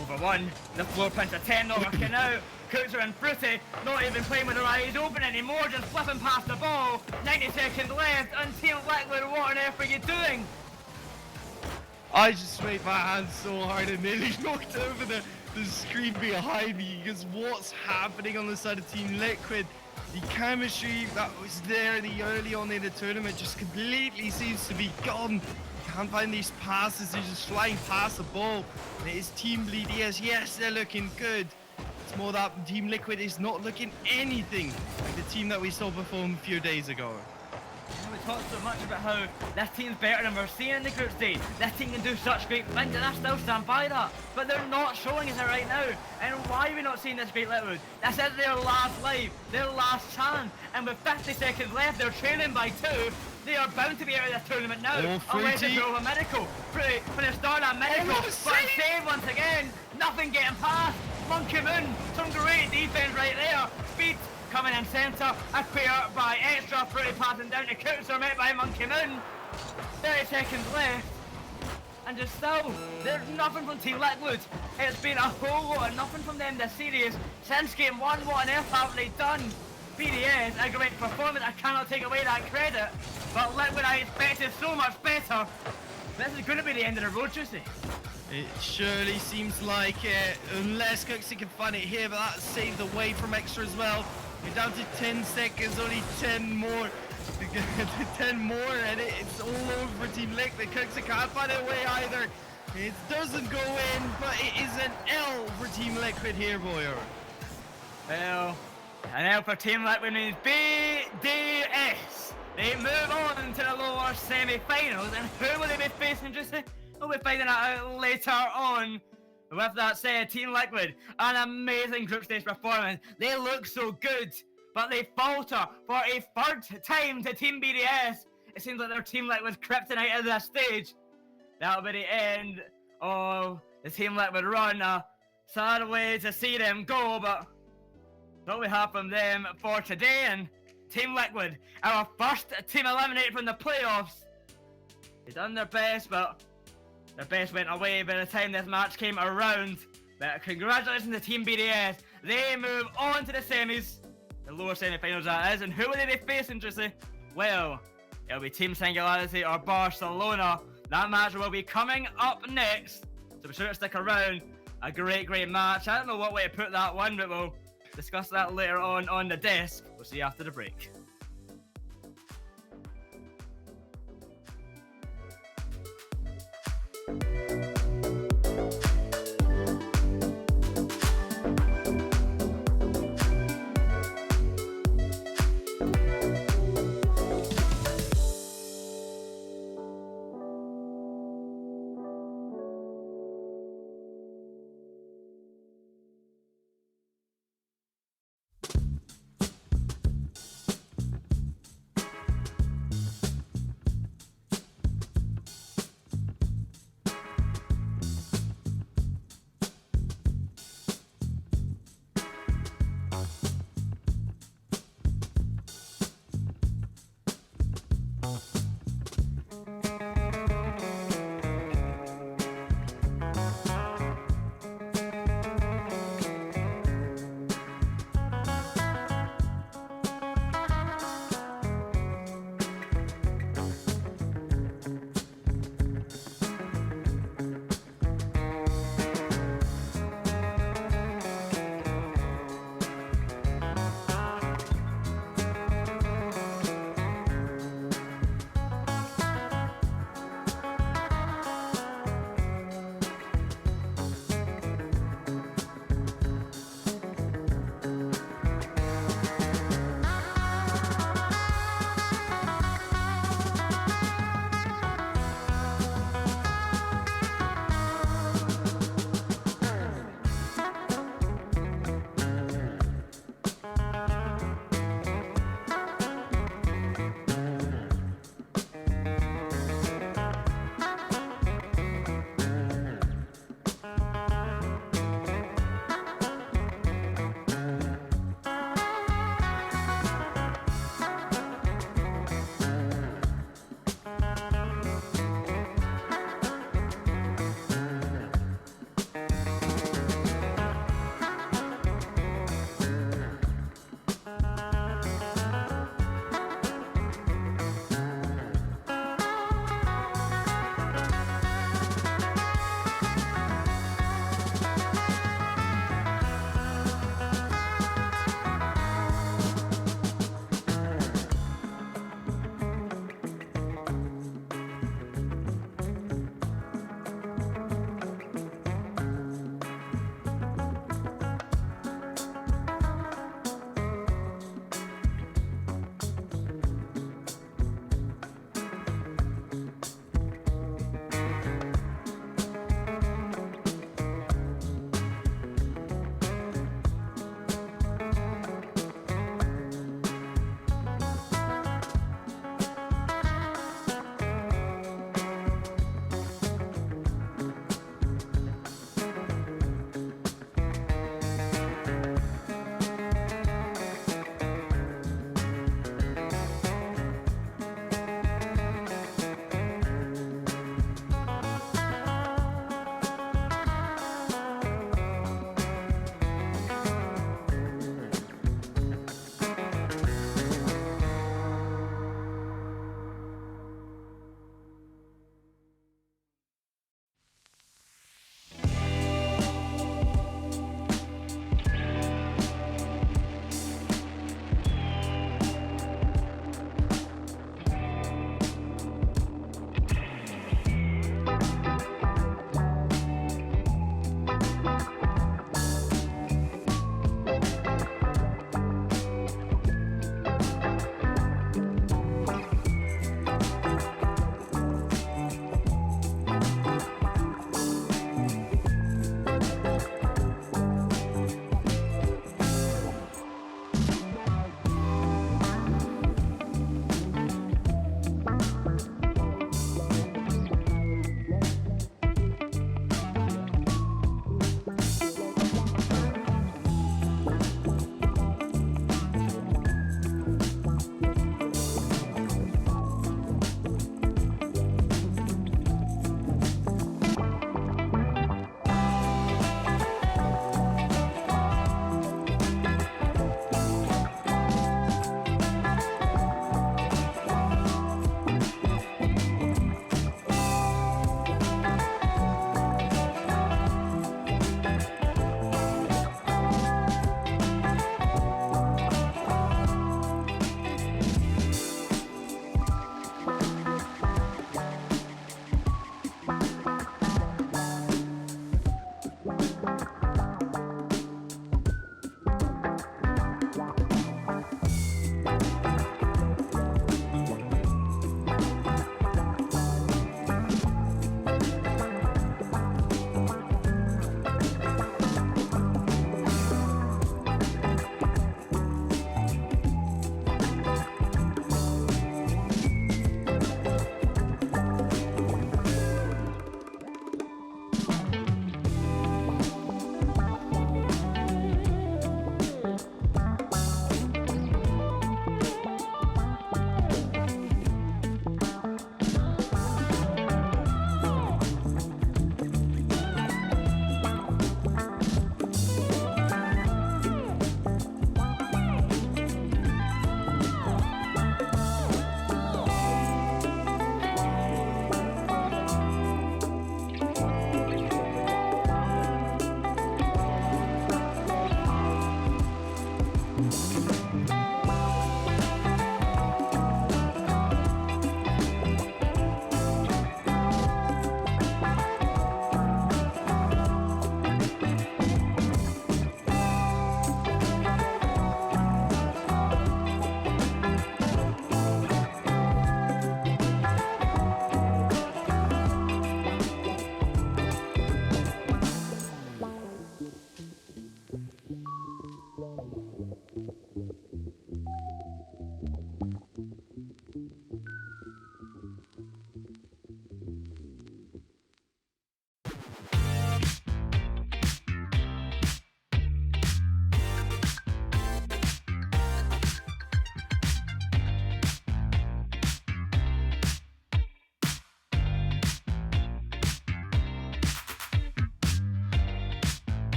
Over 1. The floor prints a 10 not working out. Coutser and Fruity not even playing with their eyes open anymore, just flipping past the ball. 90 seconds left, and Team Liquid, what on earth are you doing? I just waved my hand so hard and nearly knocked over the screen behind me, because what's happening on the side of Team Liquid, the chemistry that was there early on in the tournament just completely seems to be gone. You can't find these passes, they're just flying past the ball. And it is Team BDS, yes, they're looking good. It's more that Team Liquid is not looking anything like the team that we saw perform a few days ago. We talked so much about how this team's better than we're seeing in the group stage. This team can do such great things, and I still stand by that. But they're not showing us it right now. And why are we not seeing this great Liquid? This is their last life, their last chance. And with 50 seconds left, they're trailing by 2. They are bound to be out of this tournament now. Unless they throw a medical. Pretty, when they start that medical, but save once again. Nothing getting past. Monkey Moon, some great defense right there. Speed coming in centre, a clear by Extra, Fruity passing down to Coutser, met by Monkey Moon. 30 seconds left, and just still, there's nothing from Team Liquid. It's been a whole lot of nothing from them this series. Since game 1, what on earth have they done? BDS, a great performance, I cannot take away that credit, but Liquid I expected so much better. This is going to be the end of the road, Joessi. It surely seems like it, unless Cooksy can find it here, but that's saved away from Extra as well. We're down to 10 seconds, only 10 more. 10 more, and it's all over Team Liquid. Cooksy can't find it away either. It doesn't go in, but it is an L for Team Liquid here, Boyer. Well, an L for Team Liquid means BDS. They move on to the lower semi-finals, and who will they be facing, Joessi? We'll be finding that out later on. With that said, Team Liquid, an amazing group stage performance. They look so good, but they falter for a third time to Team BDS. It seems like their Team Liquid kryptonite at this stage. That'll be the end of the Team Liquid run. A sad way to see them go, but what we have from them for today. And Team Liquid, our first team eliminated from the playoffs. They've done their best, but their best went away by the time this match came around. But congratulations to Team BDS. They move on to the semis. The lower semi-finals that is. And who will they be facing, Joessi? Well, it'll be Team Singularity or Barcelona. That match will be coming up next. So be sure to stick around. A great match. I don't know what way to put that one, but we'll discuss that later on the desk. We'll see you after the break.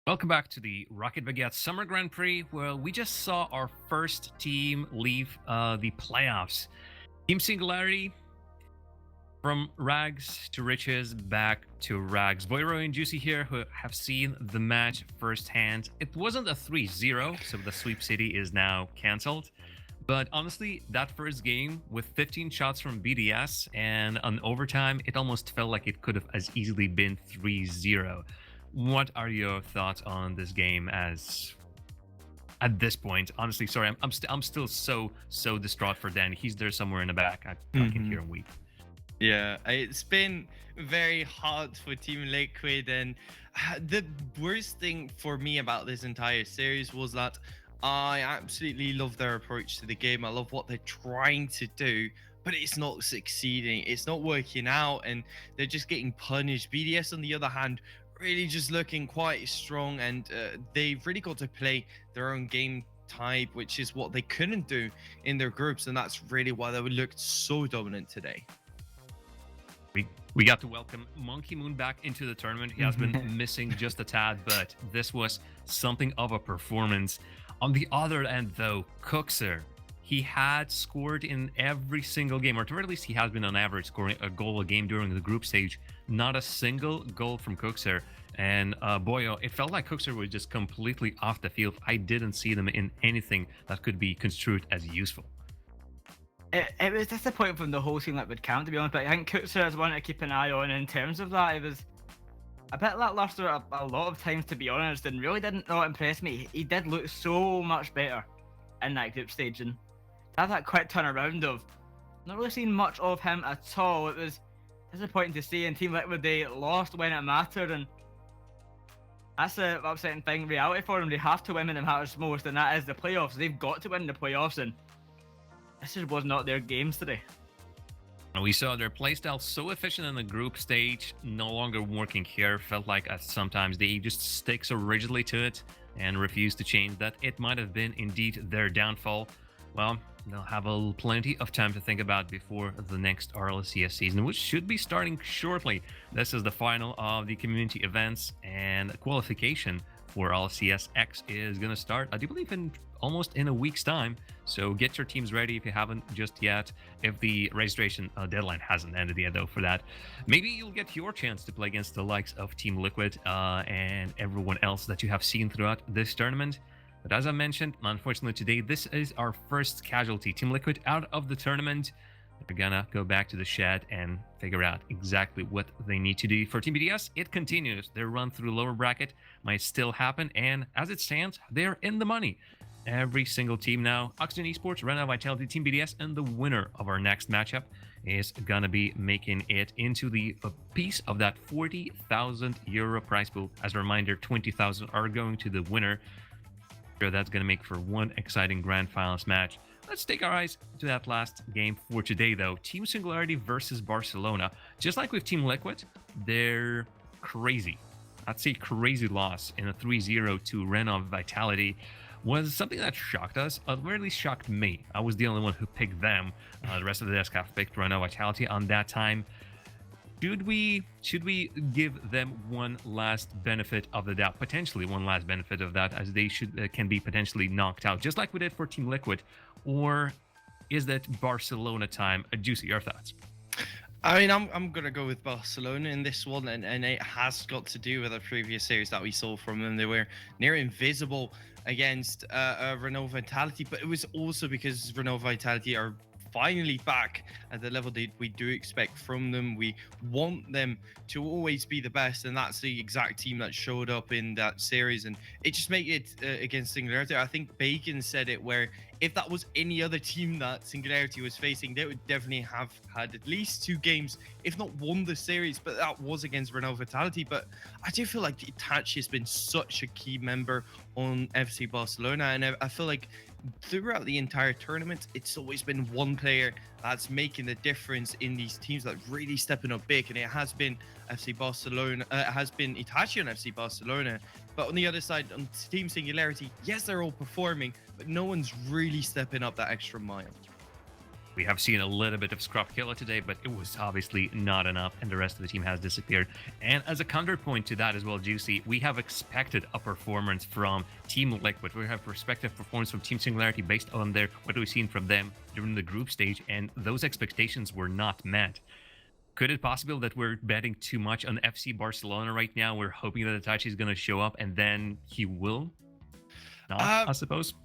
Welcome back to the Rocket Baguette Summer Grand Prix, where we just saw our first team leave the playoffs. Team Singularity, from rags to riches, back to rags. Boyoroyo and Joessi here, who have seen the match firsthand. It wasn't a 3-0, so the sweep city is now cancelled. But honestly, that first game with 15 shots from BDS and an overtime, it almost felt like it could have as easily been 3-0. What are your thoughts on this game as at this point? Honestly, sorry, I'm still so distraught for Dan. He's there somewhere in the back. I can hear him weep. Yeah, it's been very hard for Team Liquid, and the worst thing for me about this entire series was that I absolutely love their approach to the game. I love what they're trying to do, but it's not succeeding. It's not working out, and they're just getting punished. BDS, on the other hand, really just looking quite strong, and they've really got to play their own game type, which is what they couldn't do in their groups, and that's really why they looked so dominant today. We got to welcome Monkey Moon back into the tournament. He has been missing just a tad, but this was something of a performance. On the other end, though, Cookser, he had scored in every single game, or at the very least, he has been on average scoring a goal a game during the group stage. Not a single goal from Cookser. And Boyo, it felt like Cookser was just completely off the field. I didn't see them in anything that could be construed as useful. It was disappointing from the whole Team Liquid camp, to be honest, but I think Cookser is one to keep an eye on. In terms of that, it was a bit lackluster a lot of times, to be honest, and really didn't not impress me. He did look so much better in that group stage, and had that quick turnaround of not really seeing much of him at all. It was disappointing to see, and Team Liquid, they lost when it mattered, and that's the upsetting thing. Reality for them, they have to win when it matters most, and that is the playoffs. They've got to win the playoffs, and this just was not their games today. We saw their playstyle so efficient in the group stage, no longer working here. Felt like sometimes they just stick so rigidly to it and refuse to change that. It might have been indeed their downfall. Well, they'll have plenty of time to think about before the next RLCS season, which should be starting shortly. This is the final of the community events, and qualification for RLCS X is going to start, I do believe, almost in a week's time. So get your teams ready if you haven't just yet. If the registration deadline hasn't ended yet, though, for that, maybe you'll get your chance to play against the likes of Team Liquid and everyone else that you have seen throughout this tournament. But as I mentioned, unfortunately today, this is our first casualty. Team Liquid out of the tournament. They're gonna go back to the shed and figure out exactly what they need to do. For Team BDS, it continues. Their run through lower bracket might still happen, and as it stands, they're in the money. Every single team now, Oxygen Esports, Rena Vitality, Team BDS, and the winner of our next matchup is gonna be making it into the piece of that 40,000 euro prize pool. As a reminder, 20,000 are going to the winner. Sure, that's gonna make for one exciting grand finals match. Let's take our eyes to that last game for today, though. Team Singularity versus Barcelona. Just like with Team Liquid, they're crazy. I'd say crazy loss in a 3-0 to Rena Vitality was something that shocked us, or at least shocked me. I was the only one who picked them. The rest of the desk have picked Rena Vitality on that time. Should we give them one last benefit of the doubt? Potentially one last benefit of that, as they can be potentially knocked out, just like we did for Team Liquid, or is that Barcelona time? Joessi, your thoughts? I mean, I'm gonna go with Barcelona in this one, and it has got to do with a previous series that we saw from them. They were near invisible against Renault Vitality, but it was also because Renault Vitality are finally back at the level that we do expect from them. We want them to always be the best, and that's the exact team that showed up in that series, and it just made it against Singularity. I think Bacon said it, where if that was any other team that Singularity was facing, they would definitely have had at least 2 games, if not won the series, but that was against Renault Vitality. But I do feel like Itachi has been such a key member on FC Barcelona, and I feel like throughout the entire tournament, it's always been one player that's making the difference in these teams, that really stepping up big, and it has been FC Barcelona. It has been Itachi on FC Barcelona. But on the other side, on Team Singularity, yes, they're all performing, but no one's really stepping up that extra mile. We have seen a little bit of Scrub Killer today, but it was obviously not enough, and the rest of the team has disappeared. And as a counterpoint to that as well, Joessi, we have expected a performance from Team Liquid. We have respective performance from Team Singularity based on what we've seen from them during the group stage, and those expectations were not met. Could it possible that we're betting too much on FC Barcelona right now? We're hoping that Itachi is going to show up, and then he will not, I suppose.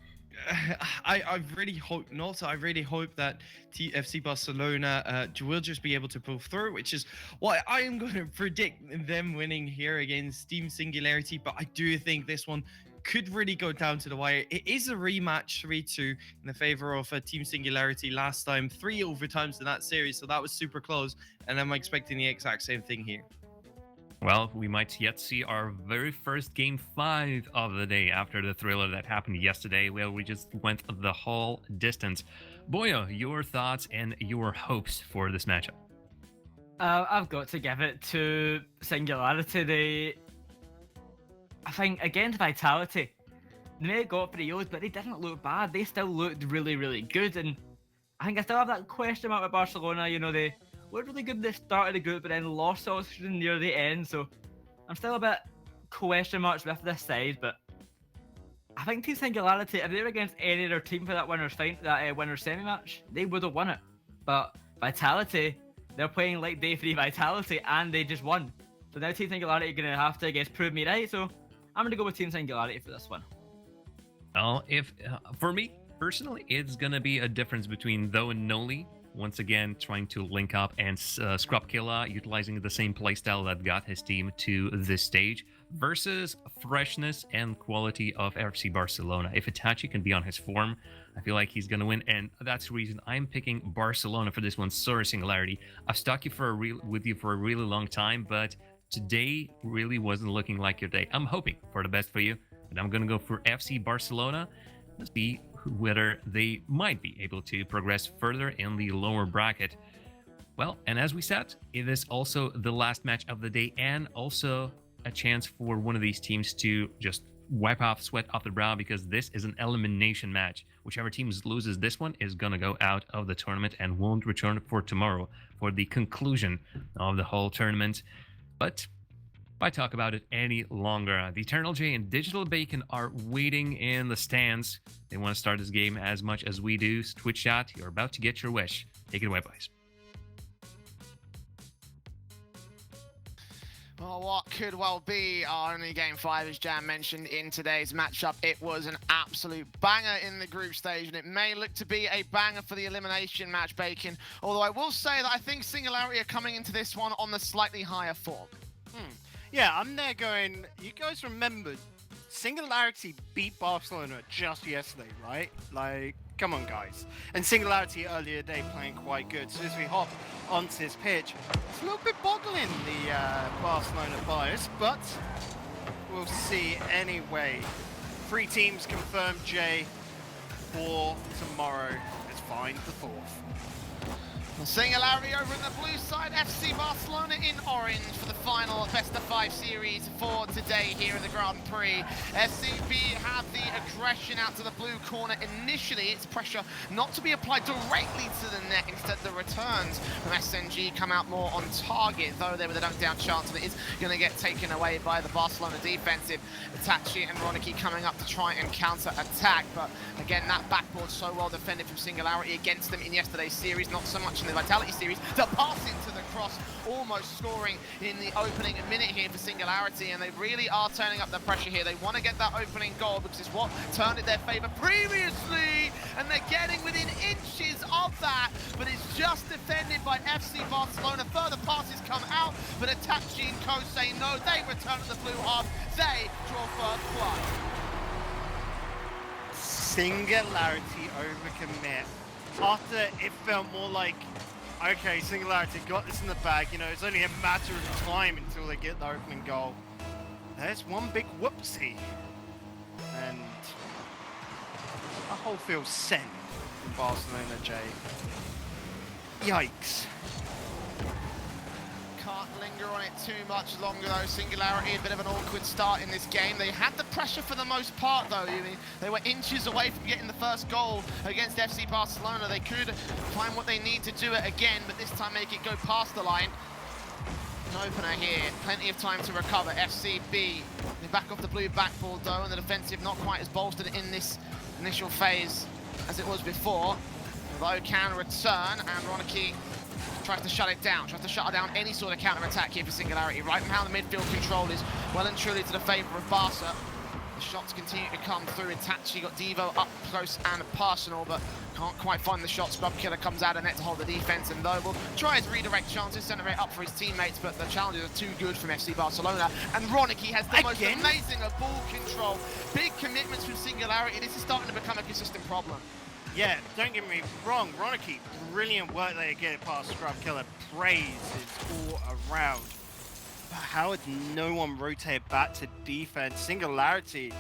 I really hope not. I really hope that FC Barcelona will just be able to pull through, which is why I am going to predict them winning here against Team Singularity. But I do think this one could really go down to the wire. It is a rematch, 3-2 in the favor of Team Singularity last time. 3 overtimes in that series, so that was super close. And I'm expecting the exact same thing here. Well, we might yet see our very first Game 5 of the day after the thriller that happened yesterday, where we just went the whole distance. Boyo, your thoughts and your hopes for this matchup? I've got to give it to Singularity. I think, against Vitality, they may have got 3 O's, but they didn't look bad. They still looked really, really good. And I think I still have that question mark with Barcelona. You know, they were really good at the start of the group, but then lost oxygen near the end. So I'm still a bit question marks with this side, but I think Team Singularity, if they were against any other team for that winner's semi match, they would have won it. But Vitality, they're playing like day 3 Vitality, and they just won. So now Team Singularity are going to have to, I guess, prove me right. So I'm going to go with Team Singularity for this one. Well, for me personally, it's going to be a difference between Though and Noli. Once again, trying to link up, and Scrub Killer utilizing the same playstyle that got his team to this stage, versus freshness and quality of FC Barcelona. If Itachi can be on his form, I feel like he's going to win, and that's the reason I'm picking Barcelona for this one. Sorry, Singularity. I've stuck with you for a really long time, but today really wasn't looking like your day. I'm hoping for the best for you, and I'm going to go for FC Barcelona. Let's see whether they might be able to progress further in the lower bracket. Well, and as we said, it is also the last match of the day, and also a chance for one of these teams to just wipe off sweat off the brow, because this is an elimination match. Whichever team loses this one is going to go out of the tournament and won't return for tomorrow for the conclusion of the whole tournament. But why talk about it any longer? The TheEternalJay and Digital Bacon are waiting in the stands. They want to start this game as much as we do. Twitch chat, you're about to get your wish. Take it away, boys. Well, what could well be our only Game 5, as Jan mentioned in today's matchup. It was an absolute banger in the group stage, and it may look to be a banger for the elimination match, Bacon. Although I will say that I think Singularity are coming into this one on the slightly higher form. Yeah, I'm there going, you guys remember, Singularity beat Barcelona just yesterday, right? Like, come on, guys. And Singularity earlier today playing quite good. So as we hop onto this pitch, it's a little bit boggling, the Barcelona bias, but we'll see anyway. 3 teams confirmed, Jay, for tomorrow. Let's find the 4th. Singularity over in the blue side, FC Barcelona in orange for the final best of 5 series for today here in the Grand Prix. SCB have the aggression out to the blue corner. Initially, it's pressure not to be applied directly to the net. Instead, the returns from SNG come out more on target, though there with a dunk down chance, and it is going to get taken away by the Barcelona defensive. Itachi and Roniki coming up to try and counter attack, but again, that backboard so well defended from Singularity against them in yesterday's series, not so much in the Vitality series. The pass into the cross, almost scoring in the opening minute here for Singularity, and they really are turning up the pressure here. They want to get that opening goal, which is what turned in their favor previously, and they're getting within inches of that, but it's just defended by FC Barcelona. Further passes come out, but Itachi and Co say no. They return to the blue half. They draw first blood. Singularity overcommit. After it felt more like, okay, Singularity got this in the bag, you know, it's only a matter of time until they get the opening goal. There's one big whoopsie. And whole field sent from Barcelona, Jay. Yikes. Can't linger on it too much longer though. Singularity, a bit of an awkward start in this game. They had the pressure for the most part though. I mean, they were inches away from getting the first goal against FC Barcelona. They could find what they need to do it again, but this time make it go past the line. An opener here, plenty of time to recover. FCB, they back off the blue backboard though, and the defensive not quite as bolstered in this initial phase as it was before. Although can return, and Ronicky tries to shut it down, tries to shut down any sort of counter-attack here for Singularity. Right now the midfield control is well and truly to the favour of Barca. The shots continue to come through. Itachi got Devo up close and personal, but can't quite find the shot. Scrub Killer comes out of net to hold the defense, and though will try his redirect chances, center it up for his teammates, but the challenges are too good from FC Barcelona. And Ronicky has the most amazing of ball control. Big commitments from Singularity. This is starting to become a consistent problem. Yeah, don't get me wrong, Ronicky, brilliant work there to get it past Scrub Killer. Praise is all around. But how had no one rotated back to defense? Singularity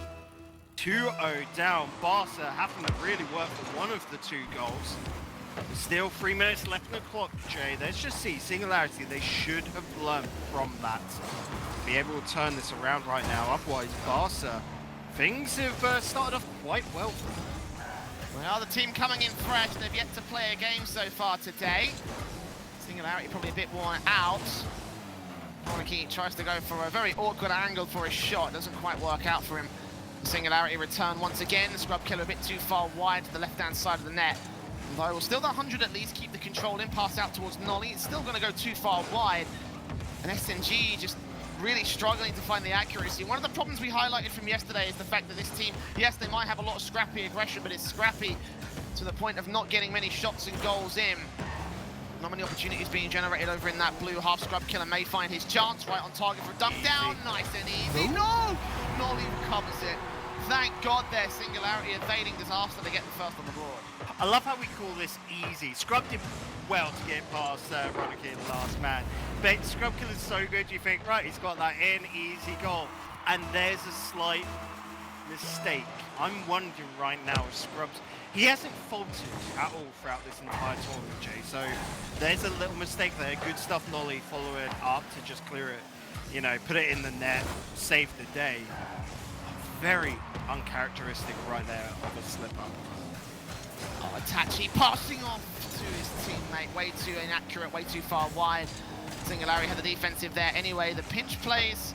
2-0 down. Barca having to really work for one of the two goals. Still 3 minutes left in the clock, Jay. Let's just see, Singularity, they should have learned from that. Be able to turn this around right now. Otherwise, Barca, things have started off quite well for them. Well, the team coming in fresh. They've yet to play a game so far today. Singularity probably a bit worn out. Ronicky tries to go for a very awkward angle for his shot. Doesn't quite work out for him. Singularity return once again. The Scrub Killer a bit too far wide to the left-hand side of the net. Although we'll still the 100 at least keep the control in. Pass out towards Nolly. It's still going to go too far wide. And SNG just really struggling to find the accuracy. One of the problems we highlighted from yesterday is the fact that this team, yes, they might have a lot of scrappy aggression, but it's scrappy to the point of not getting many shots and goals in. Not many opportunities being generated over in that blue half. Scrub Killer may find his chance right on target for a dunk down. Nice and easy. No! Nolly recovers it. Thank God their Singularity evading disaster to get the first on the board. I love how we call this easy. Scrub did well to get past Ronicky, the last man. But Scrub Killer's so good, you think, right, he's got that in, easy goal. And there's a slight mistake. I'm wondering right now if Scrub's... He hasn't faltered at all throughout this entire tournament, Jay. So there's a little mistake there. Good stuff, Nolly, follow it up to just clear it. You know, put it in the net, save the day. Very uncharacteristic right there of a slip-up. Oh, Itachi passing off to his teammate. Way too inaccurate, way too far wide. Singularity had the defensive there anyway. The pinch plays.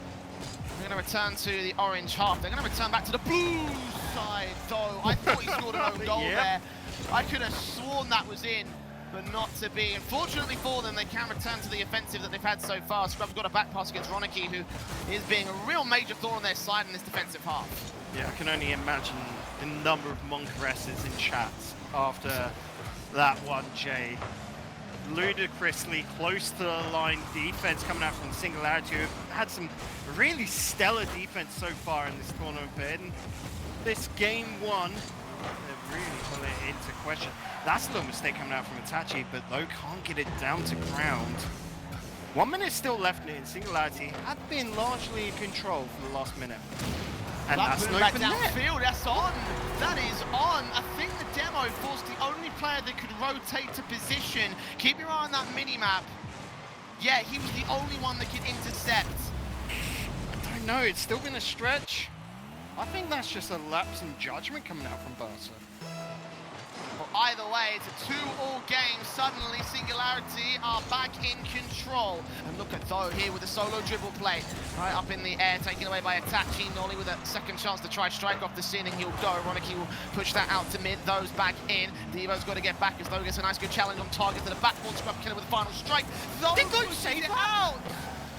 They're going to return to the orange half. They're going to return back to the blue side, though. I thought he scored an own goal there. I could have sworn that was in, but not to be. Unfortunately for them, they can return to the offensive that they've had so far. Scrub's got a back pass against Ronicky, who is being a real major thorn on their side in this defensive half. Yeah, I can only imagine the number of Moncaresses in chats after that one, Jay. Ludicrously close to the line defense coming out from Singularity, who had some really stellar defense so far in this tournament, but in this game one, they've really put it into question. That's a little mistake coming out from Itachi, but though can't get it down to ground. 1 minute still left in it, Singularity have been largely in control for the last minute. And that's an open net. Downfield, that's on. That is on. I think the demo forced the only player that could rotate to position. Keep your eye on that mini-map. Yeah, he was the only one that could intercept. I don't know, it's still been a stretch. I think that's just a lapse in judgment coming out from Barca. Well, either way, it's a 2-all game. Suddenly, Singularity are back in control. And look at Though here with a solo dribble play. Right up in the air, taken away by Itachi. Nolly with a second chance to try strike off the ceiling. He'll go. Ronicky will push that out to mid. Those back in. Devo's got to get back as Though gets a nice good challenge on target to the backboard. Scrub Killer with the final strike. Though did save it out.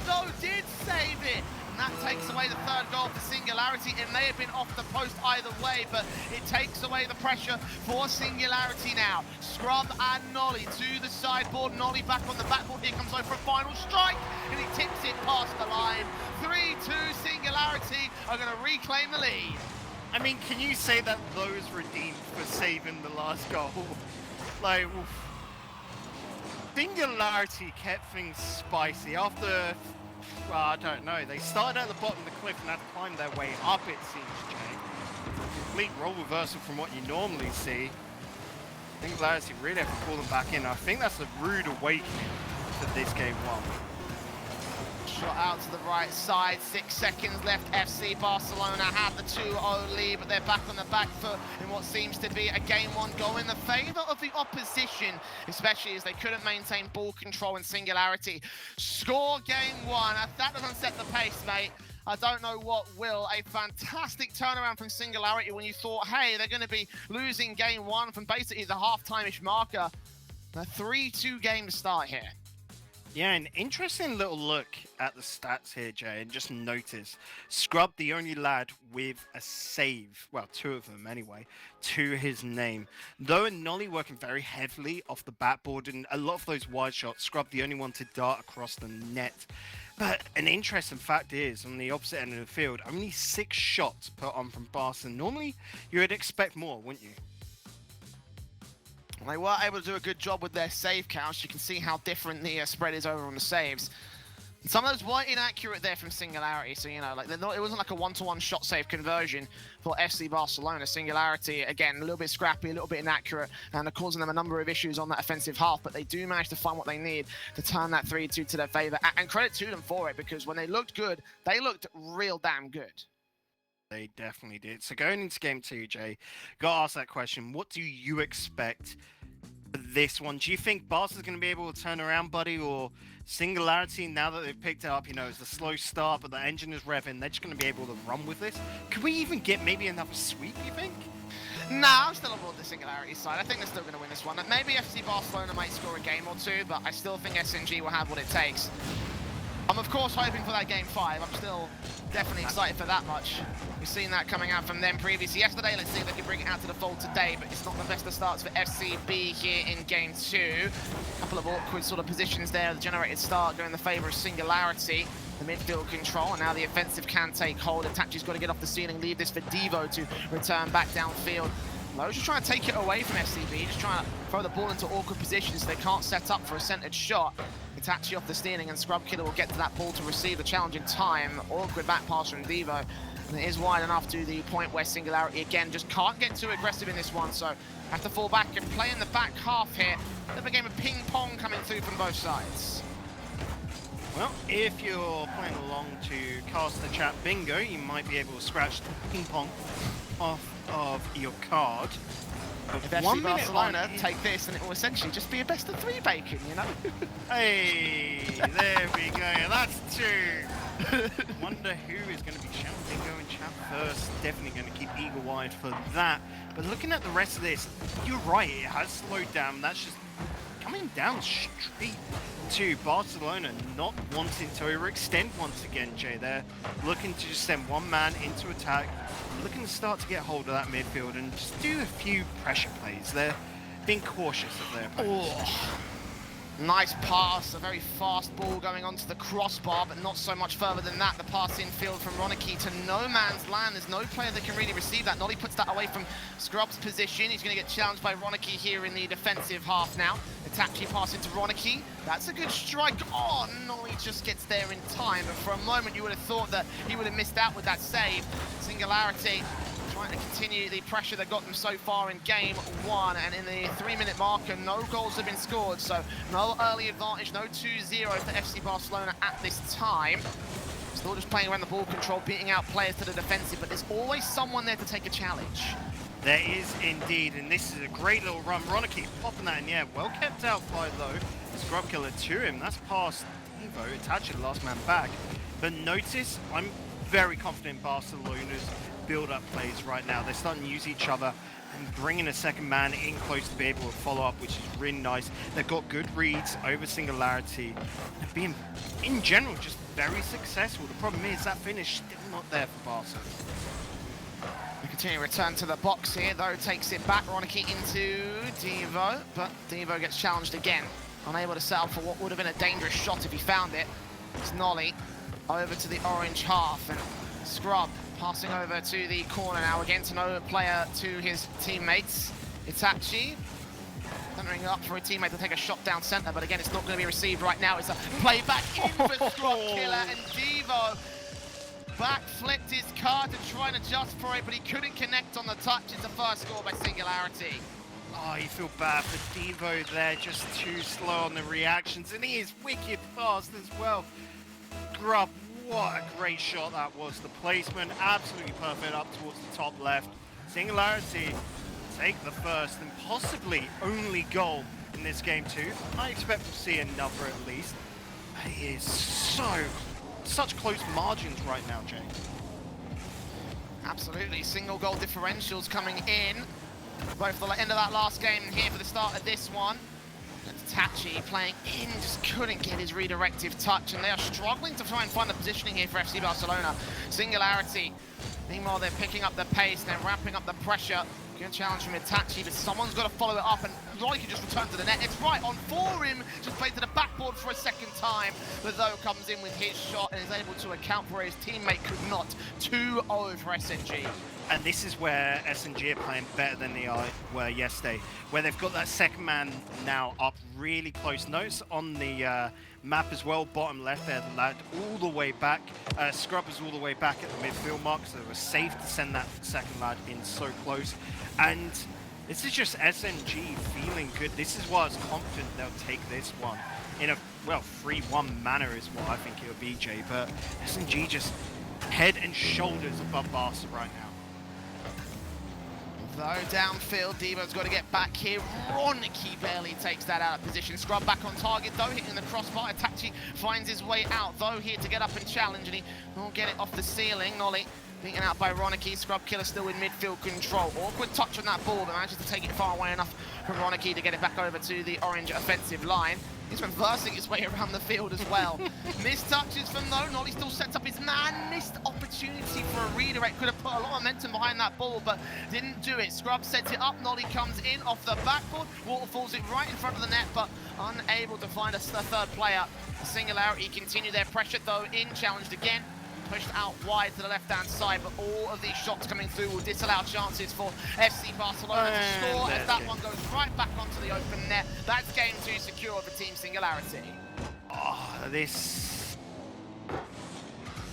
Though did save it. And that takes away the third goal for Singularity. It may have been off the post either way, but it takes away the pressure for Singularity now. Scrub and Nolly to the sideboard. Nolly back on the backboard. Here comes over for a final strike, and he tips it past the line. 3-2, Singularity are going to reclaim the lead. I mean, can you say that those redeemed for saving the last goal? Like, oof. Singularity kept things spicy after... Well, I don't know. They started at the bottom of the cliff and had to climb their way up, it seems, Jay. complete role reversal from what you normally see. Singularity really have to pull them back in. I think that's a rude awakening for this game one. Shot out to the right side, 6 seconds left. FC Barcelona have the 2-0 lead, but they're back on the back foot in what seems to be a game one goal in the favour of the opposition, especially as they couldn't maintain ball control and Singularity. Score game one. If that doesn't set the pace, mate, I don't know what will. A fantastic turnaround from Singularity when you thought, hey, they're going to be losing game one from basically the half-time-ish marker. A 3-2 game to start here. Yeah, an interesting little look at the stats here, Jay, and just notice Scrub, the only lad with a save, well, 2 of them anyway, to his name. Though and Nolly working very heavily off the backboard, and a lot of those wide shots, Scrub the only one to dart across the net. But an interesting fact is, on the opposite end of the field, only 6 shots put on from Barca. Normally, you would expect more, wouldn't you? They were able to do a good job with their save counts. You can see how different the spread is over on the saves. And some of those were inaccurate there from Singularity, so, you know, like it wasn't like a one-to-one shot save conversion for FC Barcelona. Singularity, again, a little bit scrappy, a little bit inaccurate, and they're causing them a number of issues on that offensive half, but they do manage to find what they need to turn that 3-2 to their favor. And credit to them for it, because when they looked good, they looked real damn good. They definitely did. So going into game 2, Jay, got to ask that question. What do you expect for this one? Do you think Barca's going to be able to turn around, buddy, or Singularity, now that they've picked it up, you know, it's a slow start, but the engine is revving, they're just going to be able to run with this? Could we even get maybe another sweep, you think? Nah, I'm still on board the Singularity side. I think they're still going to win this one. Maybe FC Barcelona might score a game or 2, but I still think SNG will have what it takes. I'm of course hoping for that game 5. I'm still definitely excited for that much. We've seen that coming out from them previously yesterday. Let's see if they can bring it out to the fold today, but it's not the best of starts for FCB here in game 2. A couple of awkward sort of positions there. The generated start going in the favour of Singularity. The midfield control, and now the offensive can take hold. Itachi's got to get off the ceiling, leave this for Devo to return back downfield. Lowe's just trying to take it away from FCB, just trying to throw the ball into awkward positions so they can't set up for a centered shot. Itachi off the steering, and Scrub Killer will get to that ball to receive the challenge in time. Awkward back pass from Devo. And it is wide enough to the point where Singularity, again, just can't get too aggressive in this one, so have to fall back and play in the back half here. Bit of a game of ping-pong coming through from both sides. Well, if you're playing along to cast the chat bingo, you might be able to scratch the ping-pong off of your card. If FC Barcelona take this, and it will essentially just be a best-of-3 bacon, you know? Hey, there we go. That's 2. Wonder who is going to be shouting bingo in chat first. Definitely going to keep eagle-eyed for that. But looking at the rest of this, you're right. It has slowed down. That's just coming down straight to Barcelona, not wanting to overextend once again, Jay. They're looking to just send one man into attack, looking to start to get hold of that midfield and just do a few pressure plays. They're being cautious of their opponents. Oh. Nice pass, a very fast ball going onto the crossbar, but not so much further than that. The pass infield from Ronicky to no man's land. There's no player that can really receive that. Nolly puts that away from Scrub's position. He's going to get challenged by Ronicky here in the defensive half now. Itachi pass into Ronicky. That's a good strike. Oh, Nolly just gets there in time. But for a moment, you would have thought that he would have missed out with that save. Singularity trying to continue the pressure that got them so far in game 1, and in the 3-minute marker, no goals have been scored, so no early advantage, no 2-0 for FC Barcelona at this time. Still just playing around the ball control, beating out players to the defensive, but there's always someone there to take a challenge. There is indeed, and this is a great little run. Ronicky popping that in the air, well kept out by though. Scrub Killer to him, that's past Evo, Itachi the last man back. But notice, I'm very confident in Barcelona's build-up plays right now. They're starting to use each other and bringing a second man in close to be able to follow up, which is really nice. They've got good reads over Singularity. They're being, in general, just very successful. The problem is that finish still not there for Barca. We continue to return to the box here, though, takes it back. Ronicky into Devo, but Devo gets challenged again. Unable to set up for what would have been a dangerous shot if he found it. It's Nolly over to the orange half, and Scrub passing over to the corner now, again to no player to his teammates. Itachi centering up for a teammate to take a shot down centre, but again, it's not going to be received right now. It's a play back in for Scrub Killer, and Devo backflipped his card to try and adjust for it, but he couldn't connect on the touch. It's a first score by Singularity. Oh, you feel bad for Devo there, just too slow on the reactions, and he is wicked fast as well. Grub, what a great shot that was. The placement, absolutely perfect up towards the top left. Singularity take the first and possibly only goal in this game too. I expect to see another at least. It is such close margins right now, Jay. Absolutely, single goal differentials coming in. Both the end of that last game and here for the start of this one. And Tachi playing in, just couldn't get his redirective touch, and they are struggling to try and find the positioning here for FC Barcelona. Singularity, meanwhile they're picking up the pace, they're ramping up the pressure. Good challenge from Itachi, but someone's got to follow it up, and Rocky just returned to the net. It's right on for him, just played to the backboard for a second time, but though comes in with his shot and is able to account for his teammate could not. 2-0 for SNG. And this is where SNG are playing better than they were yesterday, where they've got that second man now up really close. Notes on the map as well, bottom left there, the lad all the way back. Scrub is all the way back at the midfield mark, so it was safe to send that second lad in so close. And this is just SNG feeling good. This is why I was confident they'll take this one in a, well, 3-1 manner is what I think it'll be, Jay. But SNG just head and shoulders above Barca right now. Though downfield, Devo's got to get back here. Ronicky barely takes that out of position. Scrub back on target, though, hitting the crossbar. Itachi finds his way out, though, here to get up and challenge, and he won't get it off the ceiling. Nolly beaten out by Ronicky. Scrub Killer still in midfield control. Awkward touch on that ball, but manages to take it far away enough from Ronicky to get it back over to the orange offensive line. He's reversing his way around the field as well. Missed touches from though. Nolly still sets up his man. Missed opportunity for a redirect. Could have put a lot of momentum behind that ball, but didn't do it. Scrub sets it up. Nolly comes in off the backboard. Waterfalls it right in front of the net, but unable to find a third player. Singularity continue their pressure though. In challenged again. Pushed out wide to the left-hand side, but all of these shots coming through will disallow chances for FC Barcelona to score, as that one goes right back onto the open net. That's game 2 secure for Team Singularity. Oh, this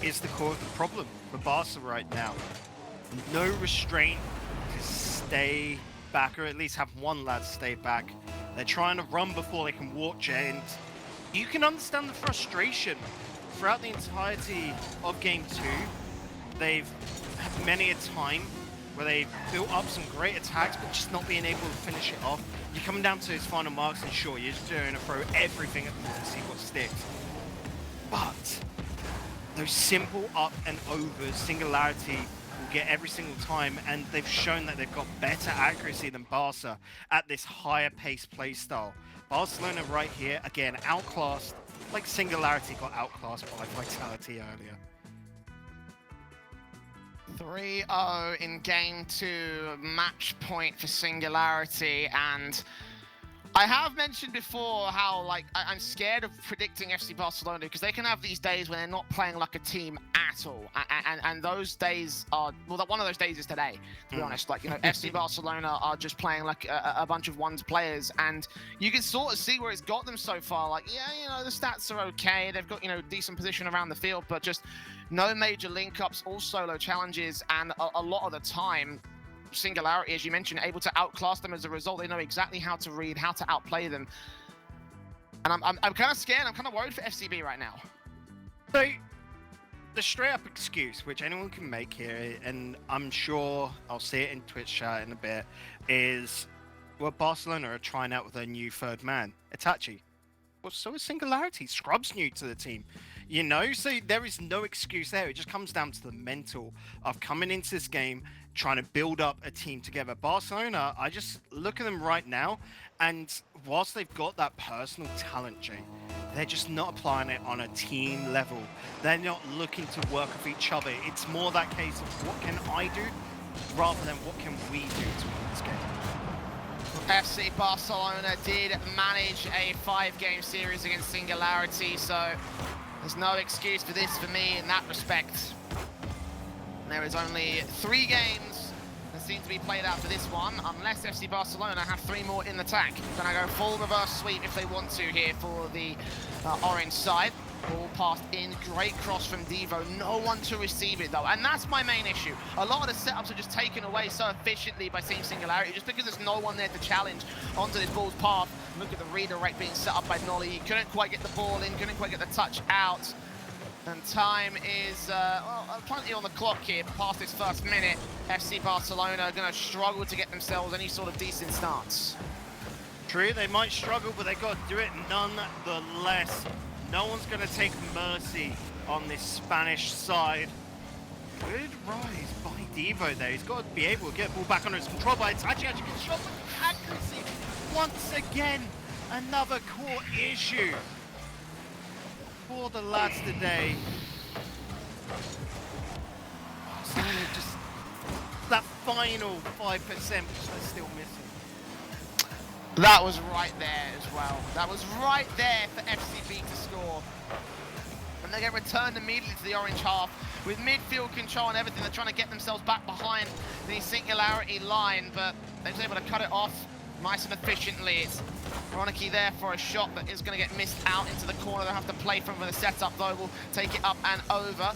is the core of the problem for Barca right now. No restraint to stay back, or at least have one lad stay back. They're trying to run before they can walk, Jay, and you can understand the frustration. Throughout the entirety of Game 2, they've had many a time where they've built up some great attacks, but just not being able to finish it off. You're coming down to his final marks, and sure, you're just going to throw everything at them to see what sticks. But those simple up and overs, Singularity will get every single time, and they've shown that they've got better accuracy than Barca at this higher pace play style. Barcelona right here, again, outclassed. Like Singularity got outclassed by Vitality earlier. 3-0 in Game 2, match point for Singularity, and I have mentioned before how I'm scared of predicting FC Barcelona because they can have these days when they're not playing like a team at all, and those days are, well, one of those days is today, to be honest. FC Barcelona are just playing like a bunch of ones players, and you can sort of see where it's got them so far. The stats are okay, they've got decent position around the field, but just no major link-ups, all solo challenges, and a lot of the time Singularity, as you mentioned, able to outclass them as a result. They know exactly how to read, how to outplay them. And I'm kind of scared, I'm kind of worried for FCB right now. So, the straight up excuse, which anyone can make here, and I'm sure I'll see it in Twitch chat in a bit, is, well, Barcelona are trying out with their new third man, Itachi. Well, so is Singularity. Scrub's new to the team. So there is no excuse there. It just comes down to the mental of coming into this game, trying to build up a team together. Barcelona, I just look at them right now, and whilst they've got that personal talent, Jay, they're just not applying it on a team level. They're not looking to work with each other. It's more that case of what can I do, rather than what can we do to win this game. FC Barcelona did manage a 5-game series against Singularity, so there's no excuse for this for me in that respect. There is only 3 games, and seem to be played out for this one, unless FC Barcelona have 3 more in the tank. Gonna go full reverse sweep if they want to here for the orange side. Ball passed in, great cross from Devo, no one to receive it though, and that's my main issue. A lot of the setups are just taken away so efficiently by Team Singularity, just because there's no one there to challenge onto this ball's path. Look at the redirect being set up by Nolly, he couldn't quite get the ball in, couldn't quite get the touch out. And time is, well, plenty on the clock here, past this first minute. FC Barcelona are going to struggle to get themselves any sort of decent starts. True, they might struggle, but they got to do it nonetheless. No one's going to take mercy on this Spanish side. Good rise by Devo there. He's got to be able to get the ball back under his control by Itachi. Actually gets shot with accuracy. Once again, another core issue for the lads today. So just that final 5% which they're still missing. That was right there as well. That was right there for FCB to score. And they get returned immediately to the orange half with midfield control and everything. They're trying to get themselves back behind the Singularity line, but they're able to cut it off nice and efficiently. It's Ronicky there for a shot that is going to get missed out into the corner. They'll have to play from with a setup though. We'll take it up and over.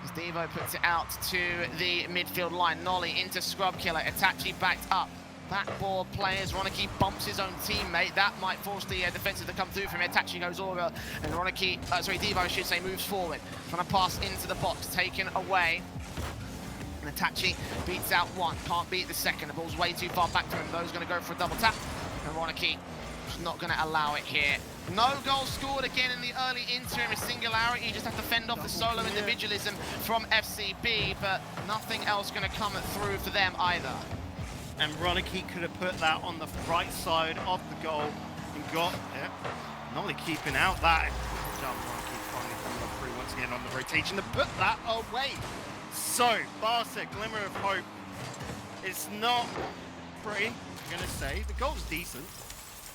As Devo puts it out to the midfield line. Nolly into Scrub Killer. Itachi backed up. Backboard players, Ronicky bumps his own teammate. That might force the defensive to come through from him. Itachi goes over, and Devo, I should say, moves forward. Trying to pass into the box, taken away. And Itachi beats out one, can't beat the second. The ball's way too far back from him. Those going to go for a double tap. And Ronicky is not going to allow it here. No goal scored again in the early interim. A Singularity, you just have to fend off the solo individualism from FCB, but nothing else going to come through for them either. And Ronicky could have put that on the right side of the goal and got it. Nolly keeping out that. Good job, Ronicky finally coming up through once again on the rotation to put that away. So, Barca, glimmer of hope. It's not pretty, I'm going to say. The goal's decent,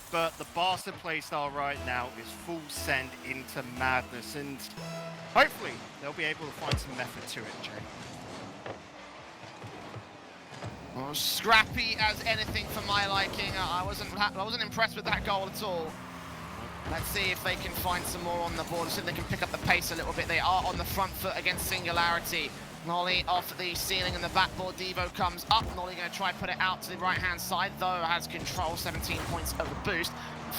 but the Barca playstyle right now is full send into madness, and hopefully they'll be able to find some method to it, Jay. Well, scrappy as anything for my liking. I wasn't impressed with that goal at all. Let's see if they can find some more on the board, see if they can pick up the pace a little bit. They are on the front foot against Singularity. Nolly off the ceiling and the backboard. Devo comes up. Nolly going to try put it out to the right-hand side, though has control, 17 points of the boost.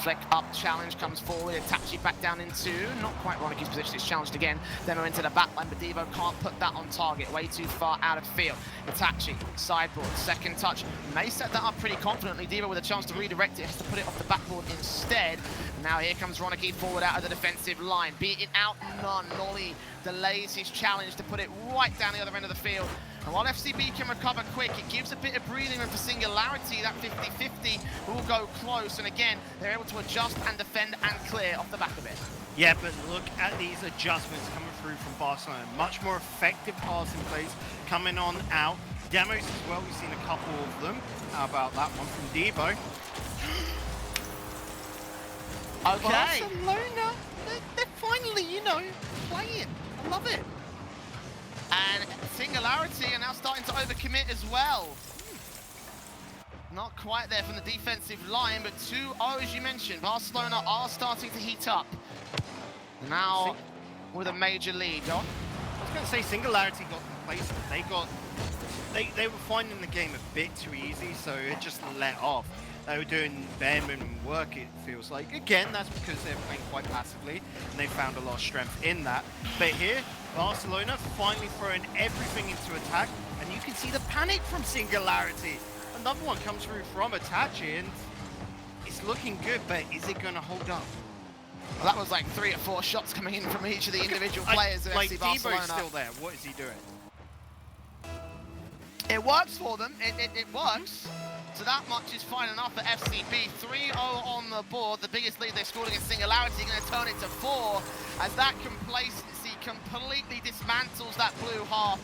Flick up, challenge comes forward. Itachi back down into, not quite Ronicky's position, it's challenged again. Then we're into the back line, but Devo can't put that on target, way too far out of field. Itachi, sideboard, second touch, may set that up pretty confidently. Devo with a chance to redirect it, has to put it off the backboard instead. Now here comes Ronicky forward out of the defensive line. Beating out none, Nolly delays his challenge to put it right down the other end of the field. And while FCB can recover quick, it gives a bit of breathing room for Singularity. That 50-50 will go close, and again, they're able to adjust and defend and clear off the back of it. Yeah, but look at these adjustments coming through from Barcelona. Much more effective passing plays coming on out. Demos as well, we've seen a couple of them. How about that one from Devo? Okay. Barcelona, they're finally, you know, playing. I love it. And Singularity are now starting to overcommit as well. Not quite there from the defensive line, but 2-0 as you mentioned. Barcelona are starting to heat up. Now with a major lead. John? I was going to say Singularity got complacent. They were finding the game a bit too easy, so it just let off. They were doing bare minimum work, it feels like. Again, that's because they're playing quite passively, and they found a lot of strength in that. But here, Barcelona finally throwing everything into attack, and you can see the panic from Singularity. Another one comes through from Itachi, and it's looking good, but is it going to hold up? Well, that was like 3 or 4 shots coming in from each of the individual players of FC Barcelona. Devo's still there. What is he doing? It works for them. It works. So that much is fine enough for FCB. 3-0 on the board. The biggest lead they've scored against Singularity, going to turn it to 4 as that complacency completely dismantles that blue half.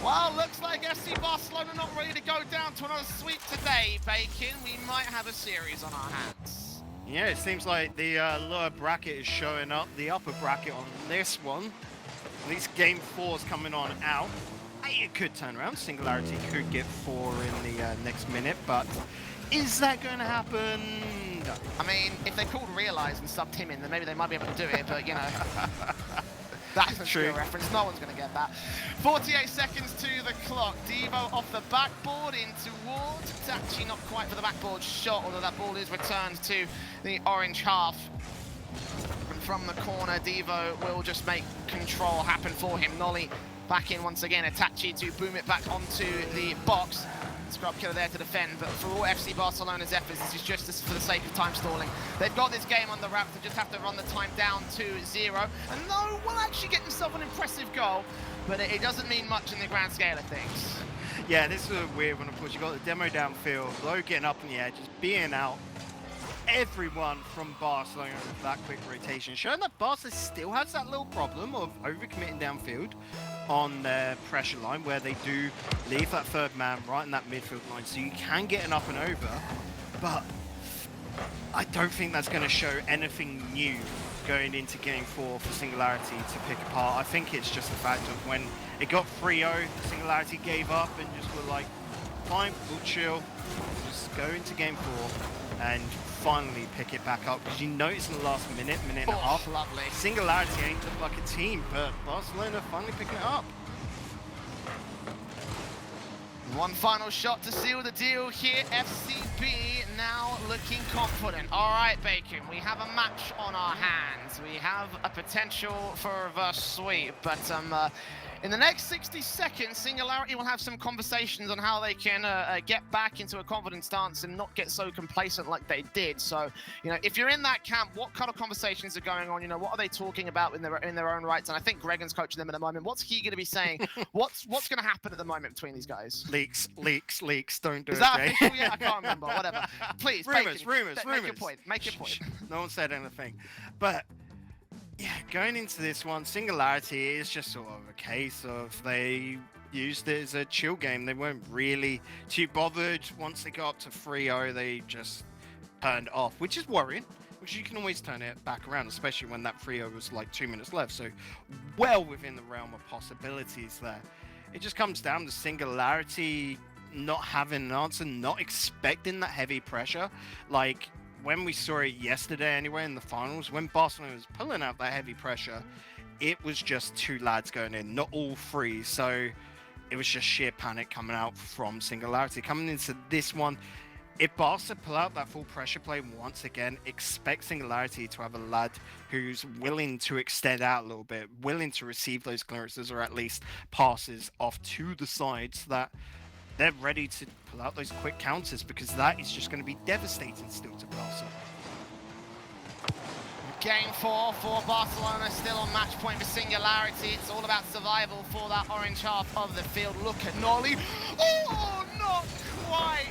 Well, looks like FC Barcelona not ready to go down to another sweep today, Bacon. We might have a series on our hands. Yeah, it seems like the lower bracket is showing up, the upper bracket on this one. At least game 4 is coming on out. it could turn around. Singularity could get 4 in the next minute, but is that going to happen? No. I mean, if they called Realize and subbed him in, then maybe they might be able to do it, but you know. That's a True. true reference. No one's going to get that. 48 seconds to the clock. Devo off the backboard in towards. It's actually not quite for the backboard shot, although that ball is returned to the orange half. And from the corner, Devo will just make control happen for him. Nolly back in once again. Itachi to boom it back onto the box. Scrub Killer there to defend, but for all FC Barcelona's efforts, this is just for the sake of time stalling. They've got this game on the wrap, they just have to run the time down to 0. And No will actually get himself an impressive goal, but it doesn't mean much in the grand scale of things. Yeah, this is a weird one, of course. You got the demo downfield, Low getting up in the air, just being out everyone from Barcelona with that quick rotation, showing that Barca still has that little problem of overcommitting downfield on their pressure line, where they do leave that third man right in that midfield line, so you can get an up and over, but I don't think that's going to show anything new going into Game 4 for Singularity to pick apart. I think it's just the fact of when it got 3-0, Singularity gave up and just were like, fine, we'll chill, just go into Game 4 and finally pick it back up, because you notice in the last minute and a half, Lovely. Singularity ain't looked like a team, but Barcelona finally picking it up. One final shot to seal the deal here. FCB now looking confident. All right, Bacon, we have a match on our hands. We have a potential for a reverse sweep, but in the next 60 seconds, Singularity will have some conversations on how they can get back into a confident stance and not get so complacent like they did. So, you know, if you're in that camp, what kind of conversations are going on? You know, what are they talking about in their own rights? And I think Gregan's coaching them at the moment. What's he going to be saying? What's going to happen at the moment between these guys? Leaks. Don't do Is it, that Jay. official yet? I can't remember. Whatever. Please, Rumors. Make your point. Make your point. No one said anything. But yeah, going into this one, Singularity is just sort of a case of they used it as a chill game. They weren't really too bothered. Once they got up to 3-0, they just turned off, which is worrying, which you can always turn it back around, especially when that 3-0 was like 2 minutes left. So well within the realm of possibilities there. It just comes down to Singularity not having an answer, not expecting that heavy pressure. Like when we saw it yesterday anyway in the finals, when Barcelona was pulling out that heavy pressure, it was just 2 lads going in, not all 3. So it was just sheer panic coming out from Singularity. Coming into this one, if Barca pull out that full pressure play once again, expect Singularity to have a lad who's willing to extend out a little bit, willing to receive those clearances or at least passes off to the sides, that they're ready to pull out those quick counters, because that is just going to be devastating still to Barca. Game 4 for Barcelona, still on match point for Singularity. It's all about survival for that orange half of the field. Look at Nolly. Oh, not quite.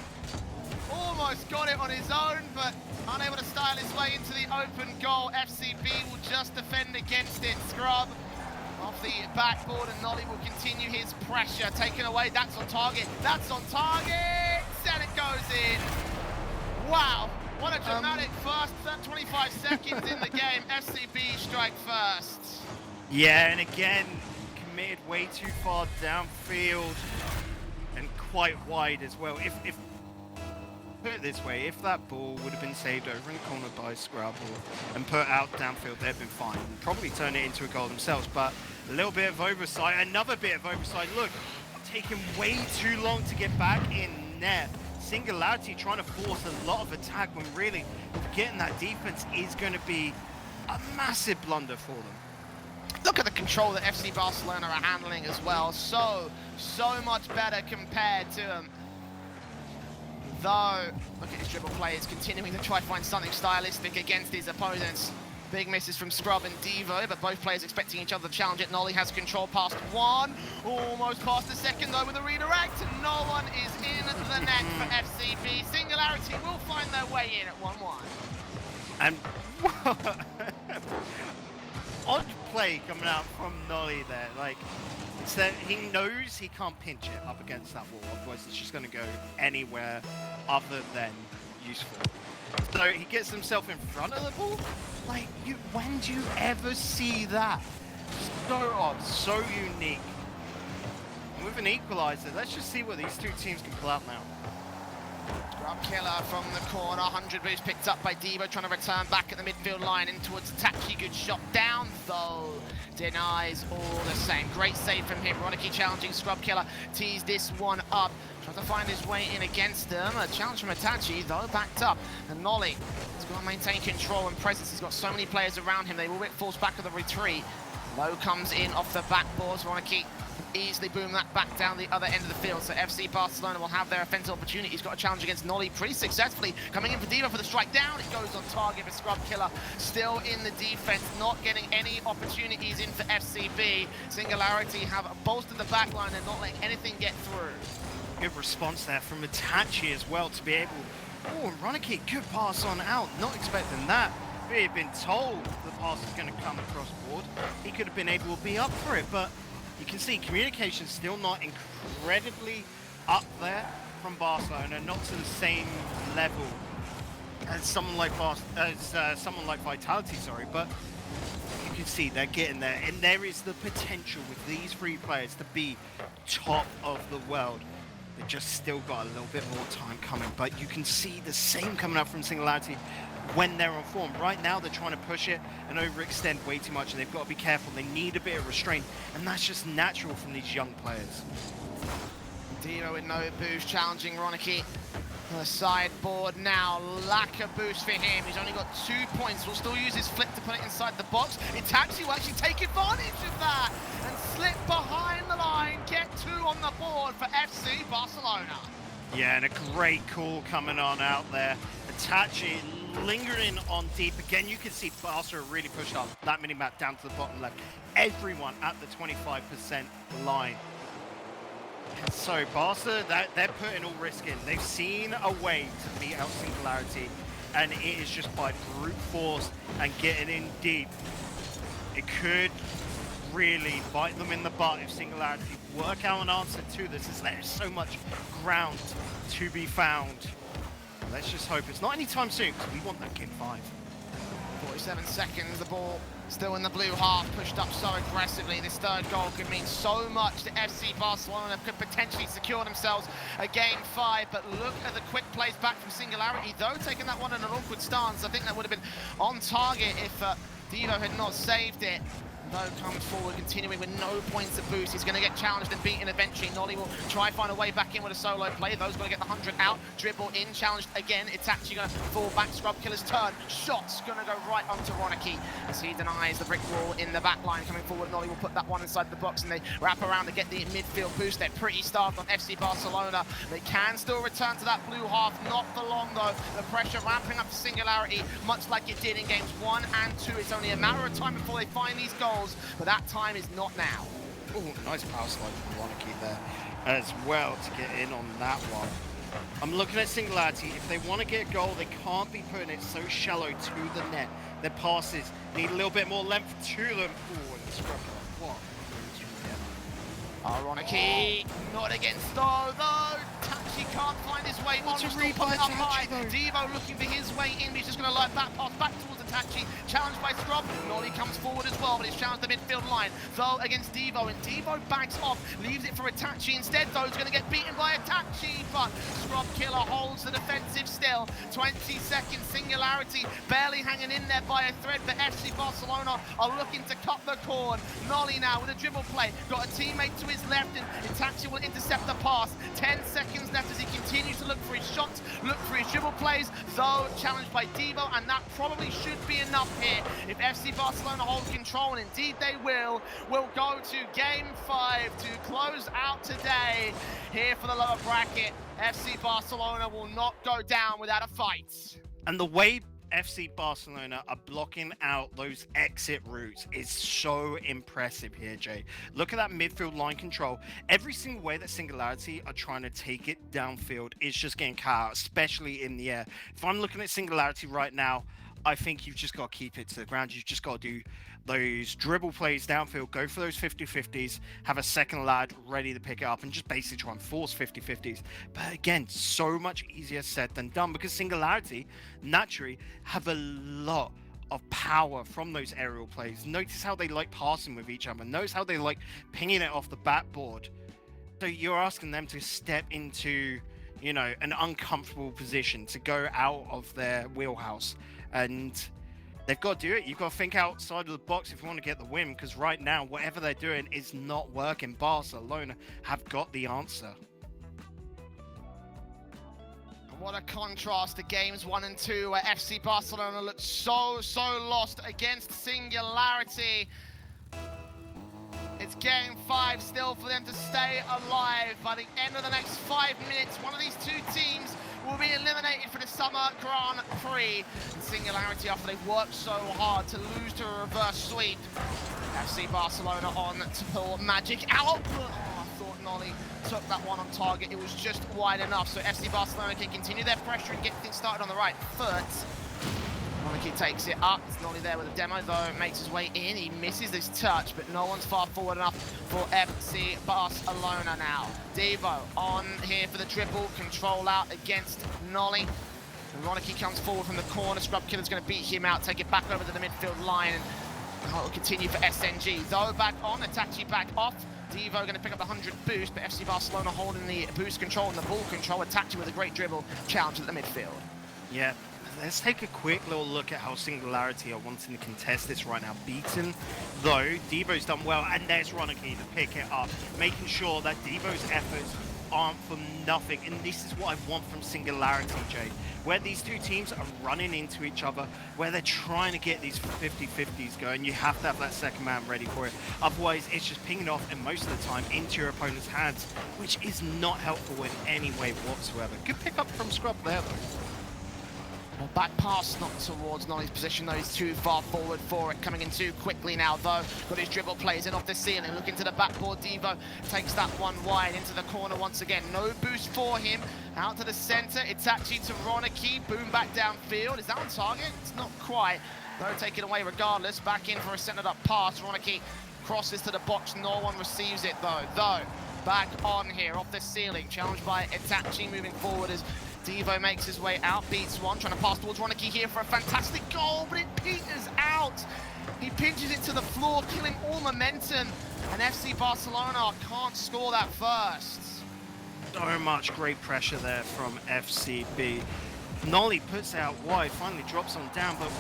Almost got it on his own, but unable to style his way into the open goal. FCB will just defend against it. Scrub off the backboard, and Nolly will continue his pressure. Taken away, that's on target. That's on target, and it goes in. Wow, what a dramatic first 25 seconds in the game. FCB strike first. Yeah, and again, committed way too far downfield and quite wide as well. If put it this way, if that ball would have been saved over in the corner by Scrub and put out downfield, they'd been fine. Probably turn it into a goal themselves, but a little bit of oversight, another bit of oversight. Look, taking way too long to get back in net. Singularity trying to force a lot of attack when really getting that defense is going to be a massive blunder for them. Look at the control that FC Barcelona are handling as well. So much better compared to them. Though, look at his dribble play, it's continuing to try to find something stylistic against his opponents. Big misses from Scrub and Devo, but both players expecting each other to challenge it. Nolly has control past 1, almost past the second though with a redirect, and no one is in the net for FCB. Singularity will find their way in at 1-1. And odd play coming out from Nolly there. Like, it's that he knows he can't pinch it up against that wall, otherwise it's just going to go anywhere other than useful. So he gets himself in front of the ball. Like, when do you ever see that? So odd, so unique. with an equalizer. Let's just see what these two teams can pull out now. Scrub Killer from the corner, 100 boost picked up by Devo, trying to return back at the midfield line in towards Tachi. Good shot down though, denies all the same. Great save from him. Ronicky challenging Scrub Killer, tees this one up, tries to find his way in against them. A challenge from Itachi though, backed up, and Nolly has got to maintain control and presence. He's got so many players around him, they will get forced back to the retreat. Low comes in off the backboards. Ronicky easily boom that back down the other end of the field. So FC Barcelona will have their offensive opportunity. He's got a challenge against Nolly pretty successfully. Coming in for Devo for the strike down. It goes on target for Scrub Killer. Still in the defense, not getting any opportunities in for FCB. Singularity have bolstered the back line and not letting anything get through. Good response there from Itachi as well to be able... Oh, and Ronicky, good pass on out. Not expecting that. If he had been told the pass is going to come across board, he could have been able to be up for it, but you can see communication still not incredibly up there from Barcelona, not to the same level as someone like Vitality, sorry, but you can see they're getting there, and there is the potential with these three players to be top of the world. They just still got a little bit more time coming, but you can see the same coming up from Singularity when they're on form. Right now they're trying to push it and overextend way too much, and they've got to be careful. They need a bit of restraint, and that's just natural from these young players. Devo with no boost, challenging Ronicky. The sideboard now, lack of boost for him. He's only got 2 points. Will still use his flip to put it inside the box. Itachi will actually take advantage of that and slip behind the line, get 2 on the board for FC Barcelona. Yeah, and a great call coming on out there. Itachi lingering on deep. Again, you can see Barca really pushed up that mini-map down to the bottom left. Everyone at the 25% line. And so Barca, they're putting all risk in. They've seen a way to beat out Singularity, and it is just by brute force and getting in deep. It could really bite them in the butt if Singularity work out an answer to this, as there's so much ground to be found. Let's just hope it's not anytime soon, because we want that game 5. 47 seconds, the ball still in the blue half, pushed up so aggressively. This third goal could mean so much to FC Barcelona, could potentially secure themselves a game 5, but look at the quick plays back from Singularity, though taking that one in an awkward stance. I think that would have been on target if Devo had not saved it. Though comes forward, continuing with no points of boost. He's going to get challenged and beaten eventually. Nolly will try find a way back in with a solo play. Those going to get the 100 out. Dribble in, challenged again. It's actually going to fall back. Scrub Killer's turn. Shot's going to go right onto Ronicky as he denies the brick wall in the back line. Coming forward, Nolly will put that one inside the box, and they wrap around to get the midfield boost. They're pretty starved on FC Barcelona. They can still return to that blue half. Not for long, though. The pressure ramping up to Singularity, much like it did in games 1 and 2. It's only a matter of time before they find these goals. But that time is not now. Oh, nice power slide from Ronicky there as well to get in on that one. I'm looking at Singularity. If they want to get a goal, they can't be putting it so shallow to the net. Their passes need a little bit more length to them. Oh, and the scrub. What? Ronicky, not against though. Tachi can't find his way on. Still put it up high. Devo looking for his way in. He's just going to like that pass back towards Itachi. Challenged by Scrub. Nolly comes forward as well, but he's challenged the midfield line. Though against Devo, and Devo backs off, leaves it for Itachi instead. Though he's going to get beaten by Itachi, but Scrub Killer holds the defensive still. 20 seconds. Singularity barely hanging in there by a thread, but FC Barcelona are looking to cut the cord. Nolly now with a dribble play. Got a teammate to his left, and Itachi will intercept the pass. 10 seconds left as he continues to look for his shots, look for his dribble plays, though challenged by Devo, and that probably should be enough here. If FC Barcelona hold control, and indeed they will, we'll go to game 5 to close out today. Here for the lower bracket, FC Barcelona will not go down without a fight. And the way FC Barcelona are blocking out those exit routes is so impressive here, Jay. Look at that midfield line control. Every single way that Singularity are trying to take it downfield is just getting cut out, especially in the air. If I'm looking at Singularity right now, I think you've just got to keep it to the ground. You've just got to do those dribble plays downfield, go for those 50-50s, have a second lad ready to pick it up, and just basically try and force 50-50s. But again, so much easier said than done, because Singularity naturally have a lot of power from those aerial plays. Notice how they like passing with each other. Notice how they like pinging it off the backboard. So you're asking them to step into, you know, an uncomfortable position, to go out of their wheelhouse, and they've got to do it. You've got to think outside of the box if you want to get the win, because right now, whatever they're doing is not working. Barcelona have got the answer. What a contrast to games 1 and 2, where FC Barcelona looked so lost against Singularity. It's game 5 still for them to stay alive. By the end of the next 5 minutes, one of these two teams will be eliminated for the Summer Grand Prix. And Singularity, after they've worked so hard to lose to a reverse sweep. FC Barcelona on to pull Magic out. Oh, I thought Nolly took that one on target. It was just wide enough, so FC Barcelona can continue their pressure and get things started on the right foot. Monarchy takes it up. It's Nolly there with a demo, though. Makes his way in. He misses this touch, but no one's far forward enough for FC Barcelona now. Devo on here for the triple. Control out against Nolly. And Monarchy comes forward from the corner. Scrub Killer's going to beat him out, take it back over to the midfield line. And it'll continue for SNG. Though back on, Itachi back off. Devo going to pick up the 100 boost, but FC Barcelona holding the boost control and the ball control. Itachi with a great dribble challenge at the midfield. Yeah. Let's take a quick little look at how Singularity are wanting to contest this right now. Beaten, though, Devo's done well, and there's Roniki to pick it up, making sure that Devo's efforts aren't for nothing. And this is what I want from Singularity, Jay, where these two teams are running into each other, where they're trying to get these 50-50s going. You have to have that second man ready for it. Otherwise, it's just pinging off, and most of the time, into your opponent's hands, which is not helpful in any way whatsoever. Good pick up from Scrub there, though. Well, back pass, not towards Nolly's position, though. He's too far forward for it. Coming in too quickly now, though. Got his dribble, plays in off the ceiling. Looking to the backboard, Devo takes that one wide into the corner once again. No boost for him. Out to the center. Itachi to Roniki. Boom back downfield. Is that on target? It's not quite. Though taken away regardless. Back in for a centered up pass. Roniki crosses to the box. No one receives it, though. Back on here, off the ceiling. Challenged by Itachi, moving forward as Devo makes his way out, beats one, trying to pass towards Roniki here for a fantastic goal, but it peters out. He pinches it to the floor, killing all momentum, and FC Barcelona can't score that first. So much great pressure there from FCB. Nolly puts out wide, finally drops on down, but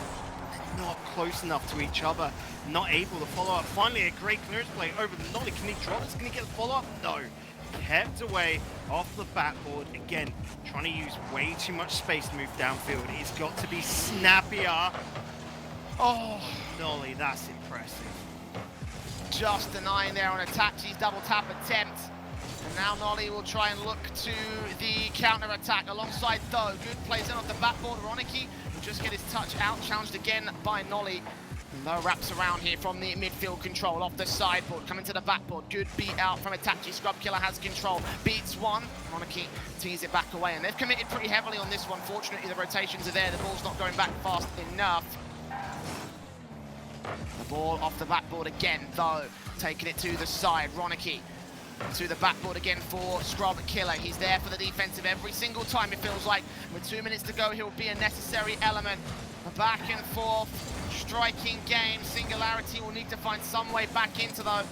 not close enough to each other, not able to follow up. Finally, a great clearance play over the Nolly. Can he drop it? Can he get the follow-up? No. Kept away off the backboard. Again, trying to use way too much space to move downfield. He's got to be snappier. Oh, Nolly, that's impressive. Just denying there on Itachi's double tap attempt. And now Nolly will try and look to the counter-attack alongside Though. Good plays in off the backboard. Roniki will just get his touch out. Challenged again by Nolly. No wraps around here from the midfield control off the sideboard, coming to the backboard. Good beat out from Itachi. Scrub Killer has control. Beats one. Roniki tees it back away, and they've committed pretty heavily on this one. Fortunately, the rotations are there. The ball's not going back fast enough. The ball off the backboard again, though. Taking it to the side. Roniki to the backboard again for Scrub Killer. He's there for the defensive every single time, it feels like. With 2 minutes to go, he'll be a necessary element. Back and forth, striking game. Singularity will need to find some way back into, though.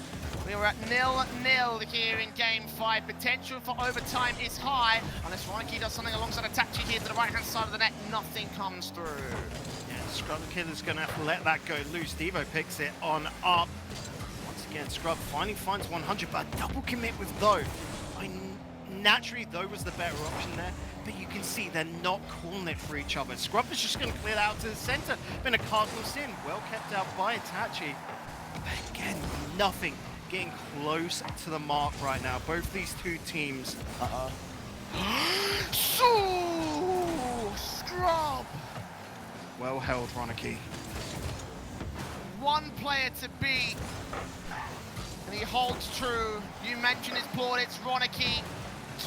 We were at 0-0 here in game 5. Potential for overtime is high. Unless Roniki does something alongside Itachi here to the right-hand side of the net, nothing comes through. Yeah, Scrub Killer's going to have to let that go loose. Devo picks it on up. Once again, Scrub finally finds 100, but a double commit with Though. Naturally, Though was the better option there, but you can see they're not calling it for each other. Scrub is just going to clear out to the center. Been a cardinal sin, well kept out by Itachi. But again, nothing getting close to the mark right now. Both these two teams. Scrub! Well held, Roniki. One player to beat, and he holds true. You mentioned his board, it's Roniki.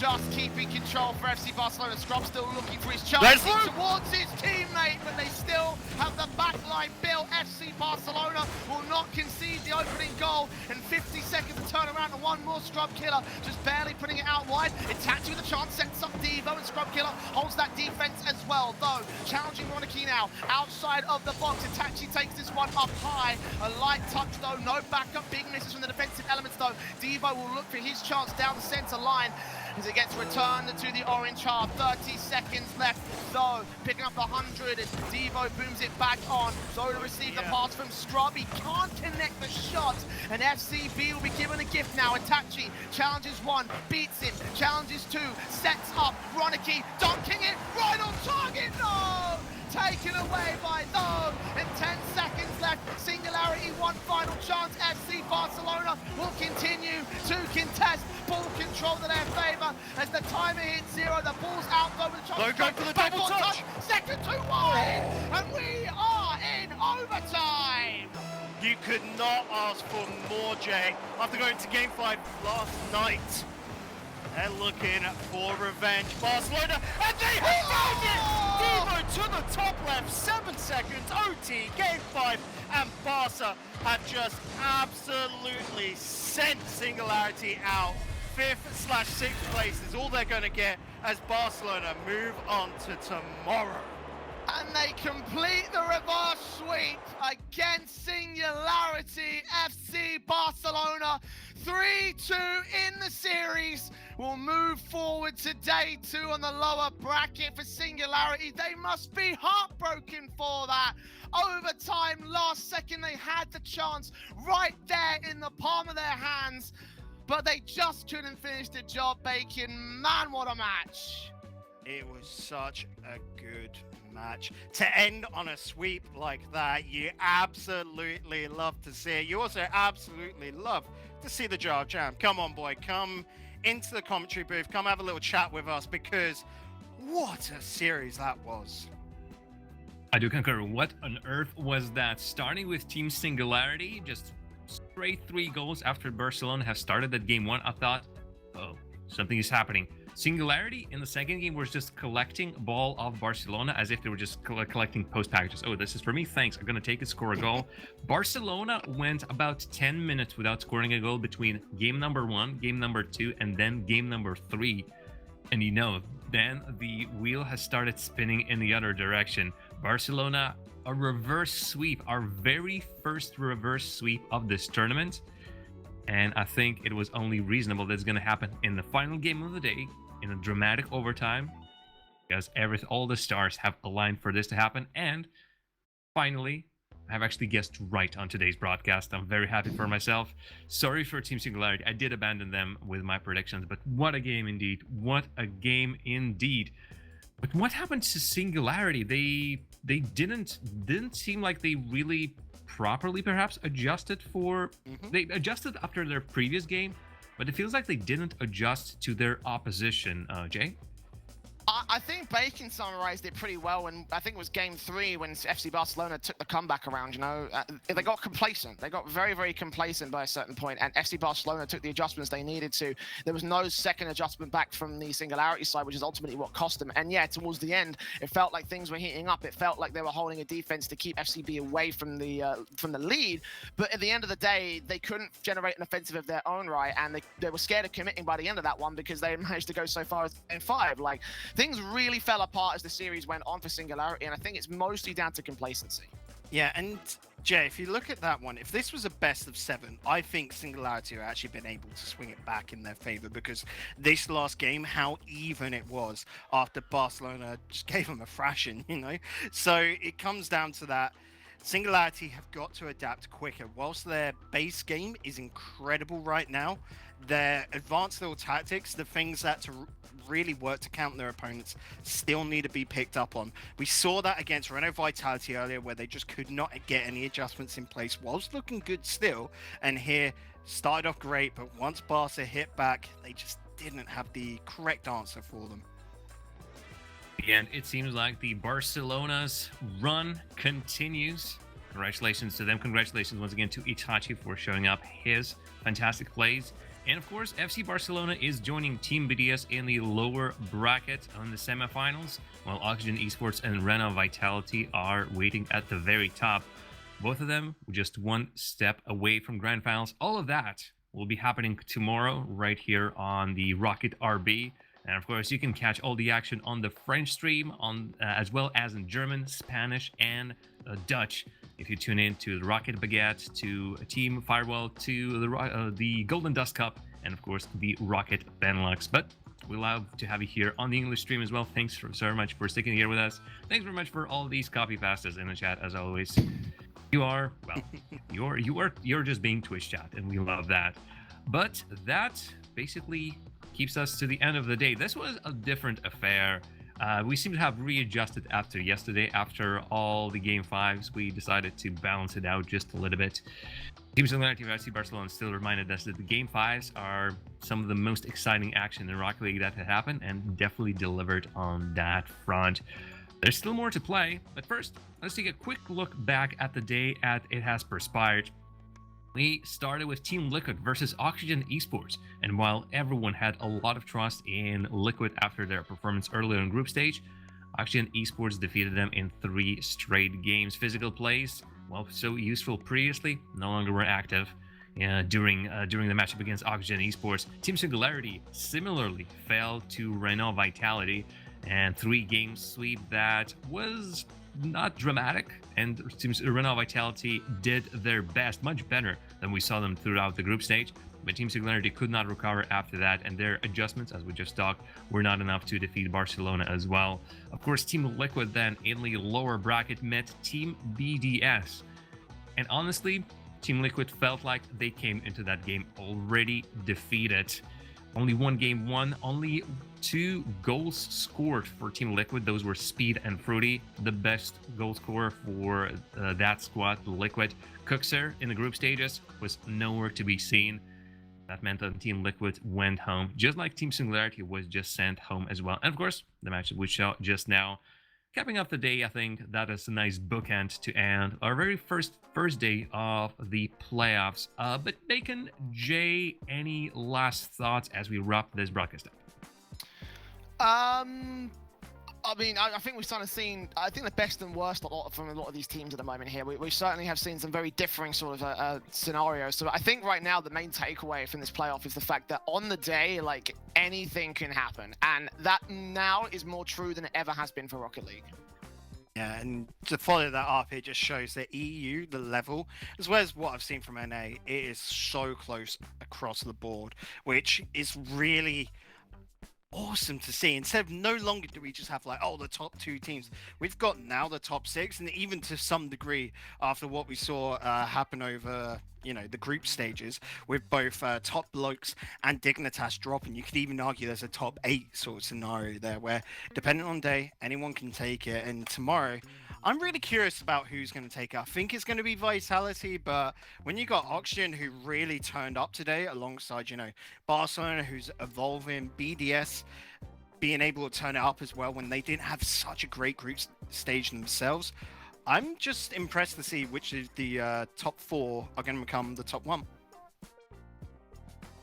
Just keeping control for FC Barcelona. Scrub still looking for his chance towards his teammate, but they still have the backline built. FC Barcelona will not concede the opening goal, and 50 seconds to turn around, and one more Scrub Killer, just barely putting it out wide. Itachi with a chance, sets up Devo, and Scrub Killer holds that defense as well, though. Challenging Roniki now, outside of the box. Itachi takes this one up high. A light touch, though, no backup. Big misses from the defensive elements, though. Devo Devo will look for his chance down the center line as it gets returned to the orange half. 30 seconds left. So picking up the 100 as Devo booms it back on. So to receive the pass from Scrub. He can't connect the shot. And FCB will be given a gift now. Itachi challenges 1, beats him, challenges 2, sets up. Ronicky dunking it right on target. No! Taken away by those, and 10 seconds left. Singularity, one final chance. FC Barcelona will continue to contest. Ball control to their favour as the timer hits 0. The ball's out though with a chance. Go for the double touch. Second to wide, and we are in overtime. You could not ask for more, Jay. After going to Game 5 last night, they're looking for revenge. Barcelona, and they have found it! Devo to the top left, 7 seconds, OT, Game 5, and Barca have just absolutely sent Singularity out. 5th/6th place is all they're going to get as Barcelona move on to tomorrow. And they complete the reverse sweep against Singularity FC Barcelona. 3-2 in the series. Will move forward to day 2 on the lower bracket for Singularity. They must be heartbroken for that. Overtime, last second, they had the chance right there in the palm of their hands, but they just couldn't finish the job. Bacon, man, what a match. It was such a good match. To end on a sweep like that, you absolutely love to see it. You also absolutely love to see the Jar Jam. Come on, boy, come into the commentary booth, come have a little chat with us, because what a series that was. I do concur. What on earth was that? Starting with Team Singularity, just straight 3 goals after Barcelona has started that game 1. I thought, oh, something is happening. Singularity in the second game was just collecting ball off Barcelona as if they were just collecting post packages. Oh, this is for me. Thanks. I'm going to take it, score a goal. Barcelona went about 10 minutes without scoring a goal between game number 1, game number 2, and then game number 3. And you know, then the wheel has started spinning in the other direction. Barcelona, a reverse sweep, our very first reverse sweep of this tournament. And I think it was only reasonable that's going to happen in the final game of the day, in a dramatic overtime, because all the stars have aligned for this to happen. And finally, I've actually guessed right on today's broadcast. I'm very happy for myself. Sorry for Team Singularity. I did abandon them with my predictions, but what a game indeed. What a game indeed. But what happened to Singularity? They didn't seem like they really properly perhaps adjusted for... They adjusted after their previous game, but it feels like they didn't adjust to their opposition, Jay. I think Bacon summarized it pretty well when, I think it was game 3 when FC Barcelona took the comeback around, you know. They got complacent. They got very, very complacent by a certain point, and FC Barcelona took the adjustments they needed to. There was no second adjustment back from the Singularity side, which is ultimately what cost them. And yeah, towards the end, it felt like things were heating up. It felt like they were holding a defense to keep FCB away from the lead. But at the end of the day, they couldn't generate an offensive of their own right, and they were scared of committing by the end of that one because they managed to go so far as in 5. Like, things really fell apart as the series went on for Singularity, and I think it's mostly down to complacency. Yeah, and Jay, if you look at that one, if this was a best of 7, I think Singularity have actually been able to swing it back in their favor, because this last game, how even it was after Barcelona just gave them a thrashing, you know? So it comes down to that. Singularity have got to adapt quicker. Whilst their base game is incredible right now, their advanced little tactics, the things that to really work to counter their opponents, still need to be picked up on. We saw that against Renault Vitality earlier, where they just could not get any adjustments in place whilst looking good still. And here, started off great, but once Barca hit back, they just didn't have the correct answer for them. And it seems like the Barcelona's run continues. Congratulations to them. Congratulations once again to Itachi for showing up his fantastic plays. And of course, FC Barcelona is joining Team BDS in the lower bracket on the semifinals, while Oxygen Esports and Renault Vitality are waiting at the very top. Both of them just one step away from grand finals. All of that will be happening tomorrow right here on the Rocket RB. And of course, you can catch all the action on the French stream, as well as in German, Spanish, and Dutch. If you tune in to the Rocket Baguette, to Team Firewall, to the Golden Dust Cup, and of course the Rocket Benelux. But we love to have you here on the English stream as well. Thanks so much for sticking here with us. Thanks very much for all these copy pastas in the chat as always. You are, well, you're just being Twitch chat, and we love that. But that basically keeps us to the end of the day. This was a different affair. We seem to have readjusted after yesterday. After all the game 5s, we decided to balance it out just a little bit. Team Singularity of FC Barcelona still reminded us that the game 5s are some of the most exciting action in Rocket League that had happened, and definitely delivered on that front. There's still more to play, but first, let's take a quick look back at the day as it has perspired. We started with Team Liquid versus Oxygen Esports, and while everyone had a lot of trust in Liquid after their performance earlier in group stage, Oxygen Esports defeated them in 3 straight games. Physical plays, well, so useful previously, no longer were active during the matchup against Oxygen Esports. Team Singularity similarly fell to Renault Vitality, and 3-game sweep that was not dramatic, and Teams Renault Vitality did their best, much better than we saw them throughout the group stage. But Team Singularity could not recover after that, and their adjustments, as we just talked, were not enough to defeat Barcelona as well. Of course, Team Liquid then in the lower bracket met Team BDS. And honestly, Team Liquid felt like they came into that game already defeated. Only 1 game won, only 2 goals scored for Team Liquid. Those were Speed and Fruity. The best goal scorer for that squad, Liquid. Cookser in the group stages was nowhere to be seen. That meant that Team Liquid went home, just like Team Singularity was just sent home as well. And of course, the match that we saw just now, capping up the day, I think that is a nice bookend to end our very first day of the playoffs. But Bacon, Jay, any last thoughts as we wrap this broadcast up? I mean, I think we've kind of seen, I think the best and worst from a lot of these teams at the moment here. We certainly have seen some very differing sort of scenarios. So I think right now the main takeaway from this playoff is the fact that on the day, like, anything can happen. And that now is more true than it ever has been for Rocket League. Yeah, and to follow that up, it just shows that EU, the level, as well as what I've seen from NA, it is so close across the board, which is really awesome to see. Instead of no longer do we just have like, oh, the top 2 teams, we've got now the top 6, and even to some degree after what we saw happen over, you know, the group stages with both Top Blokes and Dignitas dropping, you could even argue there's a top 8 sort of scenario there where, depending on day, anyone can take it. And tomorrow, I'm really curious about who's going to take it. I think it's going to be Vitality, but when you got Oxygen, who really turned up today, alongside, you know, Barcelona, who's evolving, BDS being able to turn it up as well when they didn't have such a great group stage themselves, I'm just impressed to see which of the top 4 are going to become the top 1.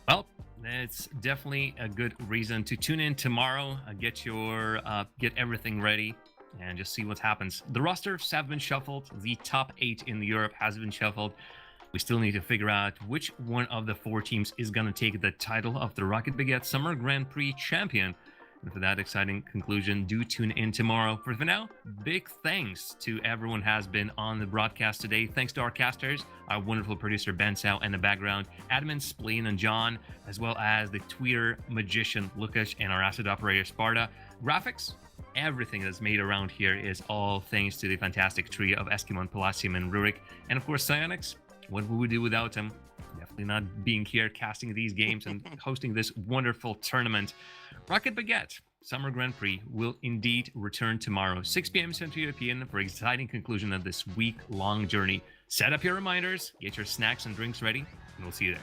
Well, it's definitely a good reason to tune in tomorrow, get everything ready, and just see what happens. The rosters have been shuffled. The top 8 in Europe has been shuffled. We still need to figure out which one of the 4 teams is going to take the title of the Rocket Baguette Summer Grand Prix champion. And for that exciting conclusion, do tune in tomorrow. For now, big thanks to everyone who has been on the broadcast today. Thanks to our casters, our wonderful producer Ben Sao in the background, admin Spleen and John, as well as the Twitter magician Lukash and our asset operator Sparta. Graphics, everything that's made around here is all thanks to the fantastic trio of Eskimon, Palacium, and Rurik. And of course, Psyonix, what would we do without him? Definitely not being here, casting these games, and hosting this wonderful tournament. Rocket Baguette Summer Grand Prix will indeed return tomorrow, 6 p.m. Central European, for an exciting conclusion of this week-long journey. Set up your reminders, get your snacks and drinks ready, and we'll see you there.